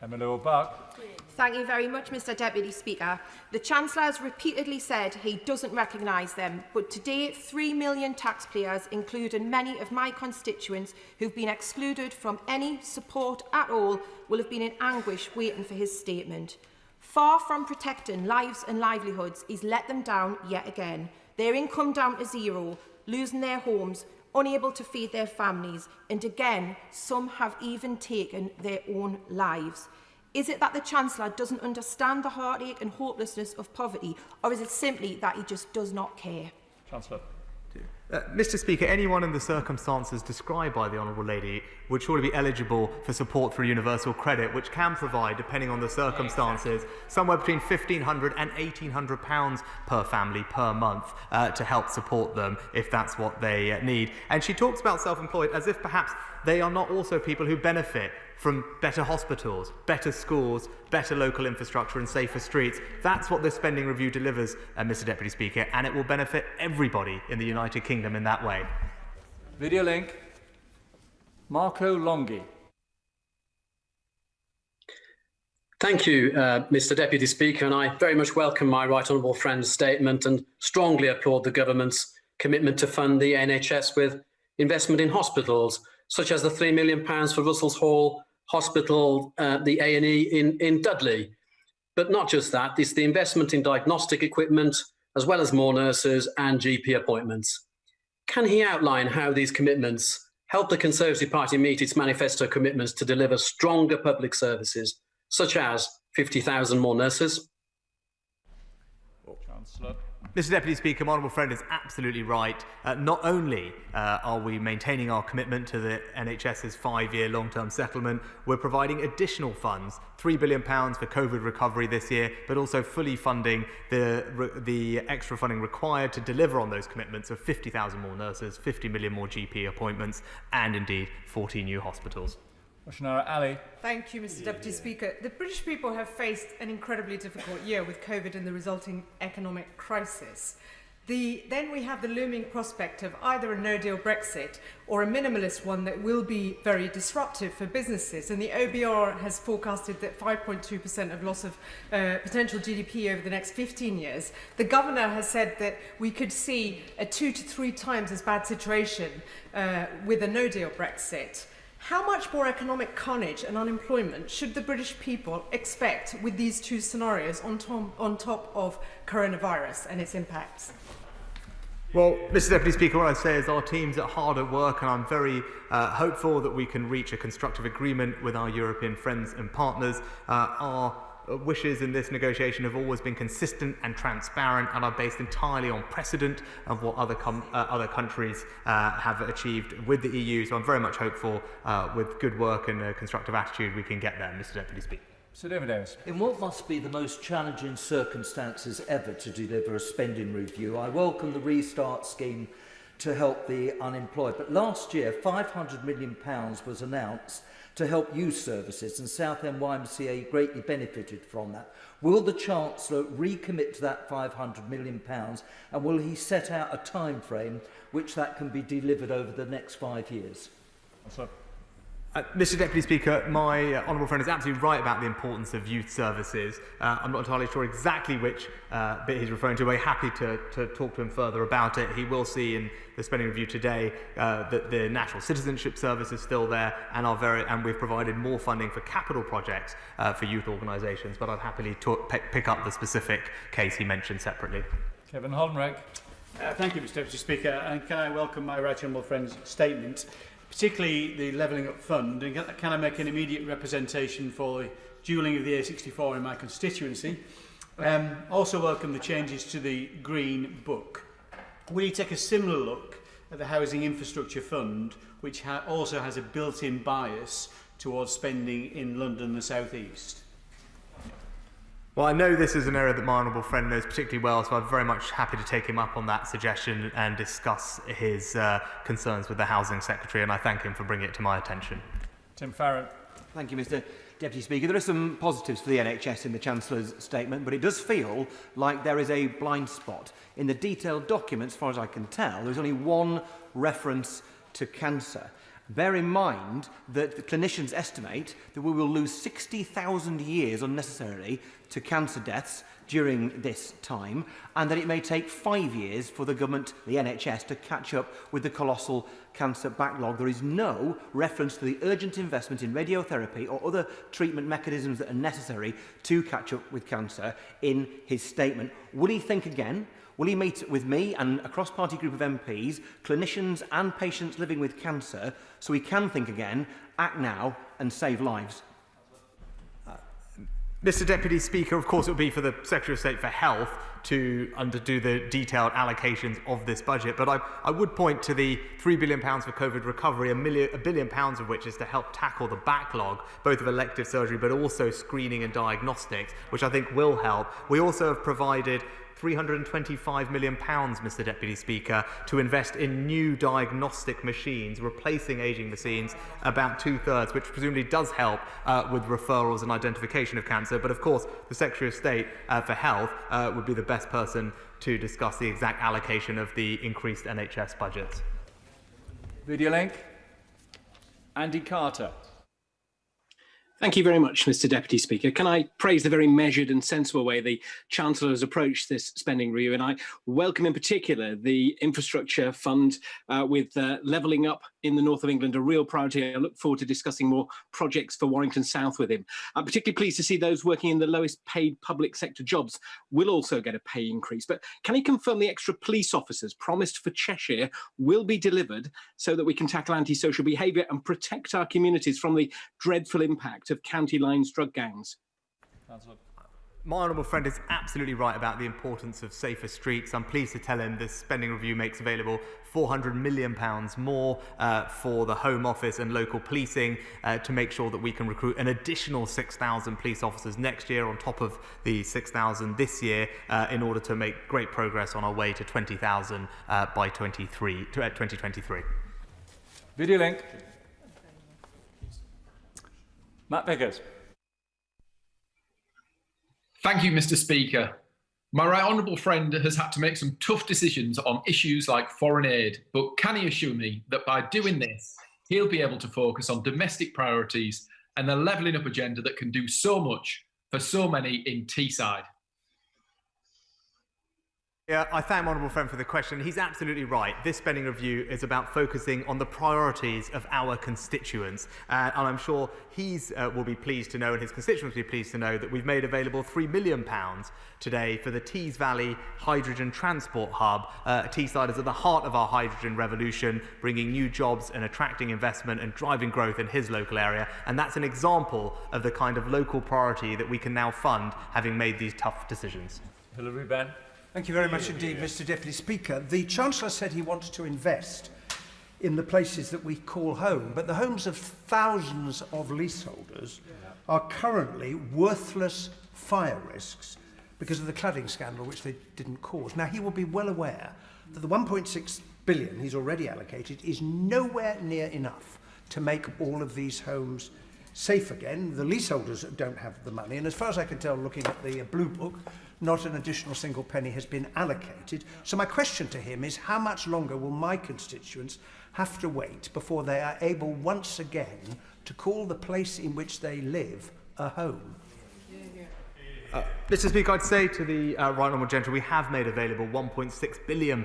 Emily Buck. Thank you very much, Mr Deputy Speaker. The Chancellor has repeatedly said he doesn't recognise them, but today 3 million taxpayers, including many of my constituents who've been excluded from any support at all, will have been in anguish waiting for his statement. Far from protecting lives and livelihoods, he's let them down yet again. Their income down to zero, losing their homes, unable to feed their families, and again, some have even taken their own lives. Is it that the Chancellor doesn't understand the heartache and hopelessness of poverty, or is it simply that he just does not care? Chancellor. Mr Speaker, anyone in the circumstances described by the Honourable Lady would surely be eligible for support through universal credit, which can provide, depending on the circumstances, somewhere between £1,500 and £1,800 per family per month to help support them if that's what they need. And she talks about self-employed as if perhaps they are not also people who benefit from better hospitals, better schools, better local infrastructure and safer streets. That's what this spending review delivers, Mr Deputy Speaker, and it will benefit everybody in the United Kingdom in that way. Video link. Marco Longhi. Thank you, Mr Deputy Speaker, and I very much welcome my right honourable friend's statement and strongly applaud the government's commitment to fund the NHS with investment in hospitals, such as the £3 million for Russell's Hall Hospital, the A&E in Dudley. But not just that, it's the investment in diagnostic equipment, as well as more nurses and GP appointments. Can he outline how these commitments help the Conservative Party meet its manifesto commitments to deliver stronger public services, such as 50,000 more nurses? Chancellor. Mr Deputy Speaker, my honourable friend is absolutely right. Not only are we maintaining our commitment to the NHS's 5-year long-term settlement, we're providing additional funds, £3 billion for COVID recovery this year, but also fully funding the extra funding required to deliver on those commitments of 50,000 more nurses, 50 million more GP appointments, and indeed 40 new hospitals. Ali. Thank you, Mr Deputy Speaker. The British people have faced an incredibly difficult year with COVID and the resulting economic crisis. Then we have the looming prospect of either a no-deal Brexit or a minimalist one that will be very disruptive for businesses. And the OBR has forecasted that 5.2% of loss of potential GDP over the next 15 years. The governor has said that we could see a 2 to 3 times as bad situation with a no-deal Brexit. How much more economic carnage and unemployment should the British people expect with these two scenarios on top of coronavirus and its impacts? Well, Mr Deputy Speaker, what I say is our teams are hard at work, and I'm very hopeful that we can reach a constructive agreement with our European friends and partners. Our wishes in this negotiation have always been consistent and transparent, and are based entirely on precedent of what other countries have achieved with the EU. So I'm very much hopeful with good work and a constructive attitude we can get there, Mr Deputy Speaker. Sir David Davis. In what must be the most challenging circumstances ever to deliver a spending review, I welcome the Restart scheme to help the unemployed. But last year, £500 million was announced to help youth services, and Southend YMCA greatly benefited from that. Will the Chancellor recommit to that £500 million, and will he set out a time frame which that can be delivered over the next 5 years? Mr Deputy Speaker, my honourable friend is absolutely right about the importance of youth services. I'm not entirely sure exactly which bit he's referring to. We're happy to talk to him further about it. He will see in the spending review today that the National Citizenship Service is still there, and we've provided more funding for capital projects for youth organisations, but I'd happily pick up the specific case he mentioned separately. Kevin Holdenreich. Thank you, Mr Deputy Speaker, and can I welcome my right honourable friend's statement, particularly the Levelling Up Fund, and can I make an immediate representation for the dualling of the A64 in my constituency. Also welcome the changes to the Green Book. Will you take a similar look at the Housing Infrastructure Fund, which also has a built-in bias towards spending in London and the South East? Well, I know this is an area that my honourable friend knows particularly well, so I'm very much happy to take him up on that suggestion and discuss his concerns with the Housing Secretary, and I thank him for bringing it to my attention. Tim Farron. Thank you, Mr Deputy Speaker. There are some positives for the NHS in the Chancellor's statement, but it does feel like there is a blind spot. In the detailed documents, as far as I can tell, there's only one reference to cancer. Bear in mind that the clinicians estimate that we will lose 60,000 years unnecessarily to cancer deaths during this time, and that it may take 5 years for the government, the NHS, to catch up with the colossal cancer backlog. There is no reference to the urgent investment in radiotherapy or other treatment mechanisms that are necessary to catch up with cancer in his statement. Will he think again? Will he meet with me and a cross-party group of MPs, clinicians and patients living with cancer, so we can think again, act now and save lives? Mr Deputy Speaker, of course it would be for the Secretary of State for Health to underdo the detailed allocations of this budget, but I would point to the £3 billion for COVID recovery, £1 billion of which is to help tackle the backlog, both of elective surgery but also screening and diagnostics, which I think will help. We also have provided £325 million, Mr Deputy Speaker, to invest in new diagnostic machines, replacing ageing machines, about 2/3, which presumably does help with referrals and identification of cancer. But of course, the Secretary of State for Health would be the best person to discuss the exact allocation of the increased NHS budget. Video link. Andy Carter. Thank you very much, Mr Deputy Speaker. Can I praise the very measured and sensible way the Chancellor has approached this spending review, and I welcome in particular the infrastructure fund with levelling up in the north of England a real priority. I look forward to discussing more projects for Warrington South with him. I'm particularly pleased to see those working in the lowest paid public sector jobs will also get a pay increase. But can he confirm the extra police officers promised for Cheshire will be delivered so that we can tackle antisocial behaviour and protect our communities from the dreadful impact of county lines drug gangs? My honourable friend is absolutely right about the importance of safer streets. I'm pleased to tell him this spending review makes available £400 million more for the Home Office and local policing to make sure that we can recruit an additional 6,000 police officers next year on top of the 6,000 this year in order to make great progress on our way to 20,000 by 2023. Video link. Matt Vickers. Thank you, Mr. Speaker. My right honourable friend has had to make some tough decisions on issues like foreign aid, but can he assure me that by doing this, he'll be able to focus on domestic priorities and the levelling up agenda that can do so much for so many in Teesside? Yeah, I thank my honourable friend for the question. He's absolutely right. This spending review is about focusing on the priorities of our constituents. And I'm sure he's will be pleased to know, and his constituents will be pleased to know, that we've made available £3 million today for the Tees Valley Hydrogen Transport Hub. Teesside is at the heart of our hydrogen revolution, bringing new jobs and attracting investment and driving growth in his local area. And that's an example of the kind of local priority that we can now fund, having made these tough decisions. Hilary Benn. Thank you very much indeed, Mr. Deputy Speaker. The Chancellor said he wanted to invest in the places that we call home, but the homes of thousands of leaseholders are currently worthless fire risks because of the cladding scandal which they didn't cause. Now, he will be well aware that the 1.6 billion he's already allocated is nowhere near enough to make all of these homes safe again. The leaseholders don't have the money, and as far as I can tell, looking at the Blue Book, not an additional single penny has been allocated. So my question to him is, how much longer will my constituents have to wait before they are able once again to call the place in which they live a home? Mr. Speaker, I'd say to the right honourable gentleman, we have made available £1.6 billion,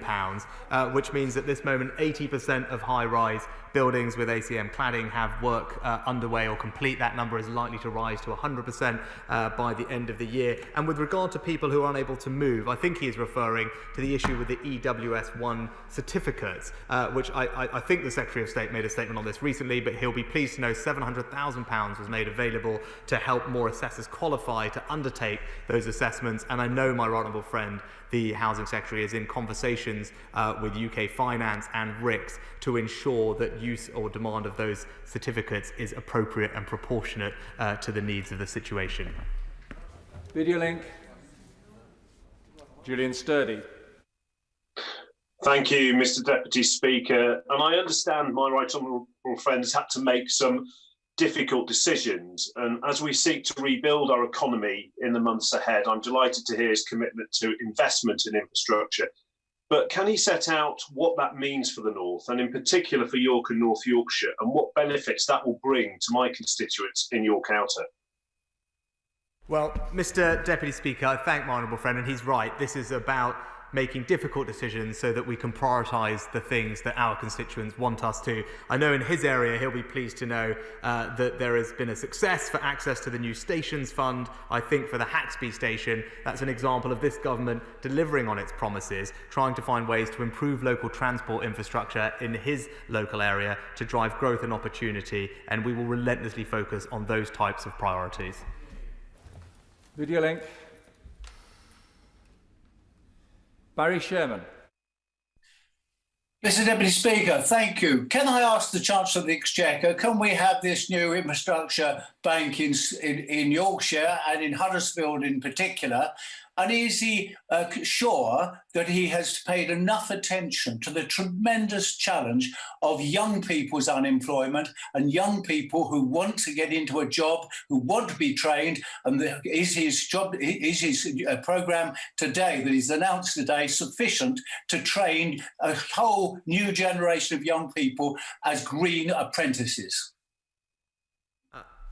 which means at this moment 80% of high-rise buildings with ACM cladding have work underway or complete. That number is likely to rise to 100% by the end of the year. And with regard to people who are unable to move, I think he is referring to the issue with the EWS1 certificates, which I think the Secretary of State made a statement on this recently, but he'll be pleased to know £700,000 was made available to help more assessors qualify to undertake those assessments. And I know my right honourable friend, the Housing Secretary, is in conversations with UK Finance and RICS to ensure that use or demand of those certificates is appropriate and proportionate to the needs of the situation. Video link. Julian Sturdy. Thank you, Mr. Deputy Speaker. And I understand my right honourable friends had to make some difficult decisions. And as we seek to rebuild our economy in the months ahead, I'm delighted to hear his commitment to investment in infrastructure. But can he set out what that means for the North, and in particular for York and North Yorkshire, and what benefits that will bring to my constituents in York Outer? Well, Mr. Deputy Speaker, I thank my honourable friend, and he's right. This is about making difficult decisions so that we can prioritise the things that our constituents want us to. I know in his area he'll be pleased to know that there has been a success for access to the new Stations Fund. I think for the Haxby station, that's an example of this government delivering on its promises, trying to find ways to improve local transport infrastructure in his local area to drive growth and opportunity, and we will relentlessly focus on those types of priorities. Video link. Barry Sherman. Mr. Deputy Speaker, thank you. Can I ask the Chancellor of the Exchequer, can we have this new infrastructure bank in Yorkshire and in Huddersfield in particular? And is he sure that he has paid enough attention to the tremendous challenge of young people's unemployment and young people who want to get into a job, who want to be trained? And is his programme today, that he's announced today, sufficient to train a whole new generation of young people as green apprentices?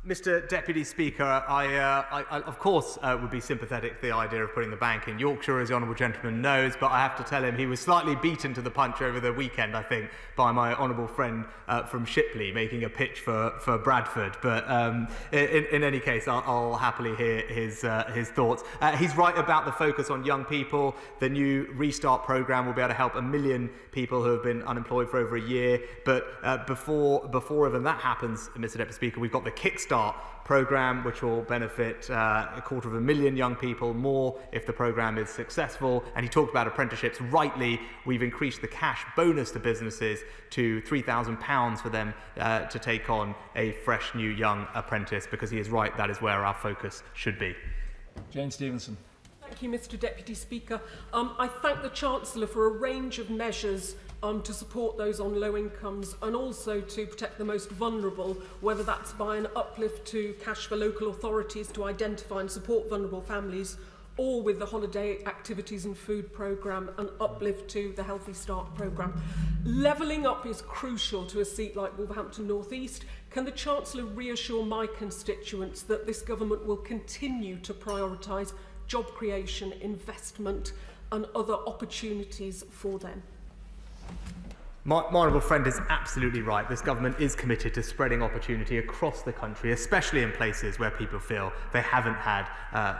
Mr. Deputy Speaker, I of course would be sympathetic to the idea of putting the bank in Yorkshire, as the honourable gentleman knows, but I have to tell him he was slightly beaten to the punch over the weekend, I think, by my honourable friend from Shipley making a pitch for Bradford. But in any case, I'll happily hear his thoughts. He's right about the focus on young people. The new Restart programme will be able to help 1 million people who have been unemployed for over a year. But before even that happens, Mr. Deputy Speaker, we've got the Kickstart programme, which will benefit 250,000 young people more if the programme is successful. And he talked about apprenticeships. Rightly, we've increased the cash bonus to businesses to £3,000 for them to take on a fresh new young apprentice, because he is right, that is where our focus should be. Jane Stevenson. Thank you, Mr. Deputy Speaker. I thank the Chancellor for a range of measures to support those on low incomes and also to protect the most vulnerable, whether that's by an uplift to cash for local authorities to identify and support vulnerable families, or with the holiday activities and food programme, an uplift to the Healthy Start programme. Levelling up is crucial to a seat like Wolverhampton North East. Can the Chancellor reassure my constituents that this government will continue to prioritise job creation, investment and other opportunities for them? My honourable friend is absolutely right. This government is committed to spreading opportunity across the country, especially in places where people feel they haven't had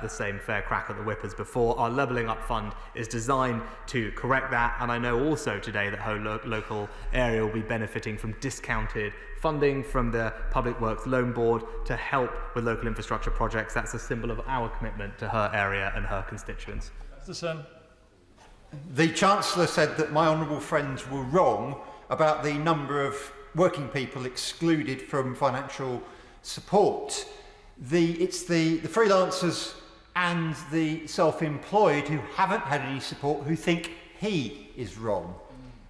the same fair crack at the whip as before. Our Levelling Up Fund is designed to correct that, and I know also today that whole local area will be benefiting from discounted funding from the Public Works Loan Board to help with local infrastructure projects. That's a symbol of our commitment to her area and her constituents. Mr. Sen. The Chancellor said that my honourable friends were wrong about the number of working people excluded from financial support. It's the freelancers and the self-employed who haven't had any support who think he is wrong.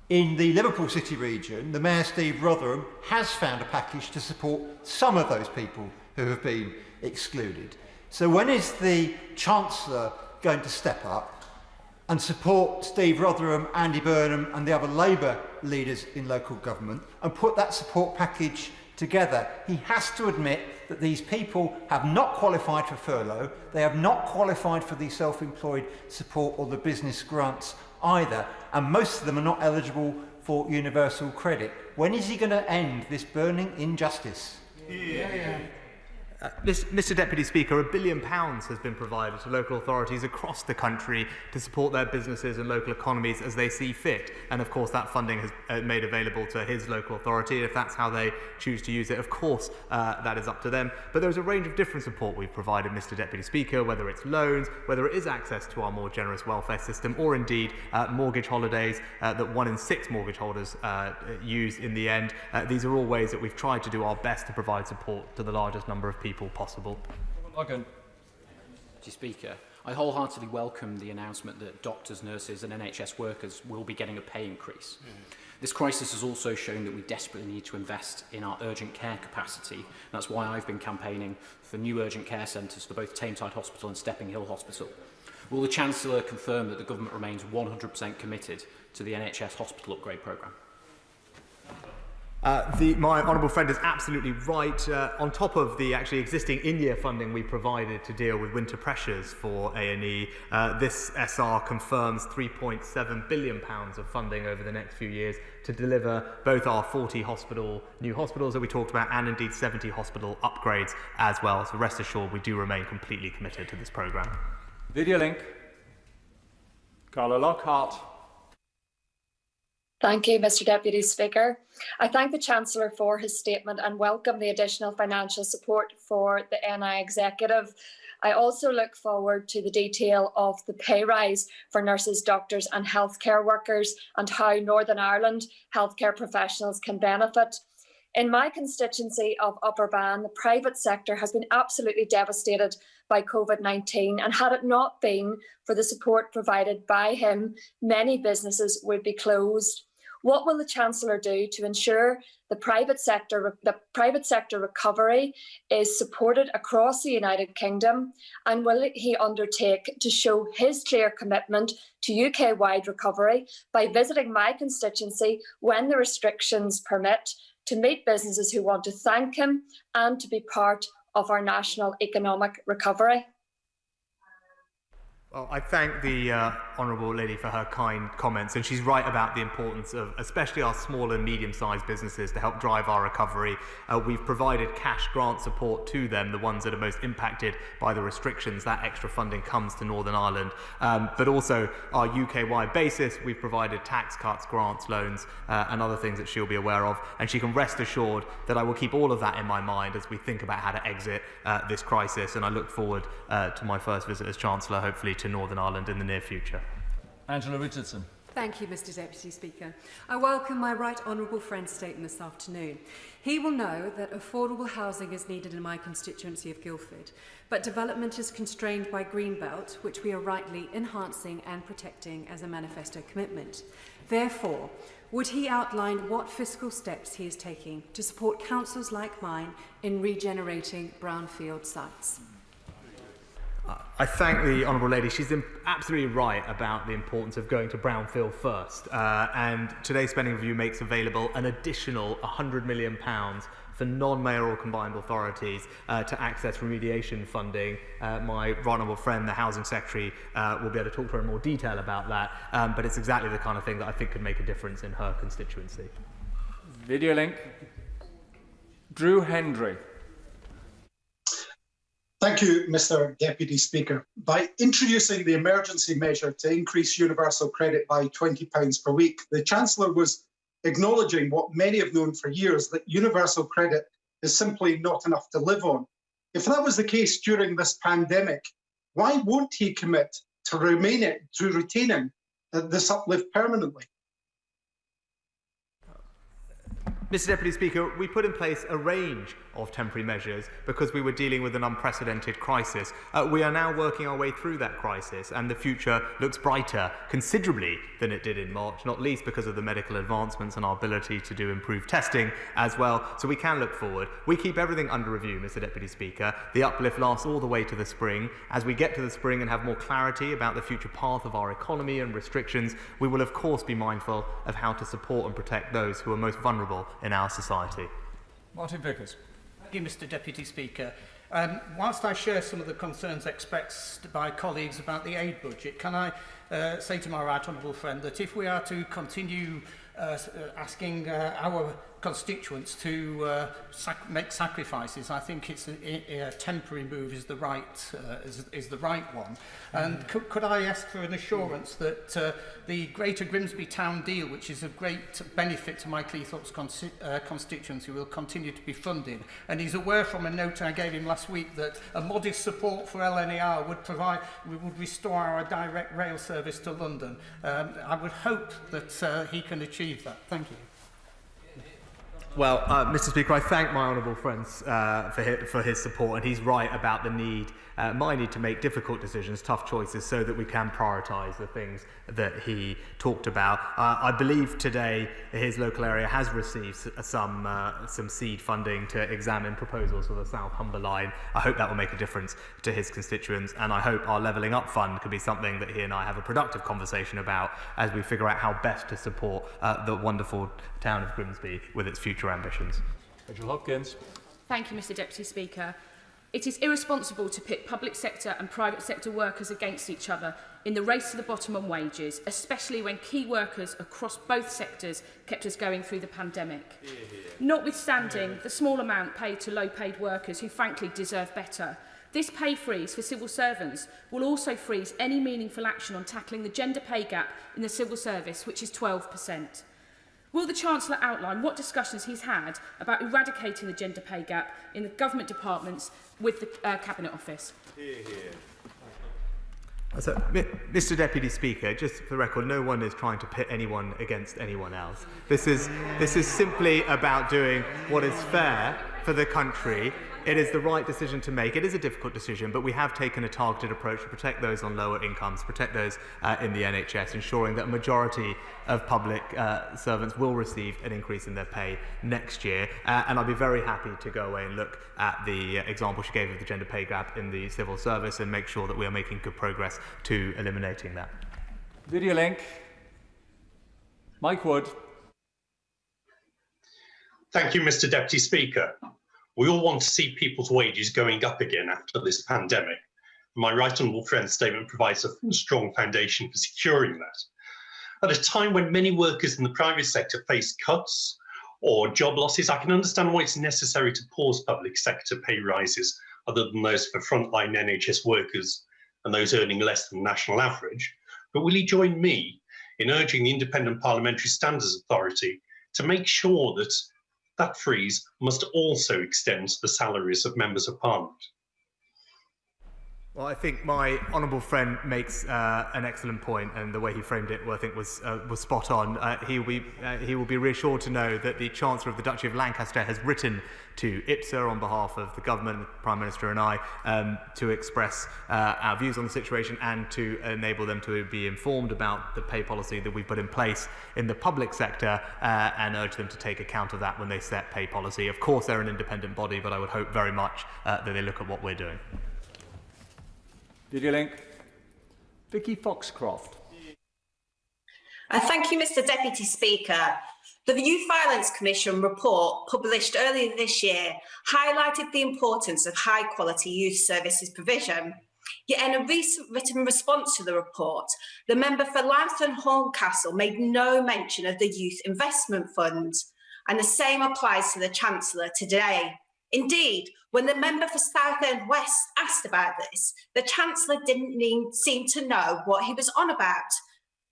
In the Liverpool City region, the Mayor Steve Rotherham has found a package to support some of those people who have been excluded. So when is the Chancellor going to step up and support Steve Rotherham, Andy Burnham and the other Labour leaders in local government and put that support package together? He has to admit that these people have not qualified for furlough, they have not qualified for the self-employed support or the business grants either, and most of them are not eligible for universal credit. When is he going to end this burning injustice? Mr. Deputy Speaker, £1 billion has been provided to local authorities across the country to support their businesses and local economies as they see fit. And of course, that funding has made available to his local authority. If that's how they choose to use it, of course, that is up to them. But there's a range of different support we've provided, Mr. Deputy Speaker, whether it's loans, whether it is access to our more generous welfare system, or indeed mortgage holidays that 1 in 6 mortgage holders use in the end. These are all ways that we've tried to do our best to provide support to the largest number of people possible. Okay. Mr. Speaker, I wholeheartedly welcome the announcement that doctors, nurses and NHS workers will be getting a pay increase. This crisis has also shown that we desperately need to invest in our urgent care capacity. That's why I've been campaigning for new urgent care centres for both Tameside Hospital and Stepping Hill Hospital. Will the Chancellor confirm that the government remains 100% committed to the NHS hospital upgrade programme? My honourable friend is absolutely right. On top of the actually existing in-year funding we provided to deal with winter pressures for A&E, this SR confirms £3.7 billion of funding over the next few years to deliver both our 40 new hospitals that we talked about and indeed 70 hospital upgrades as well. So rest assured, we do remain completely committed to this programme. Video link. Carla Lockhart. Thank you, Mr. Deputy Speaker. I thank the Chancellor for his statement and welcome the additional financial support for the NI Executive. I also look forward to the detail of the pay rise for nurses, doctors and healthcare workers and how Northern Ireland healthcare professionals can benefit. In my constituency of Upper Bann, the private sector has been absolutely devastated by COVID-19, and had it not been for the support provided by him, many businesses would be closed. What will the Chancellor do to ensure the private sector recovery is supported across the United Kingdom, and will he undertake to show his clear commitment to UK-wide recovery by visiting my constituency when the restrictions permit, to meet businesses who want to thank him and to be part of our national economic recovery. Well, I thank the Honourable Lady for her kind comments, and she's right about the importance of especially our small and medium-sized businesses to help drive our recovery. We've provided cash grant support to them, the ones that are most impacted by the restrictions. That extra funding comes to Northern Ireland. But also, our UK-wide basis, we've provided tax cuts, grants, loans, and other things that she'll be aware of. And she can rest assured that I will keep all of that in my mind as we think about how to exit this crisis. And I look forward to my first visit as Chancellor, hopefully to Northern Ireland in the near future. Angela Richardson. Thank you, Mr Deputy Speaker. I welcome my right honourable friend's statement this afternoon. He will know that affordable housing is needed in my constituency of Guildford, but development is constrained by Greenbelt, which we are rightly enhancing and protecting as a manifesto commitment. Therefore, would he outline what fiscal steps he is taking to support councils like mine in regenerating brownfield sites? I thank the Honourable Lady. She's absolutely right about the importance of going to brownfield first. And today's spending review makes available an additional £100 million for non-mayoral combined authorities to access remediation funding. My right honourable friend, the Housing Secretary, will be able to talk to her in more detail about that. But it's exactly the kind of thing that I think could make a difference in her constituency. Video link. Drew Hendry. Thank you, Mr Deputy Speaker. By introducing the emergency measure to increase universal credit by £20 per week, the Chancellor was acknowledging what many have known for years, that universal credit is simply not enough to live on. If that was the case during this pandemic, why won't he commit to retaining this uplift permanently? Mr Deputy Speaker, we put in place a range of temporary measures because we were dealing with an unprecedented crisis. We are now working our way through that crisis, and the future looks brighter considerably than it did in March, not least because of the medical advancements and our ability to do improved testing as well, so we can look forward. We keep everything under review, Mr Deputy Speaker. The uplift lasts all the way to the spring. As we get to the spring and have more clarity about the future path of our economy and restrictions, we will of course be mindful of how to support and protect those who are most vulnerable in our society. Martin Vickers. Thank you, Mr Deputy Speaker. Whilst I share some of the concerns expressed by colleagues about the aid budget, can I say to my right honourable friend that if we are to continue asking our constituents to make sacrifices, I think it's a temporary move is the right one. And could I ask for an assurance that the Greater Grimsby Town deal, which is of great benefit to my Cleethorpes constituency, will continue to be funded? And he's aware from a note I gave him last week that a modest support for LNER would restore our direct rail service to London. I would hope that he can achieve that. Thank you. Well, Mr Speaker, I thank my honourable friends for his support, and he's right about the need, my need to make difficult decisions, tough choices, so that we can prioritise the things that he talked about. I believe today his local area has received some seed funding to examine proposals for the South Humber line. I hope that will make a difference to his constituents, and I hope our Levelling Up Fund could be something that he and I have a productive conversation about as we figure out how best to support the wonderful town of Grimsby with its future ambitions. Rachel Hopkins. Thank you, Mr Deputy Speaker. It is irresponsible to pit public sector and private sector workers against each other in the race to the bottom on wages, especially when key workers across both sectors kept us going through the pandemic. Notwithstanding the small amount paid to low-paid workers who frankly deserve better, this pay freeze for civil servants will also freeze any meaningful action on tackling the gender pay gap in the civil service, which is 12%. Will the Chancellor outline what discussions he's had about eradicating the gender pay gap in the government departments with the Cabinet Office? So, Mr Deputy Speaker, just for the record, no one is trying to pit anyone against anyone else. This is simply about doing what is fair for the country. It is the right decision to make. It is a difficult decision, but we have taken a targeted approach to protect those on lower incomes, protect those in the NHS, ensuring that a majority of public servants will receive an increase in their pay next year. And I'll be very happy to go away and look at the example she gave of the gender pay gap in the civil service and make sure that we are making good progress to eliminating that. Video link. Mike Wood. Thank you, Mr Deputy Speaker. We all want to see people's wages going up again after this pandemic. My right honourable friend's statement provides a strong foundation for securing that. At a time when many workers in the private sector face cuts or job losses, I can understand why it's necessary to pause public sector pay rises other than those for frontline NHS workers and those earning less than the national average. But will he join me in urging the Independent Parliamentary Standards Authority to make sure that that freeze must also extend to the salaries of members of Parliament? Well, I think my honourable friend makes an excellent point, and the way he framed it, I think, was spot on. He will be reassured to know that the Chancellor of the Duchy of Lancaster has written to IPSA on behalf of the government, the Prime Minister and I, to express our views on the situation and to enable them to be informed about the pay policy that we put in place in the public sector, and urge them to take account of that when they set pay policy. Of course, they're an independent body, but I would hope very much that they look at what we're doing. Did you link? Vicky Foxcroft. Thank you, Mr. Deputy Speaker. The Youth Violence Commission report published earlier this year highlighted the importance of high-quality youth services provision. Yet in a recent written response to the report, the member for Lambton Horncastle made no mention of the Youth Investment Fund, and the same applies to the Chancellor today. Indeed, when the member for Southend West asked about this, the Chancellor didn't seem to know what he was on about.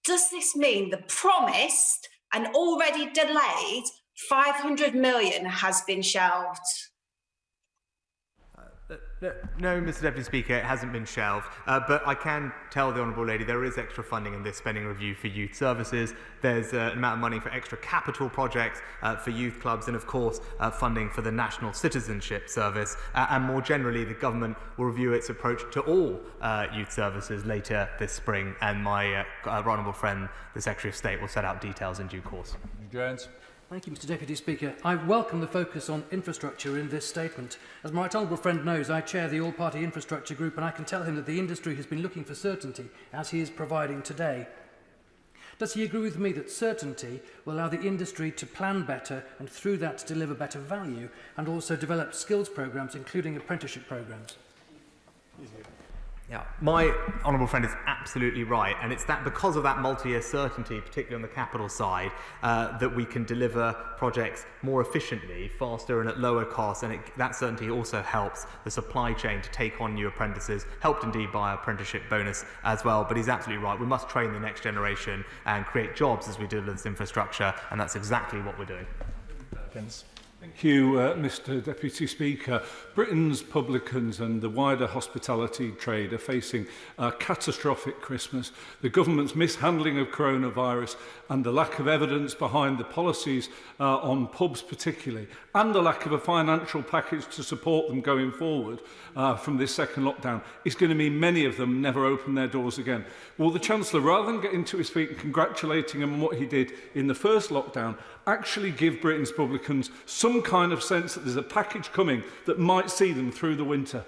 Does this mean the promised and already delayed 500 million has been shelved? No, Mr. Deputy Speaker, it hasn't been shelved, but I can tell the Honourable Lady there is extra funding in this spending review for youth services. There's an amount of money for extra capital projects for youth clubs, and of course funding for the National Citizenship Service, and more generally the government will review its approach to all youth services later this spring, and my right honourable friend, the Secretary of State, will set out details in due course. Jones. Thank you, Mr. Deputy Speaker. I welcome the focus on infrastructure in this statement. As my right honourable friend knows, I chair the All-Party Infrastructure Group, and I can tell him that the industry has been looking for certainty, as he is providing today. Does he agree with me that certainty will allow the industry to plan better and through that to deliver better value, and also develop skills programmes, including apprenticeship programmes? Yeah, my honourable friend is absolutely right, and it's that because of that multi-year certainty, particularly on the capital side, that we can deliver projects more efficiently, faster and at lower costs, and that certainty also helps the supply chain to take on new apprentices, helped indeed by our apprenticeship bonus as well. But he's absolutely right, we must train the next generation and create jobs as we deliver this infrastructure, and that's exactly what we're doing. Thank you, Mr. Deputy Speaker. Britain's publicans and the wider hospitality trade are facing a catastrophic Christmas. The government's mishandling of coronavirus and the lack of evidence behind the policies on pubs particularly, and the lack of a financial package to support them going forward from this second lockdown is going to mean many of them never open their doors again. Will the Chancellor, rather than getting to his feet and congratulating him on what he did in the first lockdown, actually give Britain's publicans some kind of sense that there's a package coming that might see them through the winter?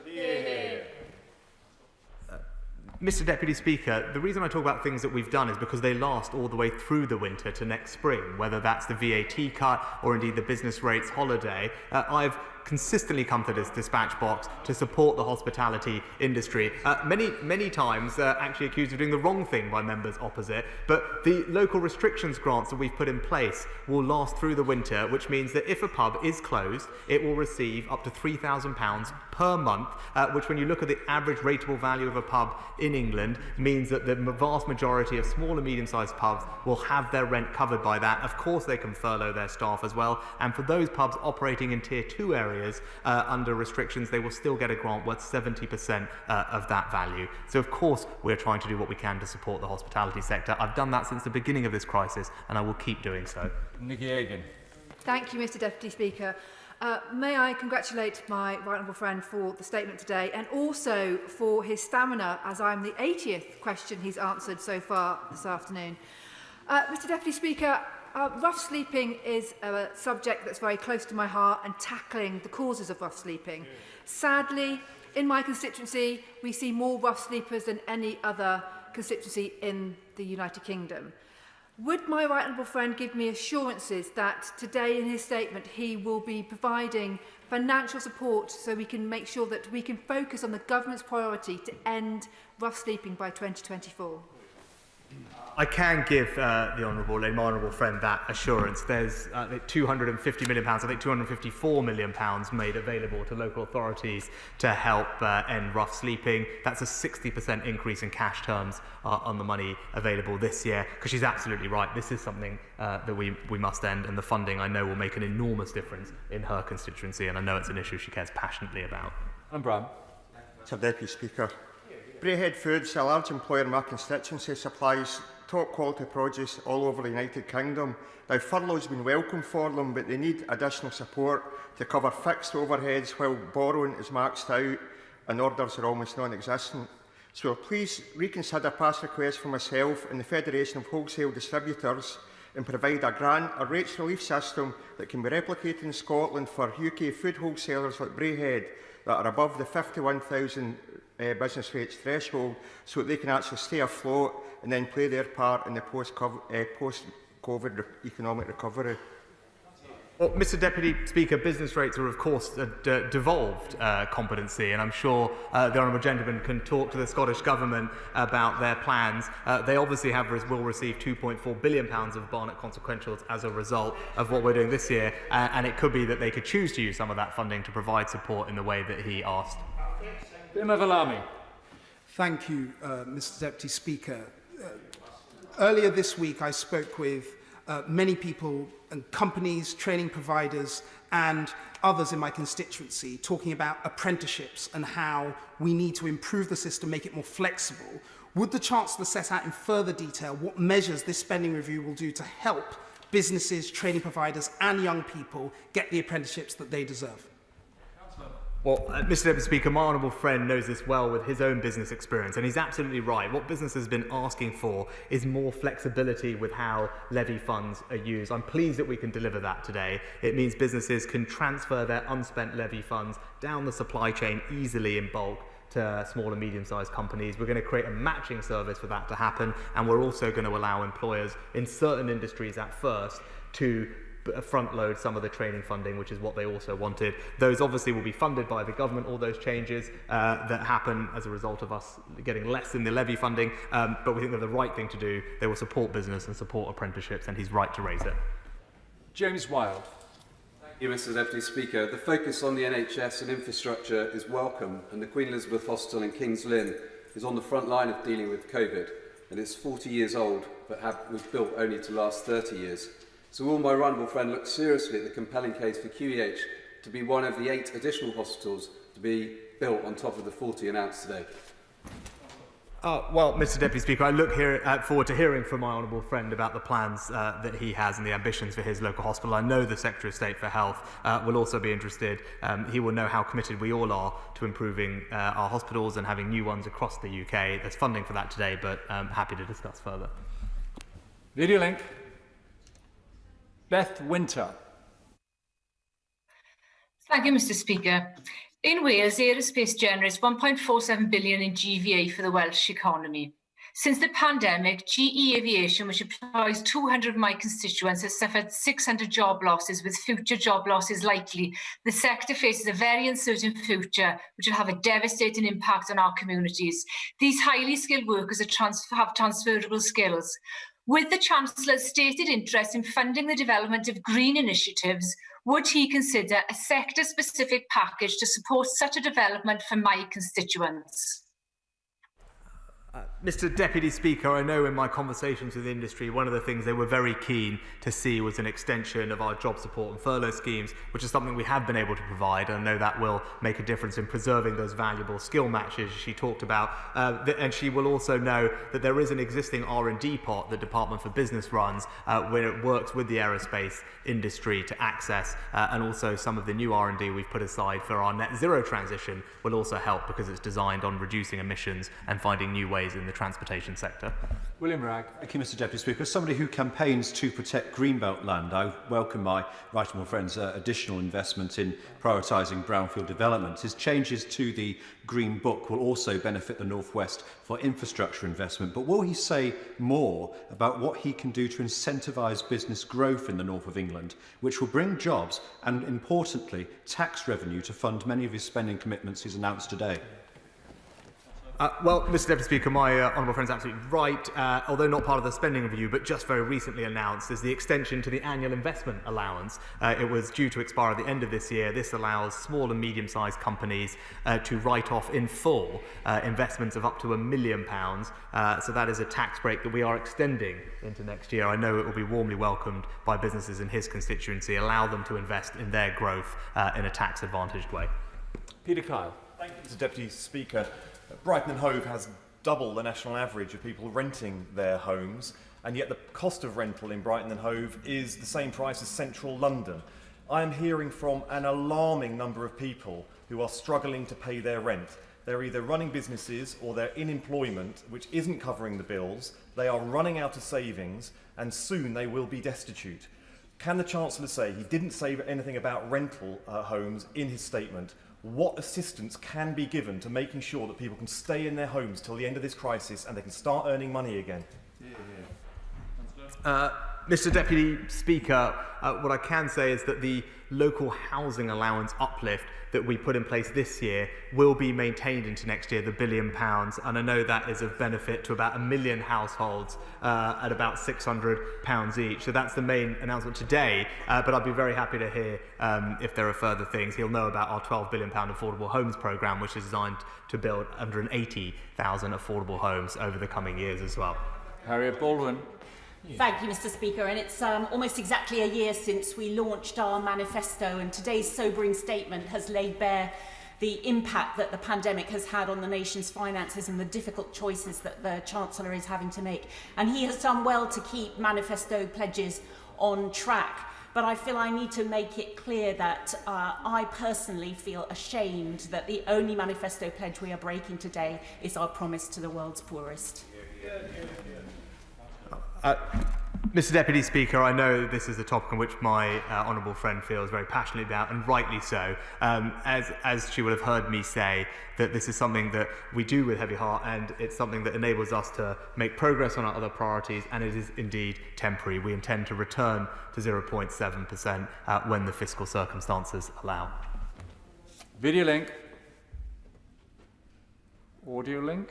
Mr. Deputy Speaker, the reason I talk about things that we've done is because they last all the way through the winter to next spring, whether that's the VAT cut or indeed the business rates holiday. I've consistently come to this dispatch box to support the hospitality industry, many times actually accused of doing the wrong thing by members opposite, but the local restrictions grants that we've put in place will last through the winter, which means that if a pub is closed, it will receive up to £3,000 per month, which when you look at the average rateable value of a pub in England means that the vast majority of small and medium-sized pubs will have their rent covered by that. Of course they can furlough their staff as well, and for those pubs operating in Tier 2 areas under restrictions, they will still get a grant worth 70% of that value. So of course we're trying to do what we can to support the hospitality sector. I've done that since the beginning of this crisis, and I will keep doing so. Nikki Hagan. Thank you, Mr. Deputy Speaker. May I congratulate my right honourable friend for the statement today, and also for his stamina, as I'm the 80th question he's answered so far this afternoon. Mr. Deputy Speaker, rough sleeping is a subject that's very close to my heart, and tackling the causes of rough sleeping. Sadly, in my constituency, we see more rough sleepers than any other constituency in the United Kingdom. Would my right honourable friend give me assurances that today in his statement he will be providing financial support so we can make sure that we can focus on the government's priority to end rough sleeping by 2024? I can give the honourable friend that assurance. There's £250 million, I think £254 million made available to local authorities to help end rough sleeping. That's a 60% increase in cash terms on the money available this year, because she's absolutely right. This is something that we must end, and the funding I know will make an enormous difference in her constituency, and I know it's an issue she cares passionately about. And Brown. Mr Deputy Speaker. Braehead Foods, a large employer in my constituency, supplies top quality produce all over the United Kingdom. Now, furlough has been welcome for them, but they need additional support to cover fixed overheads while borrowing is maxed out and orders are almost non-existent. So please reconsider past requests from myself and the Federation of Wholesale Distributors and provide a grant or rates relief system that can be replicated in Scotland for UK food wholesalers like Braehead that are above the 51,000 business rates threshold, so that they can actually stay afloat and then play their part in the post-COVID economic recovery. Well, Mr Deputy Speaker, business rates are of course a devolved competency, and I'm sure the honourable gentleman can talk to the Scottish Government about their plans. They obviously will receive £2.4 billion of Barnett consequentials as a result of what we're doing this year, and it could be that they could choose to use some of that funding to provide support in the way that he asked. Thank you, Mr Deputy Speaker. Earlier this week I spoke with many people and companies, training providers and others in my constituency talking about apprenticeships and how we need to improve the system, make it more flexible. Would the Chancellor set out in further detail what measures this spending review will do to help businesses, training providers and young people get the apprenticeships that they deserve? Well, Mr Deputy Speaker, my honourable friend knows this well with his own business experience, and he's absolutely right. What business has been asking for is more flexibility with how levy funds are used. I'm pleased that we can deliver that today. It means businesses can transfer their unspent levy funds down the supply chain easily in bulk to small and medium-sized companies. We're going to create a matching service for that to happen, and we're also going to allow employers in certain industries at first to front load some of the training funding, which is what they also wanted. Those obviously will be funded by the government, all those changes that happen as a result of us getting less in the levy funding, but we think they're the right thing to do. They will support business and support apprenticeships, and he's right to raise it. James Wilde. Thank you, Mr Deputy Speaker. The focus on the NHS and infrastructure is welcome, and the Queen Elizabeth Hospital in King's Lynn is on the front line of dealing with COVID, and it's 40 years old, but was built only to last 30 years. So will my honourable friend look seriously at the compelling case for QEH to be one of the 8 additional hospitals to be built on top of the 40 announced today? Well, Mr Deputy Speaker, I look forward to hearing from my honourable friend about the plans that he has and the ambitions for his local hospital. I know the Secretary of State for Health will also be interested. He will know how committed we all are to improving our hospitals and having new ones across the UK. There's funding for that today, but I'm happy to discuss further. Video link. Beth Winter. Thank you, Mr Speaker. In Wales, aerospace generates 1.47 billion in GVA for the Welsh economy. Since the pandemic, GE Aviation, which employs 200 of my constituents, has suffered 600 job losses, with future job losses likely. The sector faces a very uncertain future, which will have a devastating impact on our communities. These highly skilled workers have transferable skills. With the Chancellor's stated interest in funding the development of green initiatives, would he consider a sector-specific package to support such a development for my constituents? Mr Deputy Speaker, I know in my conversations with industry, one of the things they were very keen to see was an extension of our job support and furlough schemes, which is something we have been able to provide, and I know that will make a difference in preserving those valuable skill matches she talked about. And she will also know that there is an existing R&D pot that Department for Business runs, where it works with the aerospace industry to access, and also some of the new R&D we've put aside for our net zero transition will also help, because it's designed on reducing emissions and finding new ways in the transportation sector. William Ragg. Thank you, Mr Deputy Speaker. As somebody who campaigns to protect Greenbelt land, I welcome my right honourable friend's additional investment in prioritising brownfield development. His changes to the Green Book will also benefit the North West for infrastructure investment, but will he say more about what he can do to incentivise business growth in the north of England, which will bring jobs and, importantly, tax revenue to fund many of his spending commitments he's announced today? Well, Mr Deputy Speaker, my honourable friend is absolutely right. Although not part of the spending review, but just very recently announced, is the extension to the annual investment allowance. It was due to expire at the end of this year. This allows small and medium-sized companies to write off in full investments of up to £1 million. So that is a tax break that we are extending into next year. I know it will be warmly welcomed by businesses in his constituency, allow them to invest in their growth in a tax-advantaged way. Peter Kyle. Thank you, Mr Deputy Speaker. Brighton and Hove has double the national average of people renting their homes, and yet the cost of rental in Brighton and Hove is the same price as central London. I am hearing from an alarming number of people who are struggling to pay their rent. They're either running businesses or they're in employment which isn't covering the bills, they are running out of savings, and soon they will be destitute. Can the Chancellor say, he didn't say anything about rental homes in his statement, what assistance can be given to making sure that people can stay in their homes till the end of this crisis and they can start earning money again? Mr Deputy Speaker, what I can say is that the local housing allowance uplift that we put in place this year will be maintained into next year, the £1 billion, and I know that is of benefit to about 1 million households at about £600 each. So that's the main announcement today, but I'd be very happy to hear if there are further things. He'll know about our £12 billion affordable homes programme, which is designed to build 180,000 affordable homes over the coming years as well. Harriet Baldwin. Thank you, Mr Speaker. And it's almost exactly a year since we launched our manifesto, and today's sobering statement has laid bare the impact that the pandemic has had on the nation's finances and the difficult choices that the Chancellor is having to make. And he has done well to keep manifesto pledges on track. But I feel I need to make it clear that I personally feel ashamed that the only manifesto pledge we are breaking today is our promise to the world's poorest. Mr Deputy Speaker, I know this is a topic on which my honourable friend feels very passionately about, and rightly so. As she would have heard me say, that this is something that we do with heavy heart, and it's something that enables us to make progress on our other priorities, and it is indeed temporary. We intend to return to 0.7% when the fiscal circumstances allow. Video link. Audio link.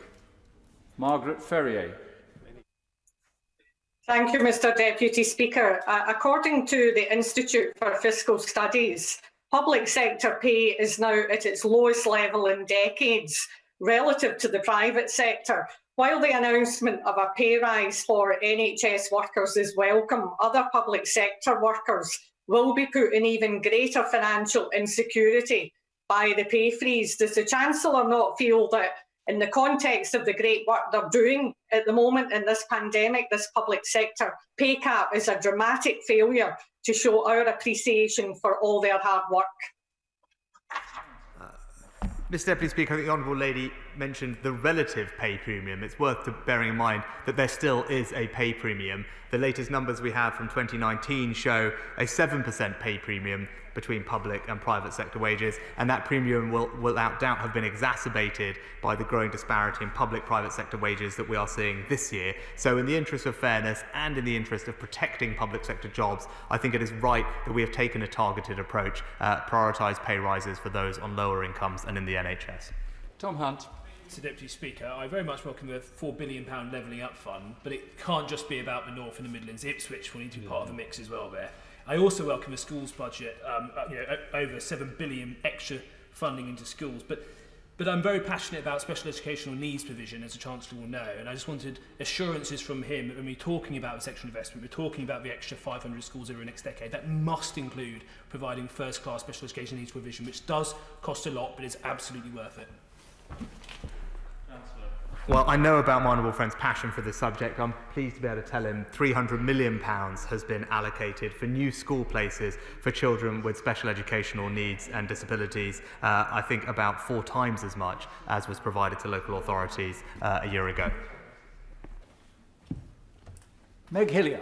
Margaret Ferrier. Thank you, Mr Deputy Speaker. According to the Institute for Fiscal Studies, public sector pay is now at its lowest level in decades relative to the private sector. While the announcement of a pay rise for NHS workers is welcome, other public sector workers will be put in even greater financial insecurity by the pay freeze. Does the Chancellor not feel that in the context of the great work they're doing at the moment in this pandemic, this public sector pay cap is a dramatic failure to show our appreciation for all their hard work? Mr Deputy Speaker, I think the Honourable Lady mentioned the relative pay premium. It's worth bearing in mind that there still is a pay premium. The latest numbers we have from 2019 show a 7% pay premium between public and private sector wages, and that premium will without doubt have been exacerbated by the growing disparity in public-private sector wages that we are seeing this year. So in the interest of fairness and in the interest of protecting public sector jobs, I think it is right that we have taken a targeted approach, prioritised pay rises for those on lower incomes and in the NHS. Tom Hunt. Mr Deputy Speaker, I very much welcome the £4 billion levelling up fund, but it can't just be about the North and the Midlands. Ipswich will need to be part of the mix as well there. I also welcome the schools budget, over £7 billion extra funding into schools, but I'm very passionate about special educational needs provision, as the Chancellor will know, and I just wanted assurances from him that when we're talking about this extra investment, we're talking about the extra 500 schools over the next decade, that must include providing first-class special education needs provision, which does cost a lot, but is absolutely worth it. Well, I know about my honourable friend's passion for this subject. I'm pleased to be able to tell him £300 million has been allocated for new school places for children with special educational needs and disabilities. I think about 4 times as much as was provided to local authorities a year ago. Meg Hillier.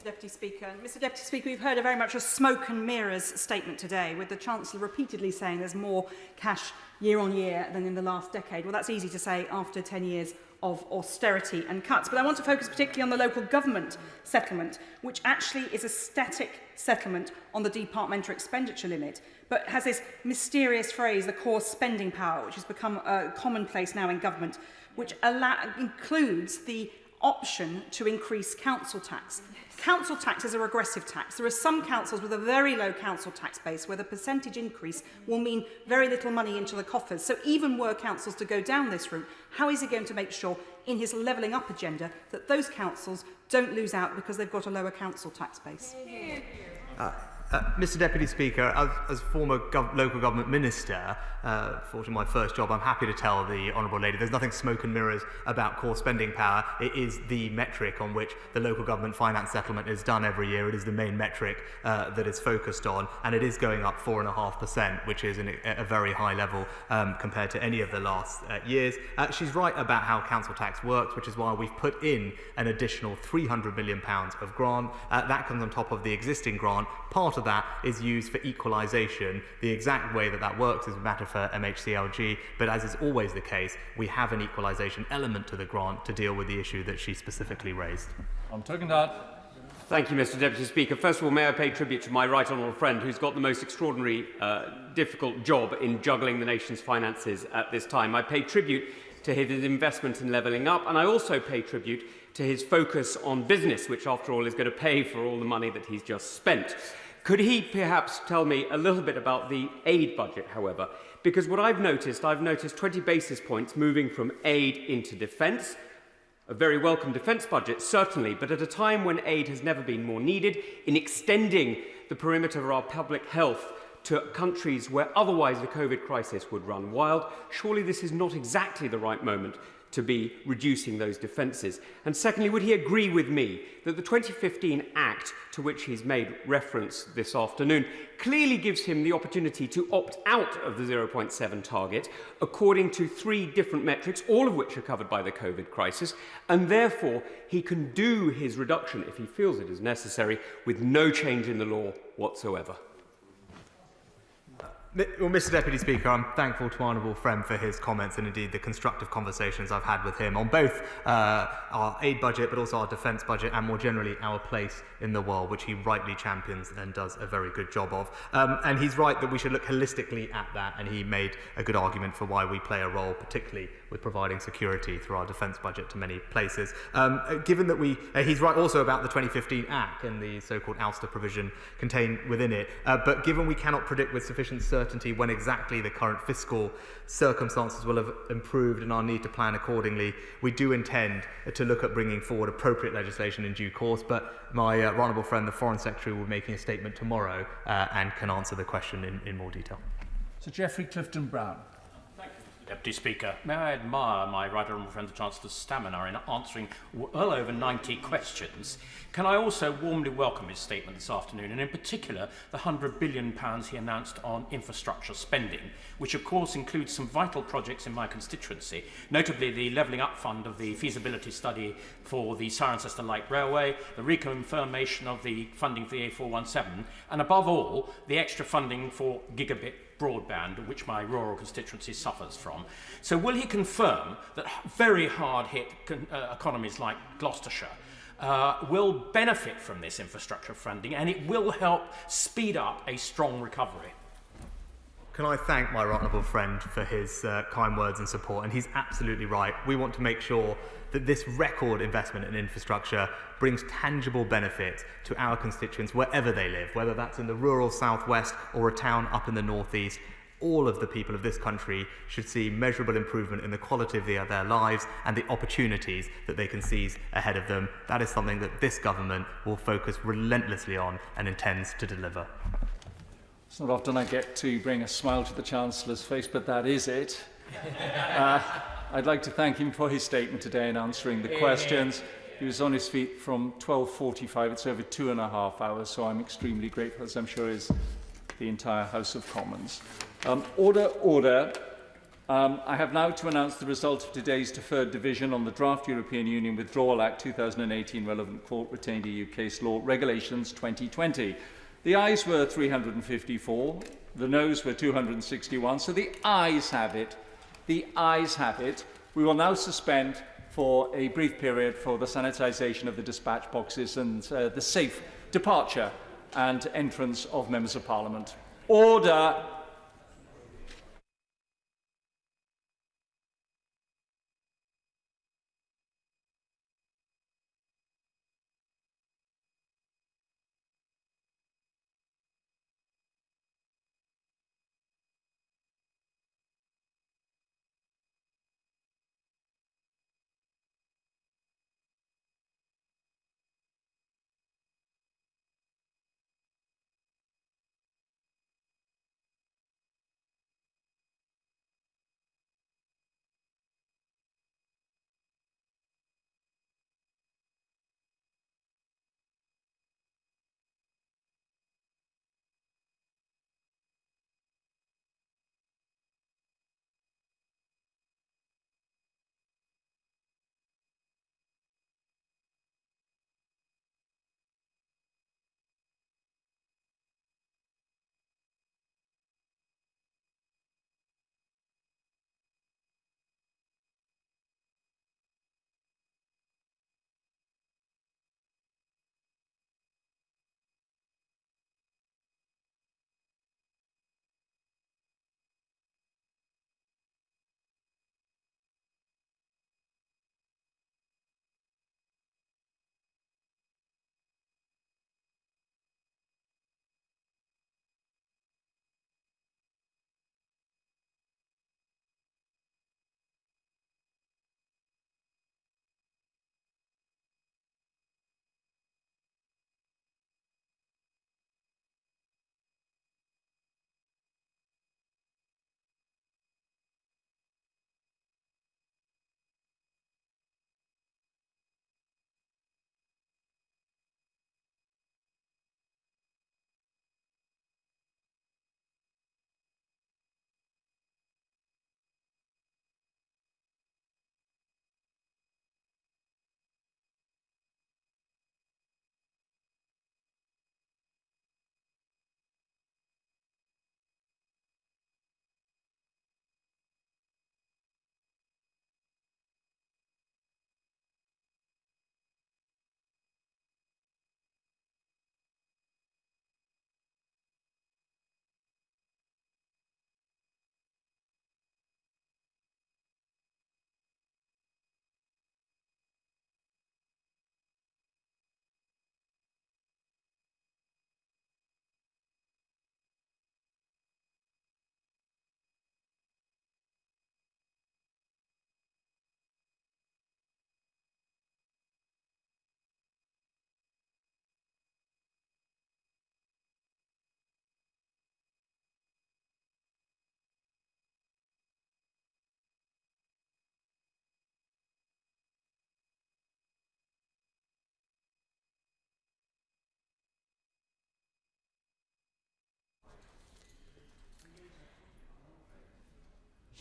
Deputy Speaker. Mr Deputy Speaker, we've heard a very much a smoke and mirrors statement today, with the Chancellor repeatedly saying there's more cash year on year than in the last decade. Well, that's easy to say after 10 years of austerity and cuts. But I want to focus particularly on the local government settlement, which actually is a static settlement on the departmental expenditure limit, but has this mysterious phrase, the core spending power, which has become commonplace now in government, which includes the option to increase council tax. Council tax is a regressive tax. There are some councils with a very low council tax base where the percentage increase will mean very little money into the coffers. So even were councils to go down this route, how is he going to make sure in his levelling up agenda that those councils don't lose out because they've got a lower council tax base? Mr Deputy Speaker, as former local government minister, fortunately my first job, I'm happy to tell the Honourable Lady there's nothing smoke and mirrors about core spending power. It is the metric on which the local government finance settlement is done every year. It is the main metric that is focused on, and it is going up 4.5%, which is a very high level compared to any of the last years. She's right about how council tax works, which is why we've put in an additional £300 million of grant. That comes on top of the existing grant. Part of that is used for equalisation. The exact way that that works is a matter for MHCLG, but as is always the case, we have an equalisation element to the grant to deal with the issue that she specifically raised. I'm talking that. Thank you, Mr Deputy Speaker. First of all, may I pay tribute to my right honourable friend who's got the most extraordinary, difficult job in juggling the nation's finances at this time. I pay tribute to his investment in levelling up, and I also pay tribute to his focus on business, which after all is going to pay for all the money that he's just spent. Could he perhaps tell me a little bit about the aid budget, however? Because what I've noticed 20 basis points moving from aid into defence, a very welcome defence budget, certainly, but at a time when aid has never been more needed, in extending the perimeter of our public health to countries where otherwise the COVID crisis would run wild, surely this is not exactly the right moment to be reducing those defences. And secondly, would he agree with me that the 2015 Act, to which he's made reference this afternoon, clearly gives him the opportunity to opt out of the 0.7 target according to 3 different metrics, all of which are covered by the COVID crisis, and therefore he can do his reduction, if he feels it is necessary, with no change in the law whatsoever? Well, Mr Deputy Speaker, I'm thankful to my honourable friend for his comments and indeed the constructive conversations I've had with him on both our aid budget but also our defence budget and more generally our place in the world, which he rightly champions and does a very good job of. And he's right that we should look holistically at that, and he made a good argument for why we play a role, particularly with providing security through our defence budget to many places. Given that he's right also about the 2015 Act and the so-called ouster provision contained within it, but given we cannot predict with sufficient certainty when exactly the current fiscal circumstances will have improved and our need to plan accordingly, we do intend to look at bringing forward appropriate legislation in due course, but my honourable friend, the Foreign Secretary, will be making a statement tomorrow and can answer the question in more detail. Sir Geoffrey Clifton-Brown. Deputy Speaker, may I admire my right honourable friend the Chancellor's stamina in answering well over 90 questions. Can I also warmly welcome his statement this afternoon, and in particular the £100 billion he announced on infrastructure spending, which of course includes some vital projects in my constituency, notably the levelling up fund of the feasibility study for the Cirencester Light Railway, the reconfirmation of the funding for the A417, and above all, the extra funding for gigabit broadband, which my rural constituency suffers from. So will he confirm that very hard-hit economies like Gloucestershire will benefit from this infrastructure funding, and it will help speed up a strong recovery? Can I thank my right honourable friend for his kind words and support, and he's absolutely right. We want to make sure that this record investment in infrastructure brings tangible benefit to our constituents wherever they live, whether that's in the rural southwest or a town up in the northeast. All of the people of this country should see measurable improvement in the quality of their lives and the opportunities that they can seize ahead of them. That is something that this government will focus relentlessly on and intends to deliver. It's not often I get to bring a smile to the Chancellor's face, but that is it. I'd like to thank him for his statement today and answering the questions. He was on his feet from 12:45. It's over 2.5 hours, so I'm extremely grateful, as I'm sure is the entire House of Commons. Order. I have now to announce the result of today's deferred division on the Draft European Union Withdrawal Act 2018 relevant court retained EU case law regulations 2020. The ayes were 354, the noes were 261, so the ayes have it. The ayes have it. We will now suspend for a brief period for the sanitisation of the dispatch boxes and the safe departure and entrance of members of Parliament. Order!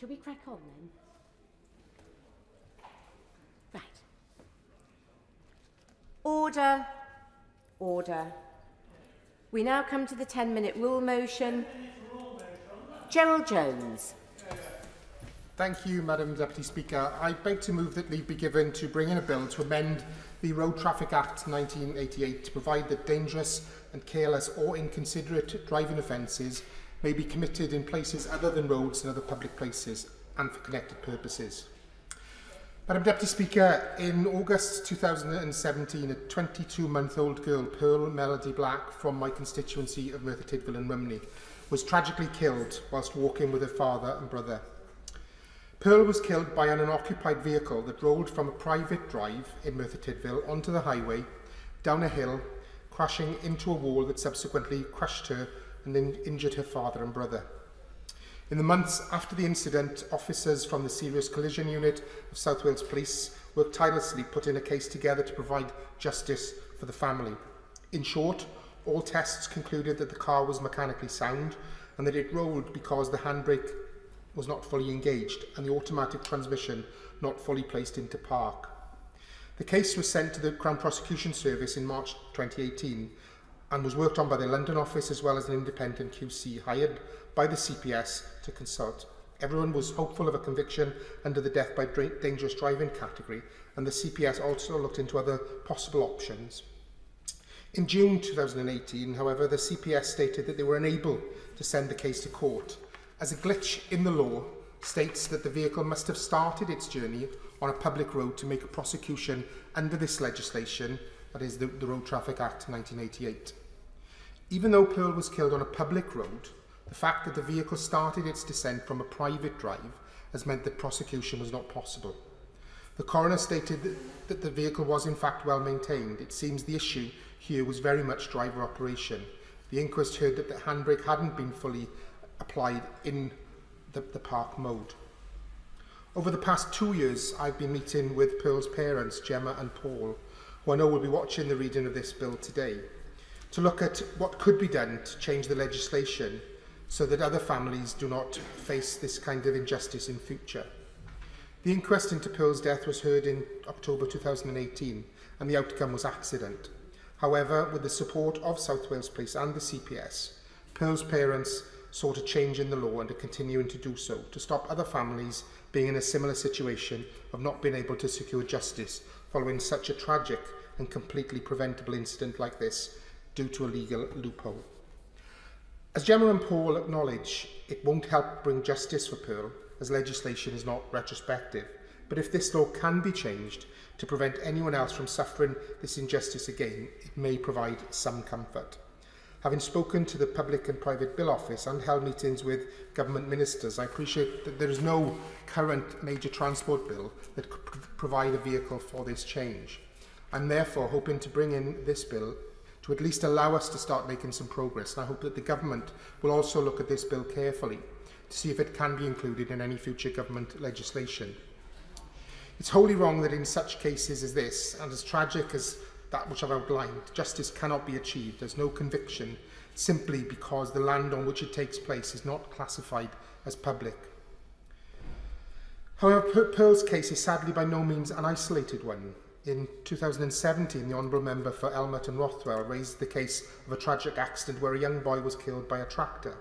Shall we crack on then? Right. Order. Order. We now come to the 10-minute rule motion. Gerald Jones. Thank you, Madam Deputy Speaker. I beg to move that leave be given to bring in a bill to amend the Road Traffic Act 1988 to provide that dangerous and careless or inconsiderate driving offences may be committed in places other than roads and other public places and for connected purposes. Madam Deputy Speaker, in August 2017, a 22-month-old girl, Pearl Melody Black, from my constituency of Merthyr Tydfil and Rumney, was tragically killed whilst walking with her father and brother. Pearl was killed by an unoccupied vehicle that rolled from a private drive in Merthyr Tydfil onto the highway, down a hill, crashing into a wall that subsequently crushed her and then injured her father and brother. In the months after the incident, officers from the Serious Collision Unit of South Wales Police worked tirelessly putting a case together to provide justice for the family. In short, all tests concluded that the car was mechanically sound and that it rolled because the handbrake was not fully engaged and the automatic transmission not fully placed into park. The case was sent to the Crown Prosecution Service in March 2018 and was worked on by the London office as well as an independent QC hired by the CPS to consult. Everyone was hopeful of a conviction under the death by dangerous driving category, and the CPS also looked into other possible options. In June 2018, however, the CPS stated that they were unable to send the case to court, as a glitch in the law states that the vehicle must have started its journey on a public road to make a prosecution under this legislation, that is the Road Traffic Act 1988. Even though Pearl was killed on a public road, the fact that the vehicle started its descent from a private drive has meant that prosecution was not possible. The coroner stated that the vehicle was in fact well maintained. It seems the issue here was very much driver operation. The inquest heard that the handbrake hadn't been fully applied in the park mode. Over the past 2 years, I've been meeting with Pearl's parents, Gemma and Paul, who I know will be watching the reading of this bill today, to look at what could be done to change the legislation so that other families do not face this kind of injustice in future. The inquest into Pearl's death was heard in October 2018 and the outcome was accident. However, with the support of South Wales Police and the CPS, Pearl's parents sought a change in the law and are continuing to do so to stop other families being in a similar situation of not being able to secure justice following such a tragic and completely preventable incident like this due to a legal loophole. As Gemma and Paul acknowledge, it won't help bring justice for Pearl, as legislation is not retrospective, but if this law can be changed to prevent anyone else from suffering this injustice again, it may provide some comfort. Having spoken to the Public and Private Bill Office and held meetings with government ministers, I appreciate that there is no current major transport bill that could provide a vehicle for this change. I'm therefore hoping to bring in this bill to at least allow us to start making some progress, and I hope that the government will also look at this bill carefully to see if it can be included in any future government legislation. It's wholly wrong that in such cases as this, and as tragic as that which I've outlined, justice cannot be achieved. There's no conviction simply because the land on which it takes place is not classified as public. However, Pearl's case is sadly by no means an isolated one. In 2017, the Honourable Member for Elmet and Rothwell raised the case of a tragic accident where a young boy was killed by a tractor,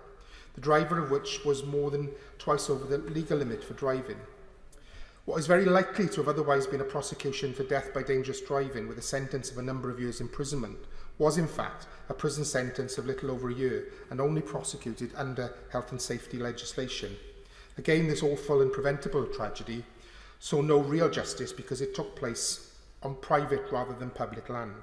the driver of which was more than twice over the legal limit for driving. What is very likely to have otherwise been a prosecution for death by dangerous driving with a sentence of a number of years' imprisonment was in fact a prison sentence of little over a year and only prosecuted under health and safety legislation. Again, this awful and preventable tragedy saw no real justice because it took place on private rather than public land.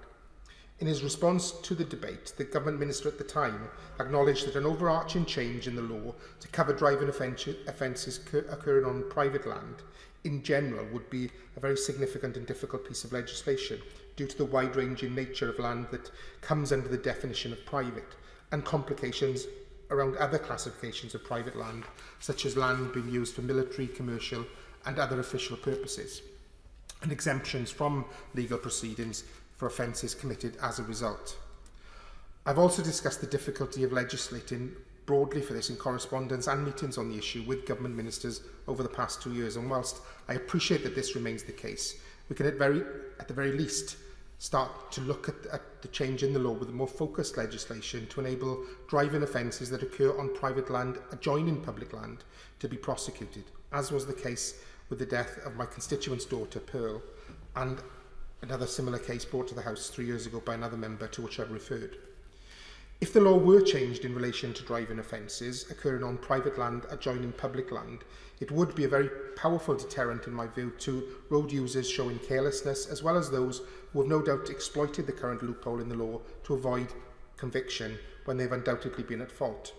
In his response to the debate, the government minister at the time acknowledged that an overarching change in the law to cover driving offences occurring on private land in general would be a very significant and difficult piece of legislation due to the wide-ranging nature of land that comes under the definition of private and complications around other classifications of private land, such as land being used for military, commercial and other official purposes, and exemptions from legal proceedings for offences committed as a result. I've also discussed the difficulty of legislating broadly for this in correspondence and meetings on the issue with government ministers over the past 2 years, and whilst I appreciate that this remains the case, we can at the very least start to look at the change in the law with a more focused legislation to enable driving offences that occur on private land adjoining public land to be prosecuted, as was the case with the death of my constituent's daughter, Pearl, and another similar case brought to the House 3 years ago by another member to which I've referred. If the law were changed in relation to driving offences occurring on private land adjoining public land, it would be a very powerful deterrent, in my view, to road users showing carelessness, as well as those who have no doubt exploited the current loophole in the law to avoid conviction when they've undoubtedly been at fault.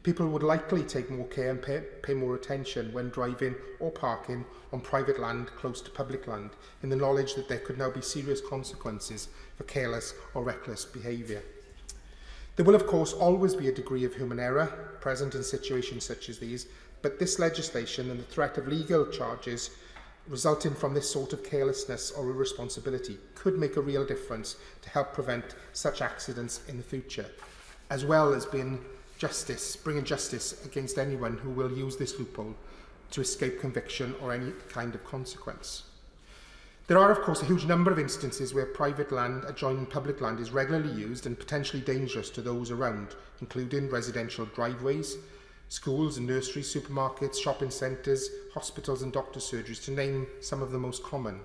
People would likely take more care and pay more attention when driving or parking on private land close to public land, in the knowledge that there could now be serious consequences for careless or reckless behaviour. There will, of course, always be a degree of human error present in situations such as these, but this legislation and the threat of legal charges resulting from this sort of carelessness or irresponsibility could make a real difference to help prevent such accidents in the future, as well as being bringing justice against anyone who will use this loophole to escape conviction or any kind of consequence. There are, of course, a huge number of instances where private land adjoining public land is regularly used and potentially dangerous to those around, including residential driveways, schools and nurseries, supermarkets, shopping centres, hospitals and doctor surgeries, to name some of the most common.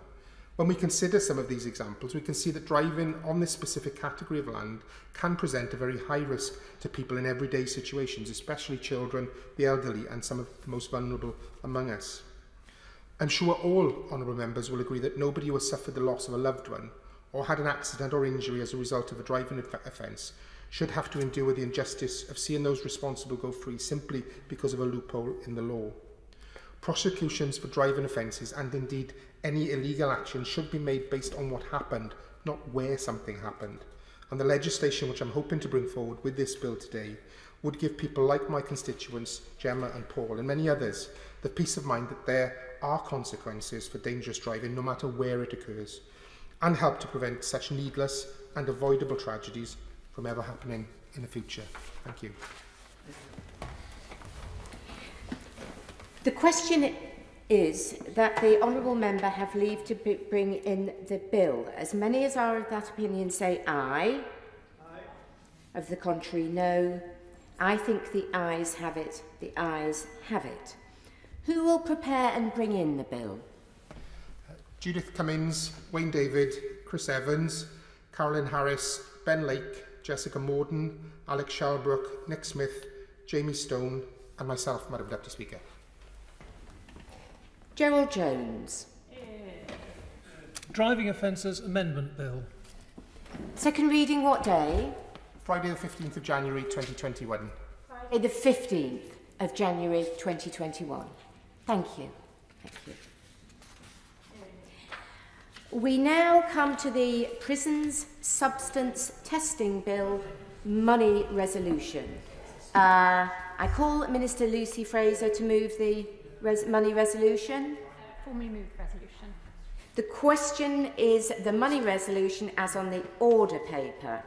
When we consider some of these examples, we can see that driving on this specific category of land can present a very high risk to people in everyday situations, especially children, the elderly and some of the most vulnerable among us. I'm sure all honourable members will agree that nobody who has suffered the loss of a loved one or had an accident or injury as a result of a driving offence should have to endure the injustice of seeing those responsible go free simply because of a loophole in the law. Prosecutions for driving offences and indeed any illegal action should be made based on what happened, not where something happened. And the legislation which I'm hoping to bring forward with this bill today would give people like my constituents, Gemma and Paul, and many others, the peace of mind that there are consequences for dangerous driving no matter where it occurs, and help to prevent such needless and avoidable tragedies from ever happening in the future. Thank you. The question is that the honourable member have leave to bring in the bill. As many as are of that opinion say aye. Aye. Of the contrary, no. I think the ayes have it. The ayes have it. Who will prepare and bring in the bill? Judith Cummins, Wayne David, Chris Evans, Carolyn Harris, Ben Lake, Jessica Morden, Alex Shalbrook, Nick Smith, Jamie Stone and myself, Madam Deputy Speaker. Gerald Jones. Driving Offences Amendment Bill. Second reading what day? Friday the 15th of January 2021. Friday the 15th of January 2021. Thank you. Thank you. We now come to the Prisons Substance Testing Bill Money Resolution. I call Minister Lucy Fraser to move the money resolution. Formally moved resolution. The question is the money resolution as on the order paper.